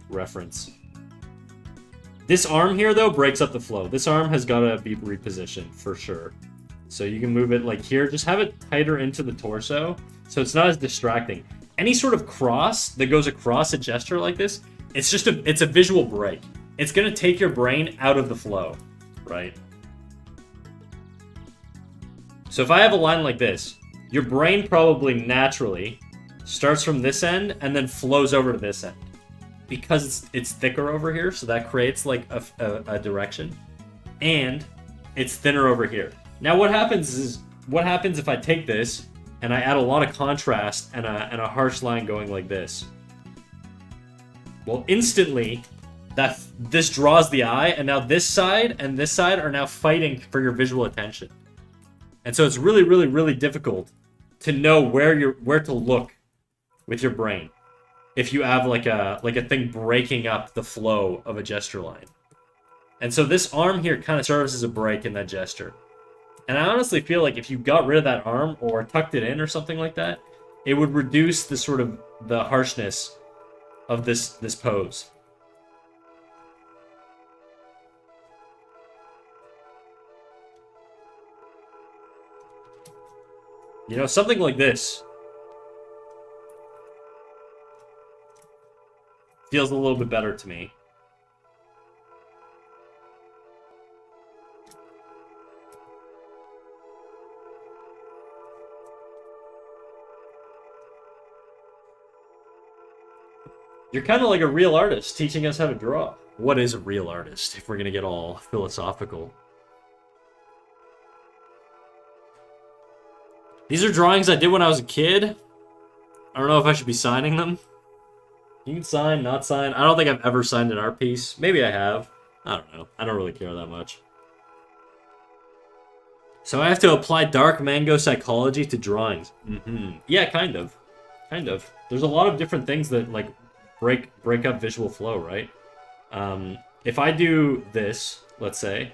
reference. This arm here, though, breaks up the flow. This arm has got to be repositioned, for sure. So you can move it like here. Just have it tighter into the torso, so it's not as distracting. Any sort of cross that goes across a gesture like this, it's a visual break. It's going to take your brain out of the flow, right? So if I have a line like this, your brain probably naturally starts from this end and then flows over to this end. Because it's thicker over here, so that creates like a direction. And it's thinner over here. Now what happens if I take this and I add a lot of contrast and a harsh line going like this? Well, instantly, this draws the eye, and now this side and this side are now fighting for your visual attention. And so it's really, really, really difficult to know where to look with your brain if you have like a thing breaking up the flow of a gesture line. And so this arm here kind of serves as a break in that gesture. And I honestly feel like if you got rid of that arm or tucked it in or something like that, it would reduce the sort of the harshness of this pose. You know, something like this feels a little bit better to me. You're kind of like a real artist teaching us how to draw. What is a real artist, if we're going to get all philosophical? These are drawings I did when I was a kid. I don't know if I should be signing them. You can sign, not sign. I don't think I've ever signed an art piece. Maybe I have. I don't know. I don't really care that much. So I have to apply dark mango psychology to drawings. Yeah, kind of. Kind of. There's a lot of different things that, like, break up visual flow, right? If I do this, let's say,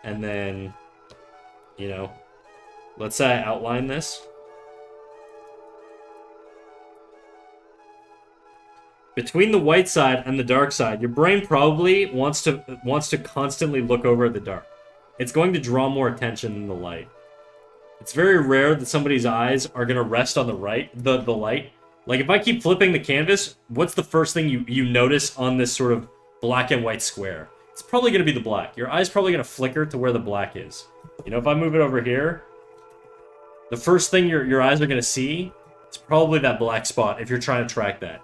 and then, you know, let's say I outline this. Between the white side and the dark side, your brain probably wants to constantly look over at the dark. It's going to draw more attention than the light. It's very rare that somebody's eyes are going to rest on the light. Like, if I keep flipping the canvas, what's the first thing you notice on this sort of black and white square? It's probably going to be the black. Your eye's probably going to flicker to where the black is. You know, if I move it over here, the first thing your eyes are going to see is probably that black spot if you're trying to track that.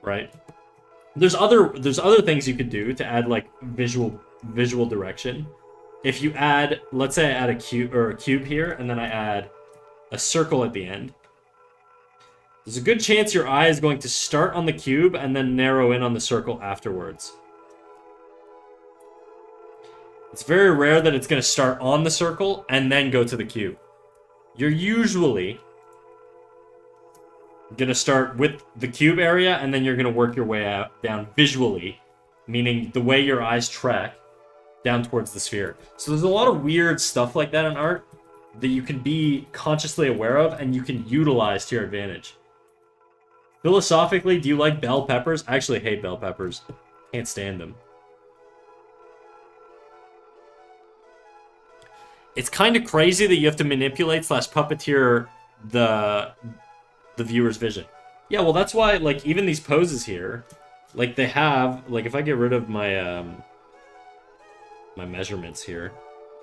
Right? There's other things you could do to add, like, visual direction. If you add, let's say I add a cube here, and then I add a circle at the end. There's a good chance your eye is going to start on the cube and then narrow in on the circle afterwards. It's very rare that it's going to start on the circle and then go to the cube. You're usually going to start with the cube area, and then you're going to work your way out down visually, meaning the way your eyes track down towards the sphere. So there's a lot of weird stuff like that in art that you can be consciously aware of and you can utilize to your advantage. Philosophically, do you like bell peppers? I actually hate bell peppers. Can't stand them. It's kind of crazy that you have to manipulate / puppeteer the viewer's vision. Yeah, well, that's why, like, even these poses here, like, they have, like, if I get rid of my my measurements here,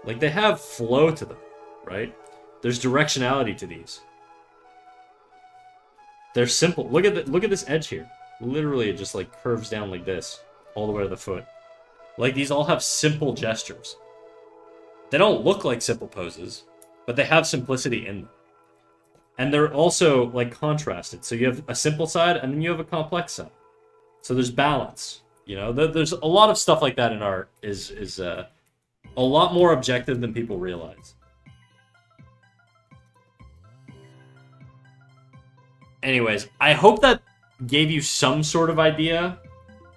like, they have flow to them, right? There's directionality to these. They're simple. Look at this edge here. Literally, it just, like, curves down like this all the way to the foot. Like, these all have simple gestures. They don't look like simple poses, but they have simplicity in them. And they're also, like, contrasted. So you have a simple side, and then you have a complex side. So there's balance. You know, there's a lot of stuff like that in art is a lot more objective than people realize. Anyways, I hope that gave you some sort of idea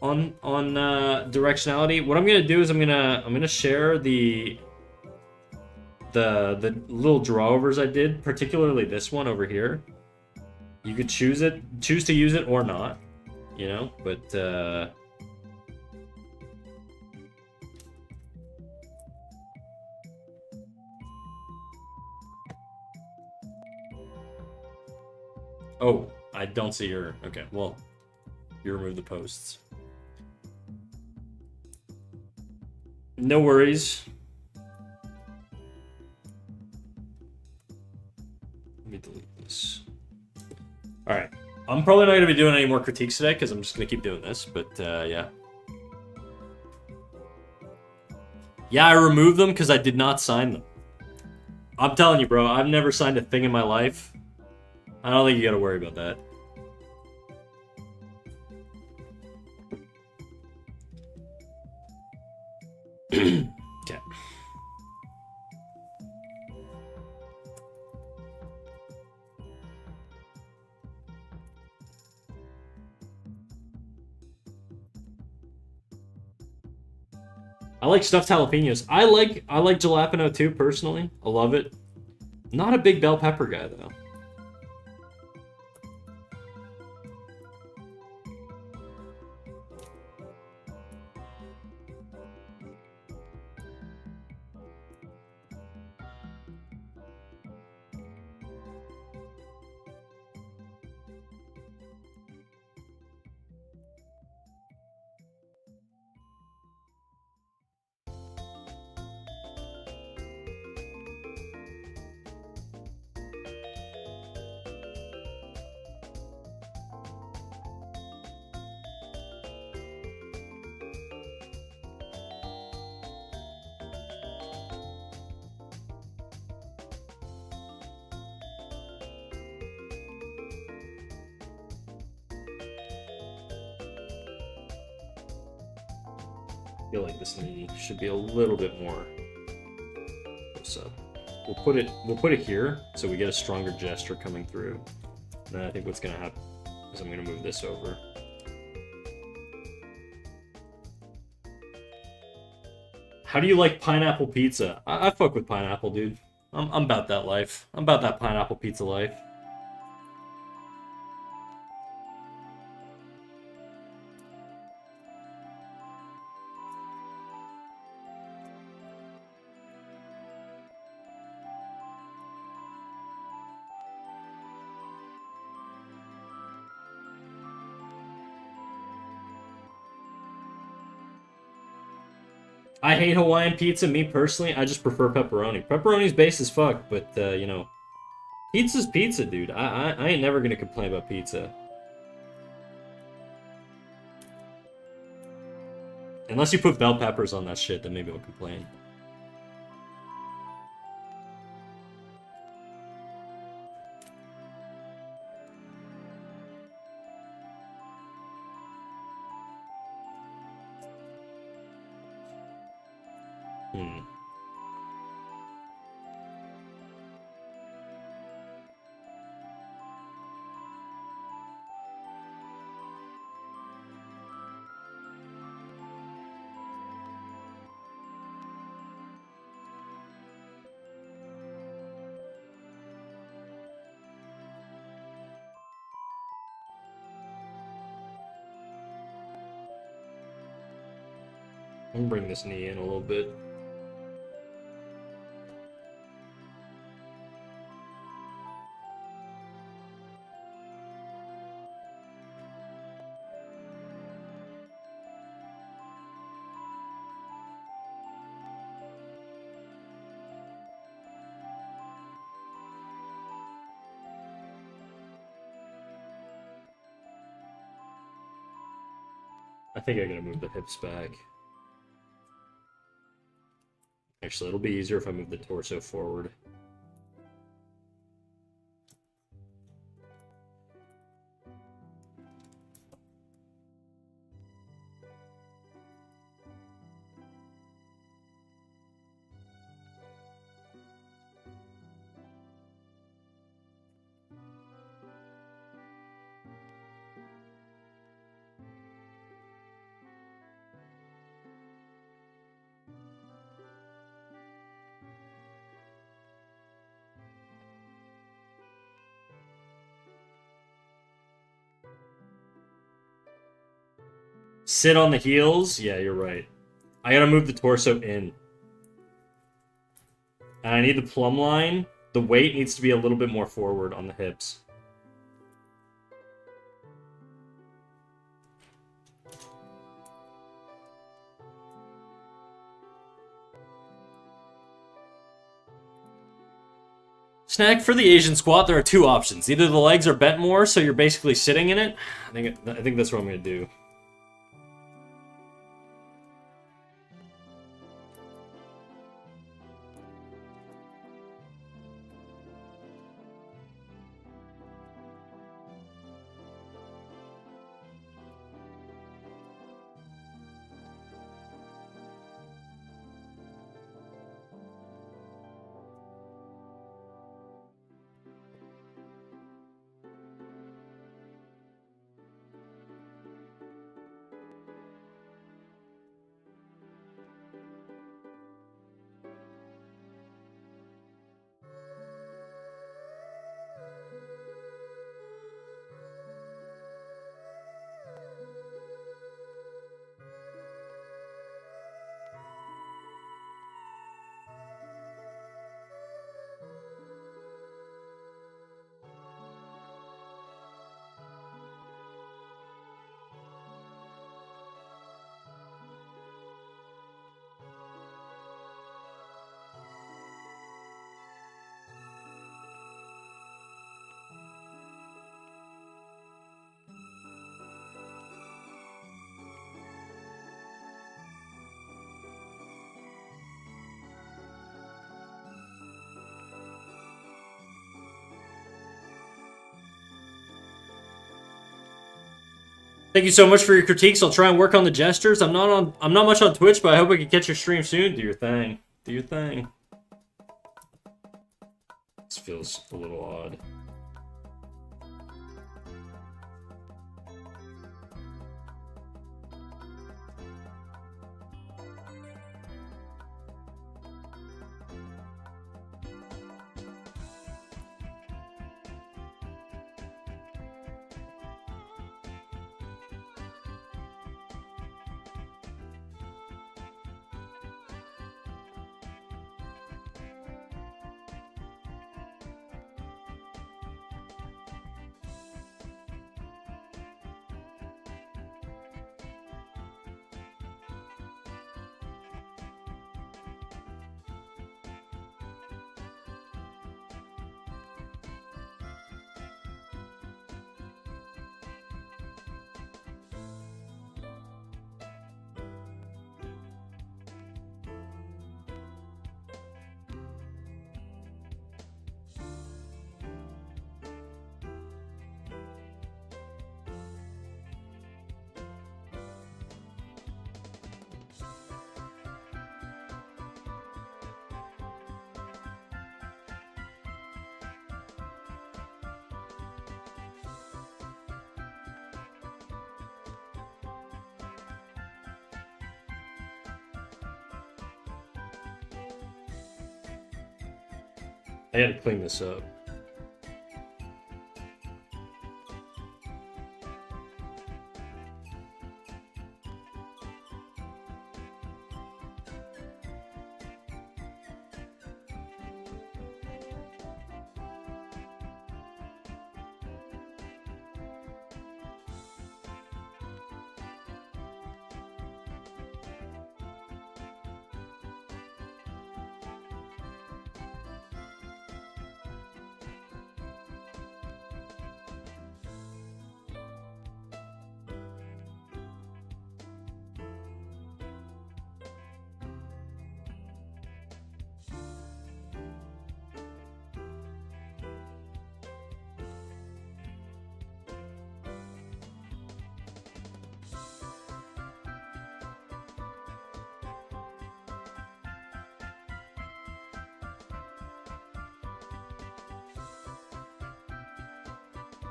on directionality. What I'm gonna do is I'm gonna share the little drawovers I did, particularly this one over here. You could choose to use it or not, you know, but oh, I don't see your... Okay, well, you remove the posts. No worries. this. All right. I'm probably not going to be doing any more critiques today because I'm just going to keep doing this, but yeah. Yeah, I removed them because I did not sign them. I'm telling you, bro, I've never signed a thing in my life. I don't think you got to worry about that. Okay. I like stuffed jalapenos. I like jalapeno too, personally. I love it. Not a big bell pepper guy though. I feel like this knee should be a little bit more close up. We'll put it here so we get a stronger gesture coming through. And then I think what's gonna happen is I'm gonna move this over. How do you like pineapple pizza? I fuck with pineapple, dude. I'm about that life. I'm about that pineapple pizza life. I hate Hawaiian pizza. Me personally, I just prefer pepperoni. Pepperoni's base as fuck, but you know, pizza's pizza, dude. I ain't never gonna complain about pizza. Unless you put bell peppers on that shit, then maybe I'll complain. I'm gonna bring this knee in a little bit. I think I gotta move the hips back. Actually, it'll be easier if I move the torso forward. Sit on the heels? Yeah, you're right. I gotta move the torso in. And I need the plumb line. The weight needs to be a little bit more forward on the hips. Snack for the Asian squat, there are two options. Either the legs are bent more, so you're basically sitting in it. I think that's what I'm gonna do. Thank you so much for your critiques. I'll try and work on the gestures. I'm not much on Twitch, but I hope I can catch your stream soon. Do your thing. Do your thing. This feels a little odd. I had to clean this up.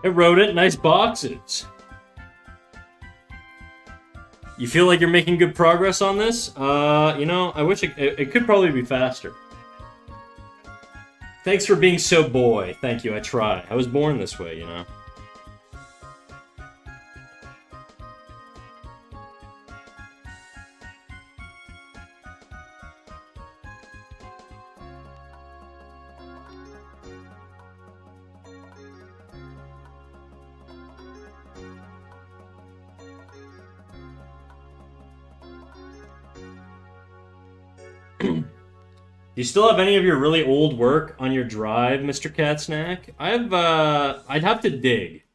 It wrote it. Nice boxes. You feel like you're making good progress on this? You know, I wish it could probably be faster. Thanks for being so boy. Thank you, I try. I was born this way, you know. Do you still have any of your really old work on your drive, Mr. Cat Snack? I'd have to dig.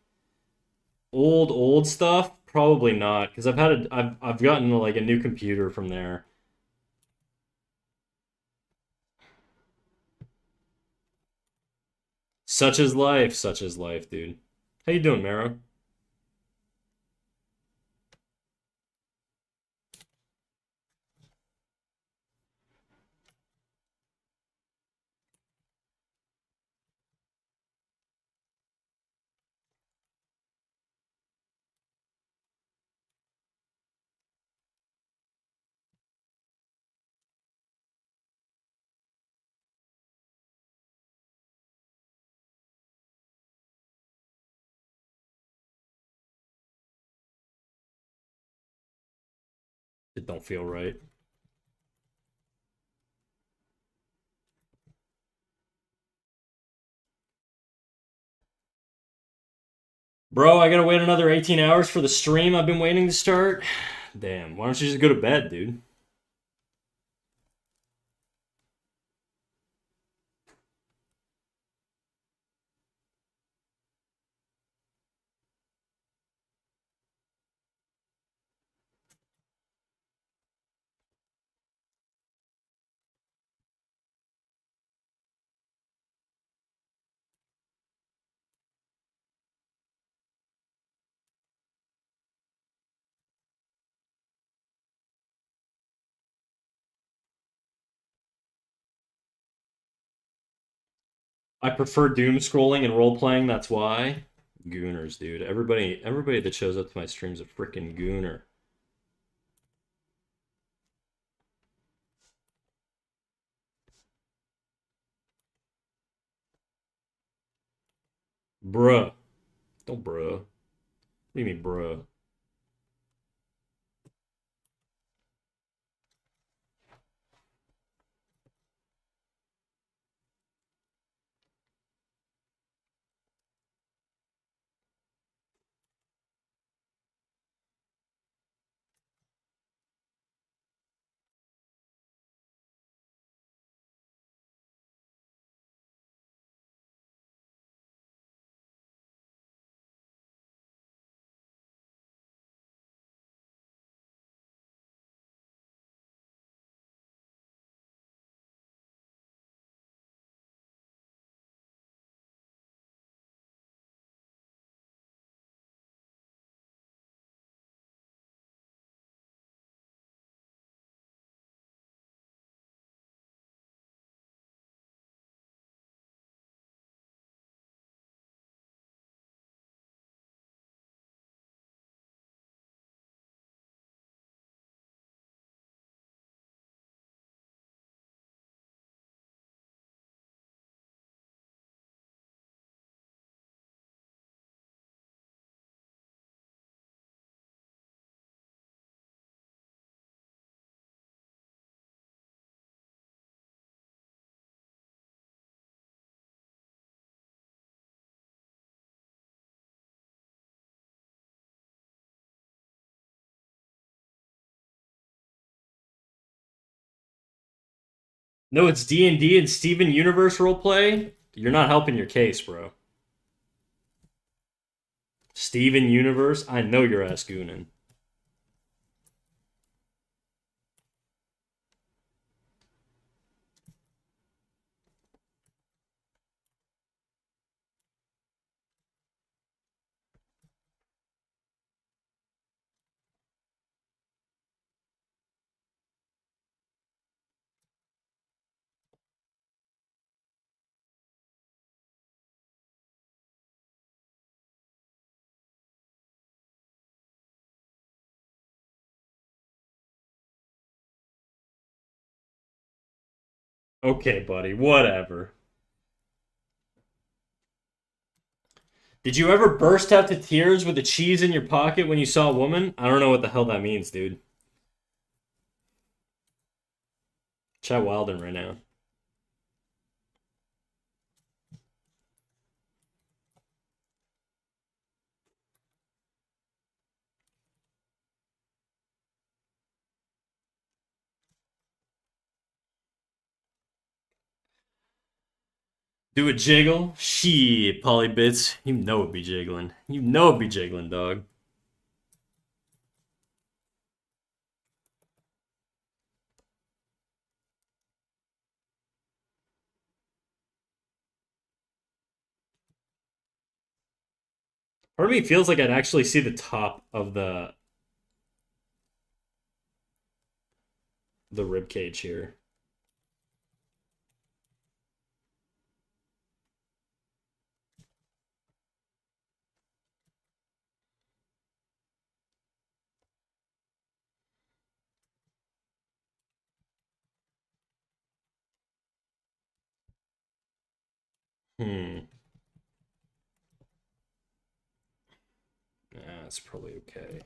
Old stuff? Probably not, because I've gotten like a new computer from there. Such is life, dude. How you doing, Maro? It don't feel right. Bro, I gotta wait another 18 hours for the stream I've been waiting to start. Damn, why don't you just go to bed, dude? I prefer doom scrolling and role playing, that's why. Gooners, dude. Everybody that shows up to my stream's a freaking gooner. Bruh. Don't bruh. What do you mean, bruh? No, it's D&D and Steven Universe roleplay. You're not helping your case, bro. Steven Universe? I know your ass gooning. Okay, buddy, whatever. Did you ever burst out to tears with the cheese in your pocket when you saw a woman? I don't know what the hell that means, dude. Chat Wilden right now. Do a jiggle? Shit, Polybits. You know it be jiggling. You know it be jiggling, dog. Part of me feels like I'd actually see the top of the rib cage here. Hmm. Yeah, it's probably okay.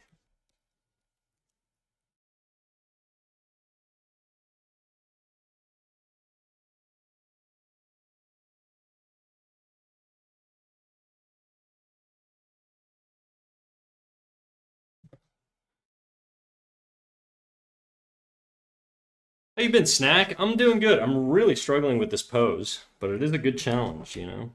How you been, Snack? I'm doing good. I'm really struggling with this pose, but it is a good challenge, you know?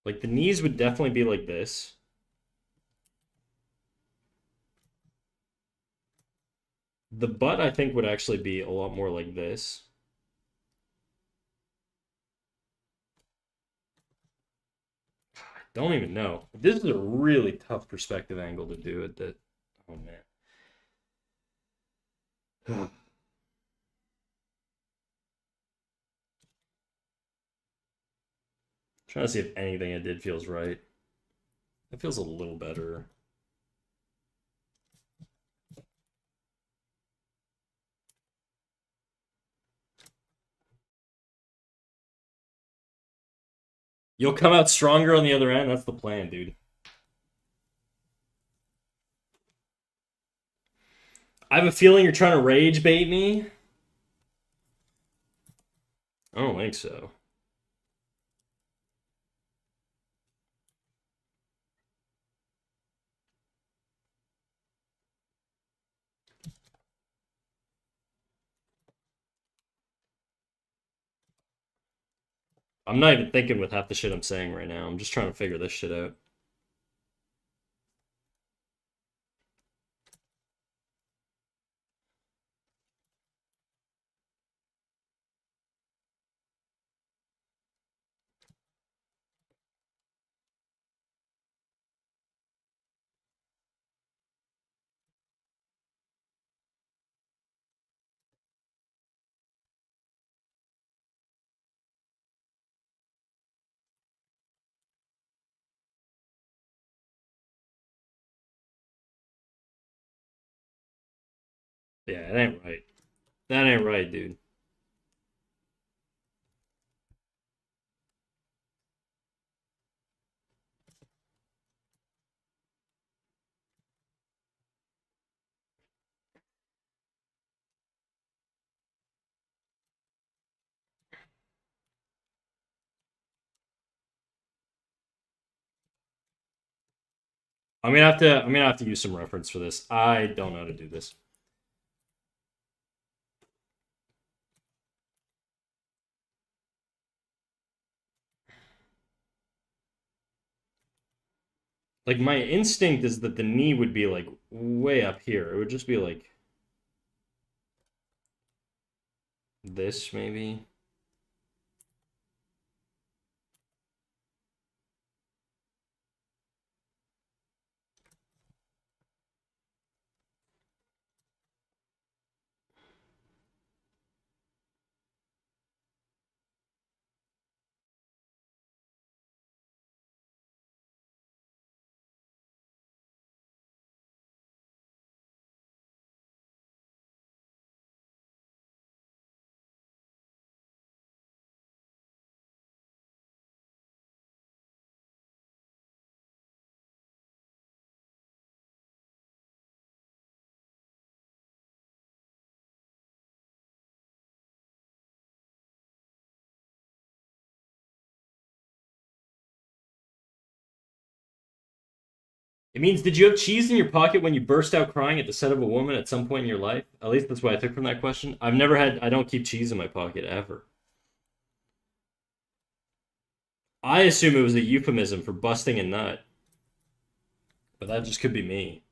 Like, the knees would definitely be like this. The butt, I think, would actually be a lot more like this. Don't even know. This is a really tough perspective angle to do it. That, oh man. Trying to see if anything I did feels right. It feels a little better. You'll come out stronger on the other end. That's the plan, dude. I have a feeling you're trying to rage bait me. I don't think so. I'm not even thinking with half the shit I'm saying right now. I'm just trying to figure this shit out. Yeah, it ain't right. That ain't right, dude. I'm gonna have to use some reference for this. I don't know how to do this. Like my instinct is that the knee would be like way up here. It would just be like this maybe. It means, did you have cheese in your pocket when you burst out crying at the sight of a woman at some point in your life? At least that's what I took from that question. I've never had, I don't keep cheese in my pocket ever. I assume it was a euphemism for busting a nut, but that just could be me.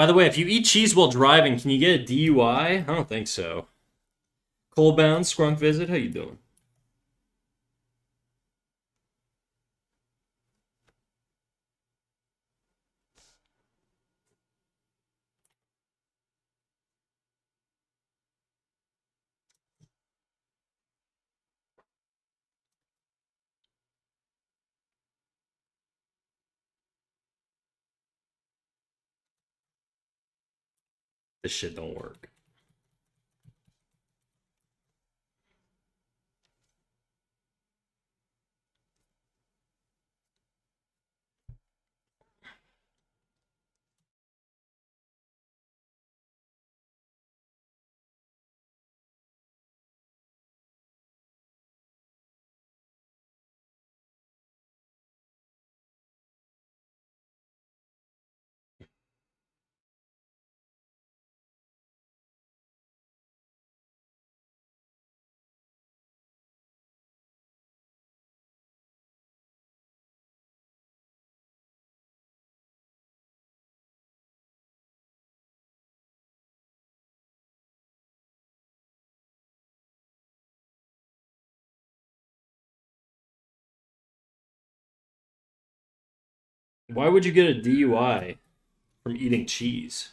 By the way, if you eat cheese while driving, can you get a DUI? I don't think so. Colebound, Scrunk Visit, how you doing? This shit don't work. Why would you get a DUI from eating cheese?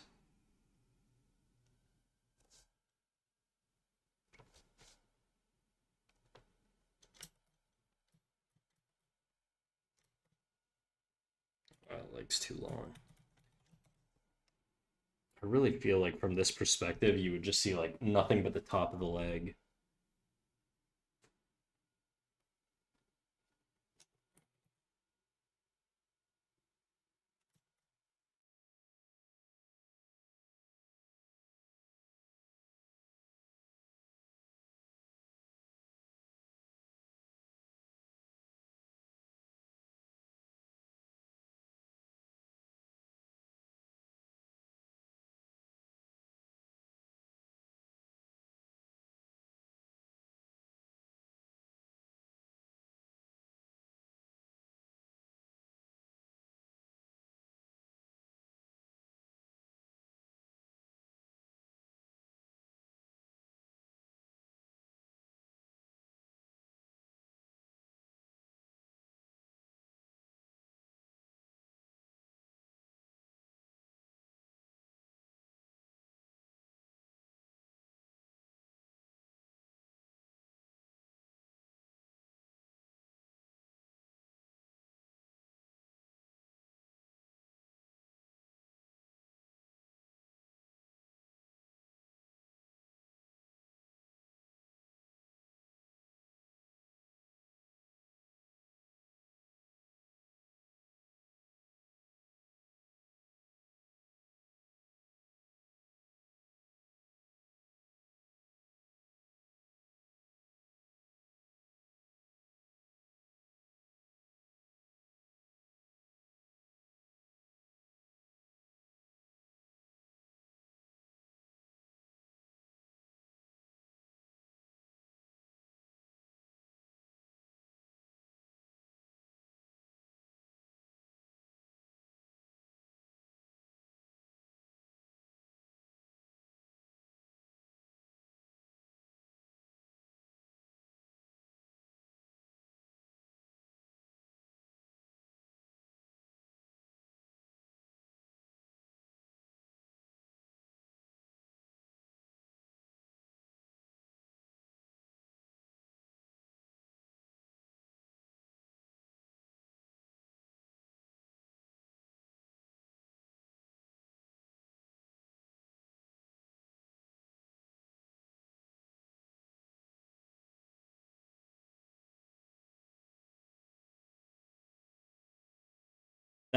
Leg's too long. I really feel like from this perspective, you would just see like nothing but the top of the leg.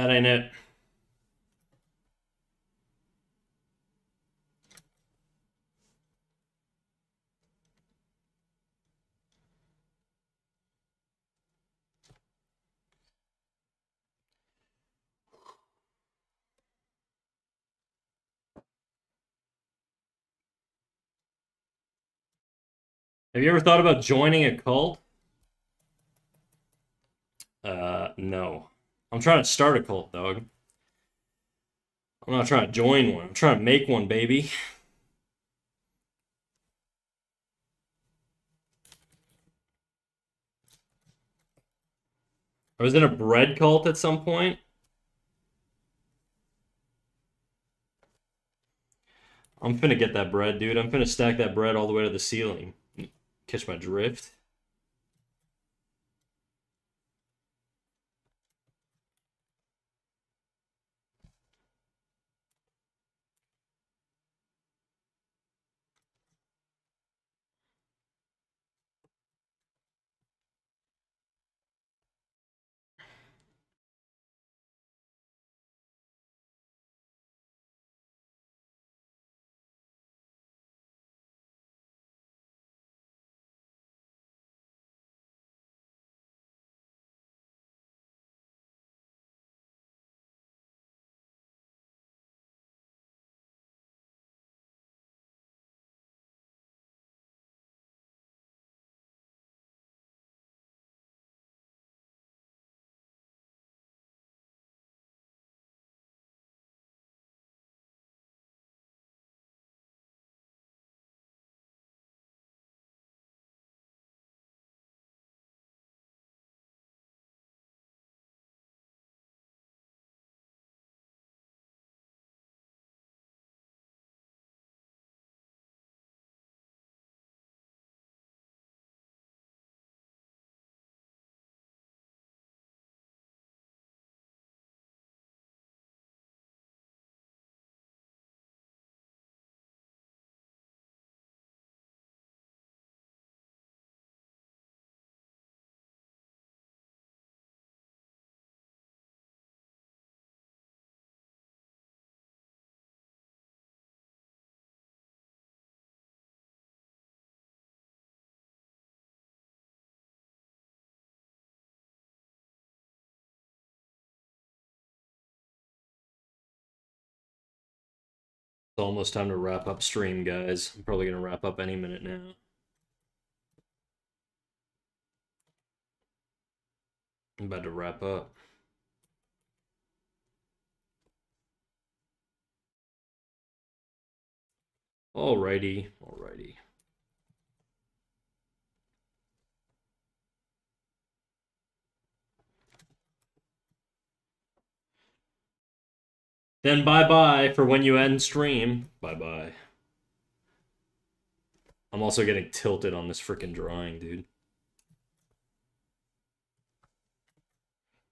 That ain't it. Have you ever thought about joining a cult? No. I'm trying to start a cult, dog. I'm not trying to join one. I'm trying to make one, baby. I was in a bread cult at some point. I'm finna get that bread, dude. I'm finna stack that bread all the way to the ceiling. Catch my drift? It's almost time to wrap up stream, guys. I'm probably gonna wrap up any minute now. I'm about to wrap up. Alrighty, alrighty. Then bye-bye for when you end stream. Bye-bye. I'm also getting tilted on this freaking drawing, dude.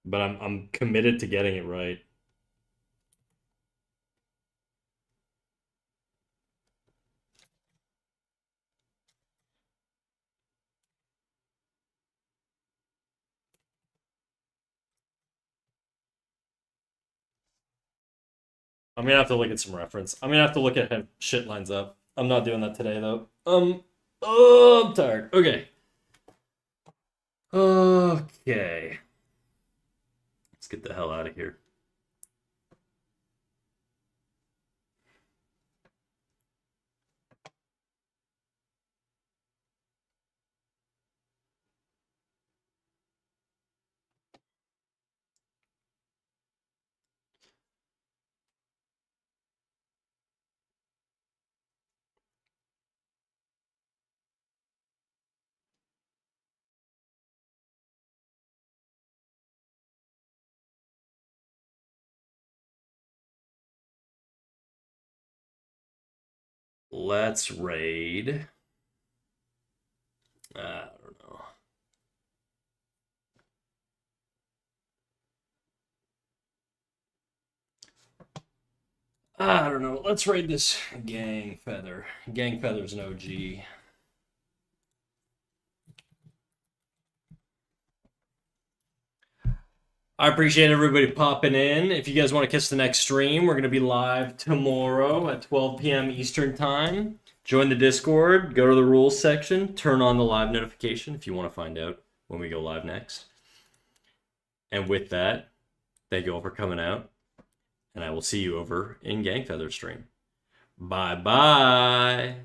But I'm committed to getting it right. I'm gonna have to look at some reference. I'm gonna have to look at how shit lines up. I'm not doing that today though. Oh, I'm tired. Okay. Okay. Let's get the hell out of here. Let's raid. I don't know. I don't know. Let's raid this Gang Feather. Gang Feather's an OG. I appreciate everybody popping in. If you guys want to catch the next stream, we're going to be live tomorrow at 12 p.m. Eastern Time. Join the Discord, go to the rules section, turn on the live notification if you want to find out when we go live next. And with that, thank you all for coming out, and I will see you over in Gangfeather stream. Bye-bye.